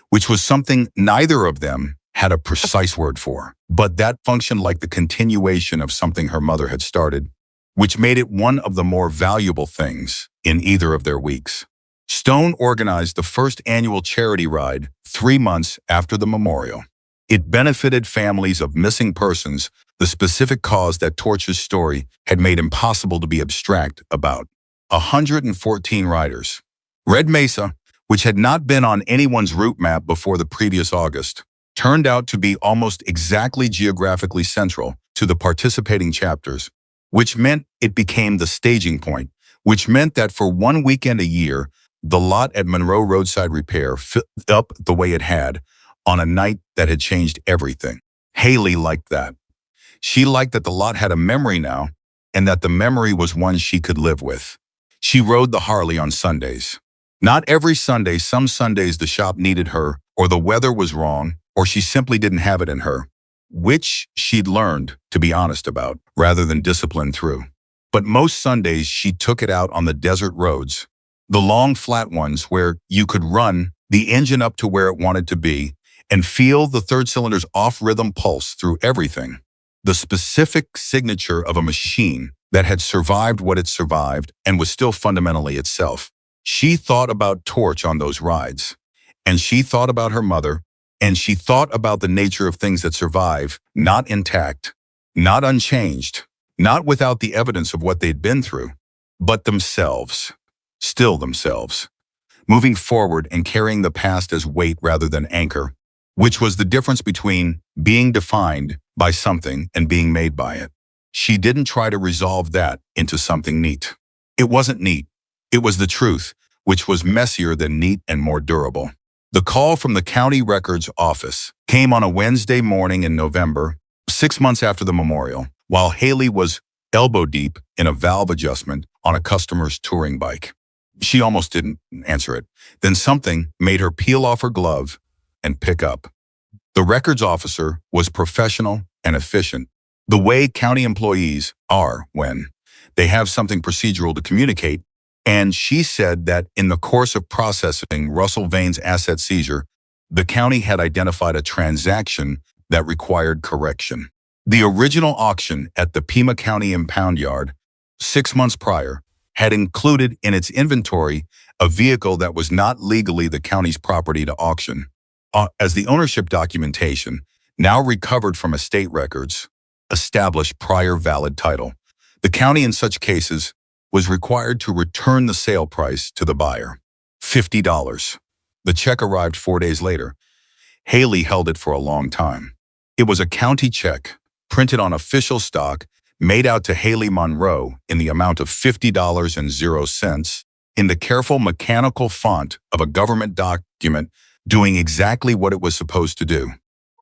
which was something neither of them had a precise word for, but that functioned like the continuation of something her mother had started, which made it one of the more valuable things in either of their weeks. Stone organized the first annual charity ride 3 months after the memorial. It benefited families of missing persons, the specific cause that Torch's story had made impossible to be abstract about. 114 riders. Red Mesa, which had not been on anyone's route map before the previous August, turned out to be almost exactly geographically central to the participating chapters, which meant it became the staging point, which meant that for one weekend a year, the lot at Monroe Roadside Repair filled up the way it had on a night that had changed everything. Haley liked that. She liked that the lot had a memory now, and that the memory was one she could live with. She rode the Harley on Sundays. Not every Sunday, some Sundays the shop needed her, or the weather was wrong, or she simply didn't have it in her, which she'd learned to be honest about, rather than disciplined through. But most Sundays she took it out on the desert roads, the long flat ones where you could run the engine up to where it wanted to be and feel the third cylinder's off-rhythm pulse through everything. The specific signature of a machine that had survived what it survived and was still fundamentally itself. She thought about Torch on those rides, and she thought about her mother, and she thought about the nature of things that survive, not intact, not unchanged, not without the evidence of what they'd been through, but themselves, still themselves, moving forward and carrying the past as weight rather than anchor, which was the difference between being defined by something and being made by it. She didn't try to resolve that into something neat. It wasn't neat. It was the truth, which was messier than neat and more durable. The call from the county records office came on a Wednesday morning in November, 6 months after the memorial, while Haley was elbow deep in a valve adjustment on a customer's touring bike. She almost didn't answer it. Then something made her peel off her glove and pick up. The records officer was professional and efficient, the way county employees are when they have something procedural to communicate, and she said that in the course of processing Russell Vane's asset seizure, the county had identified a transaction that required correction. The original auction at the Pima County Impound Yard 6 months prior had included in its inventory a vehicle that was not legally the county's property to auction, as the ownership documentation, now recovered from estate records, established prior valid title. The county in such cases was required to return the sale price to the buyer, $50. The check arrived 4 days later. Haley held it for a long time. It was a county check, printed on official stock, made out to Haley Monroe in the amount of $50.00 in the careful mechanical font of a government document doing exactly what it was supposed to do.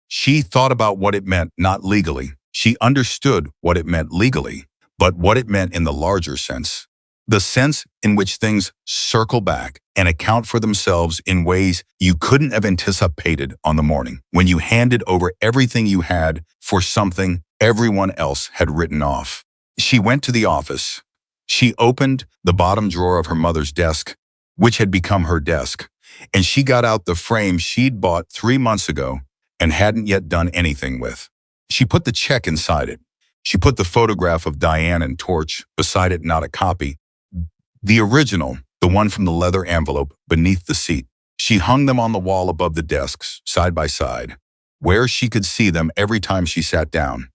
She thought about what it meant not legally. She understood what it meant legally, but what it meant in the larger sense. The sense in which things circle back and account for themselves in ways you couldn't have anticipated on the morning when you handed over everything you had for something everyone else had written off. She went to the office. She opened the bottom drawer of her mother's desk, which had become her desk, and she got out the frame she'd bought 3 months ago and hadn't yet done anything with. She put the check inside it. She put the photograph of Diane and Torch beside it, not a copy. The original, the one from the leather envelope beneath the seat. She hung them on the wall above the desks, side by side, where she could see them every time she sat down.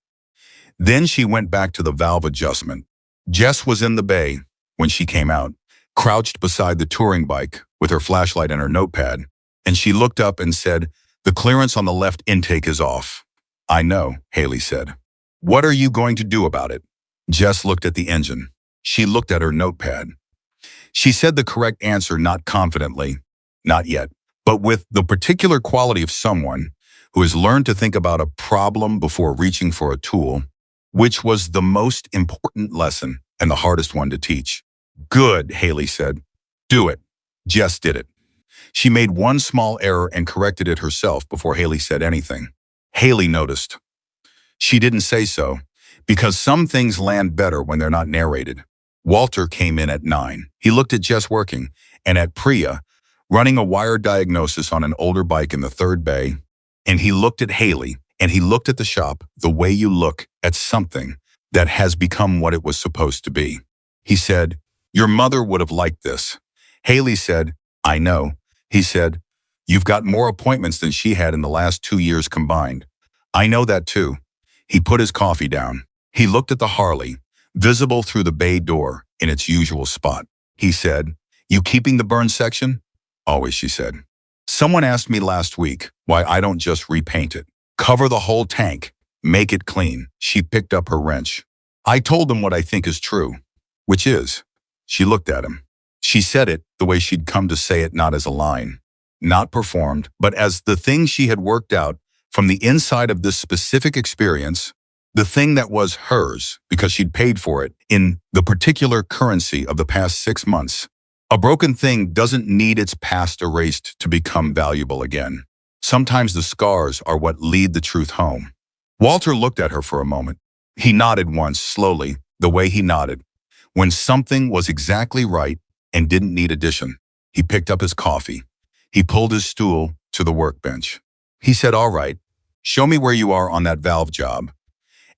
Then she went back to the valve adjustment. Jess was in the bay when she came out, crouched beside the touring bike with her flashlight and her notepad, and she looked up and said, "The clearance on the left intake is off." "I know," Haley said. "What are you going to do about it?" Jess looked at the engine. She looked at her notepad. She said the correct answer not confidently, not yet, but with the particular quality of someone who has learned to think about a problem before reaching for a tool, which was the most important lesson and the hardest one to teach. "Good," Haley said. "Do it." Jess did it. She made one small error and corrected it herself before Haley said anything. Haley noticed. She didn't say so, because some things land better when they're not narrated. Walter came in at 9. He looked at Jess working, and at Priya, running a wire diagnosis on an older bike in the third bay, and he looked at Haley, and he looked at the shop the way you look at something that has become what it was supposed to be. He said, "Your mother would have liked this." Haley said, "I know." He said, "You've got more appointments than she had in the last 2 years combined." "I know that too." He put his coffee down. He looked at the Harley, visible through the bay door in its usual spot. He said, "You keeping the burn section?" "Always," she said. "Someone asked me last week why I don't just repaint it. Cover the whole tank, make it clean." She picked up her wrench. "I told them what I think is true." "Which is?" She looked at him. She said it the way she'd come to say it, not as a line, not performed, but as the thing she had worked out from the inside of this specific experience, the thing that was hers because she'd paid for it in the particular currency of the past 6 months. A broken thing doesn't need its past erased to become valuable again. Sometimes the scars are what lead the truth home. Walter looked at her for a moment. He nodded once, slowly, the way he nodded when something was exactly right and didn't need addition. He picked up his coffee. He pulled his stool to the workbench. He said, "All right, show me where you are on that valve job."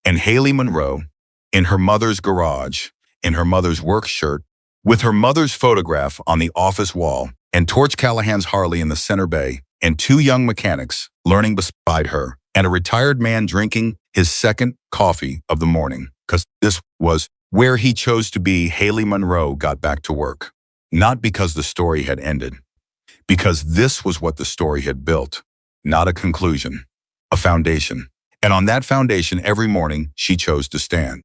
And Haley Monroe, in her mother's garage, in her mother's work shirt, with her mother's photograph on the office wall, and Torch Callahan's Harley in the center bay, and 2 young mechanics learning beside her, and a retired man drinking his second coffee of the morning, because this was where he chose to be. Haley Monroe got back to work. Not because the story had ended, because this was what the story had built. Not a conclusion, a foundation. And on that foundation, every morning, she chose to stand.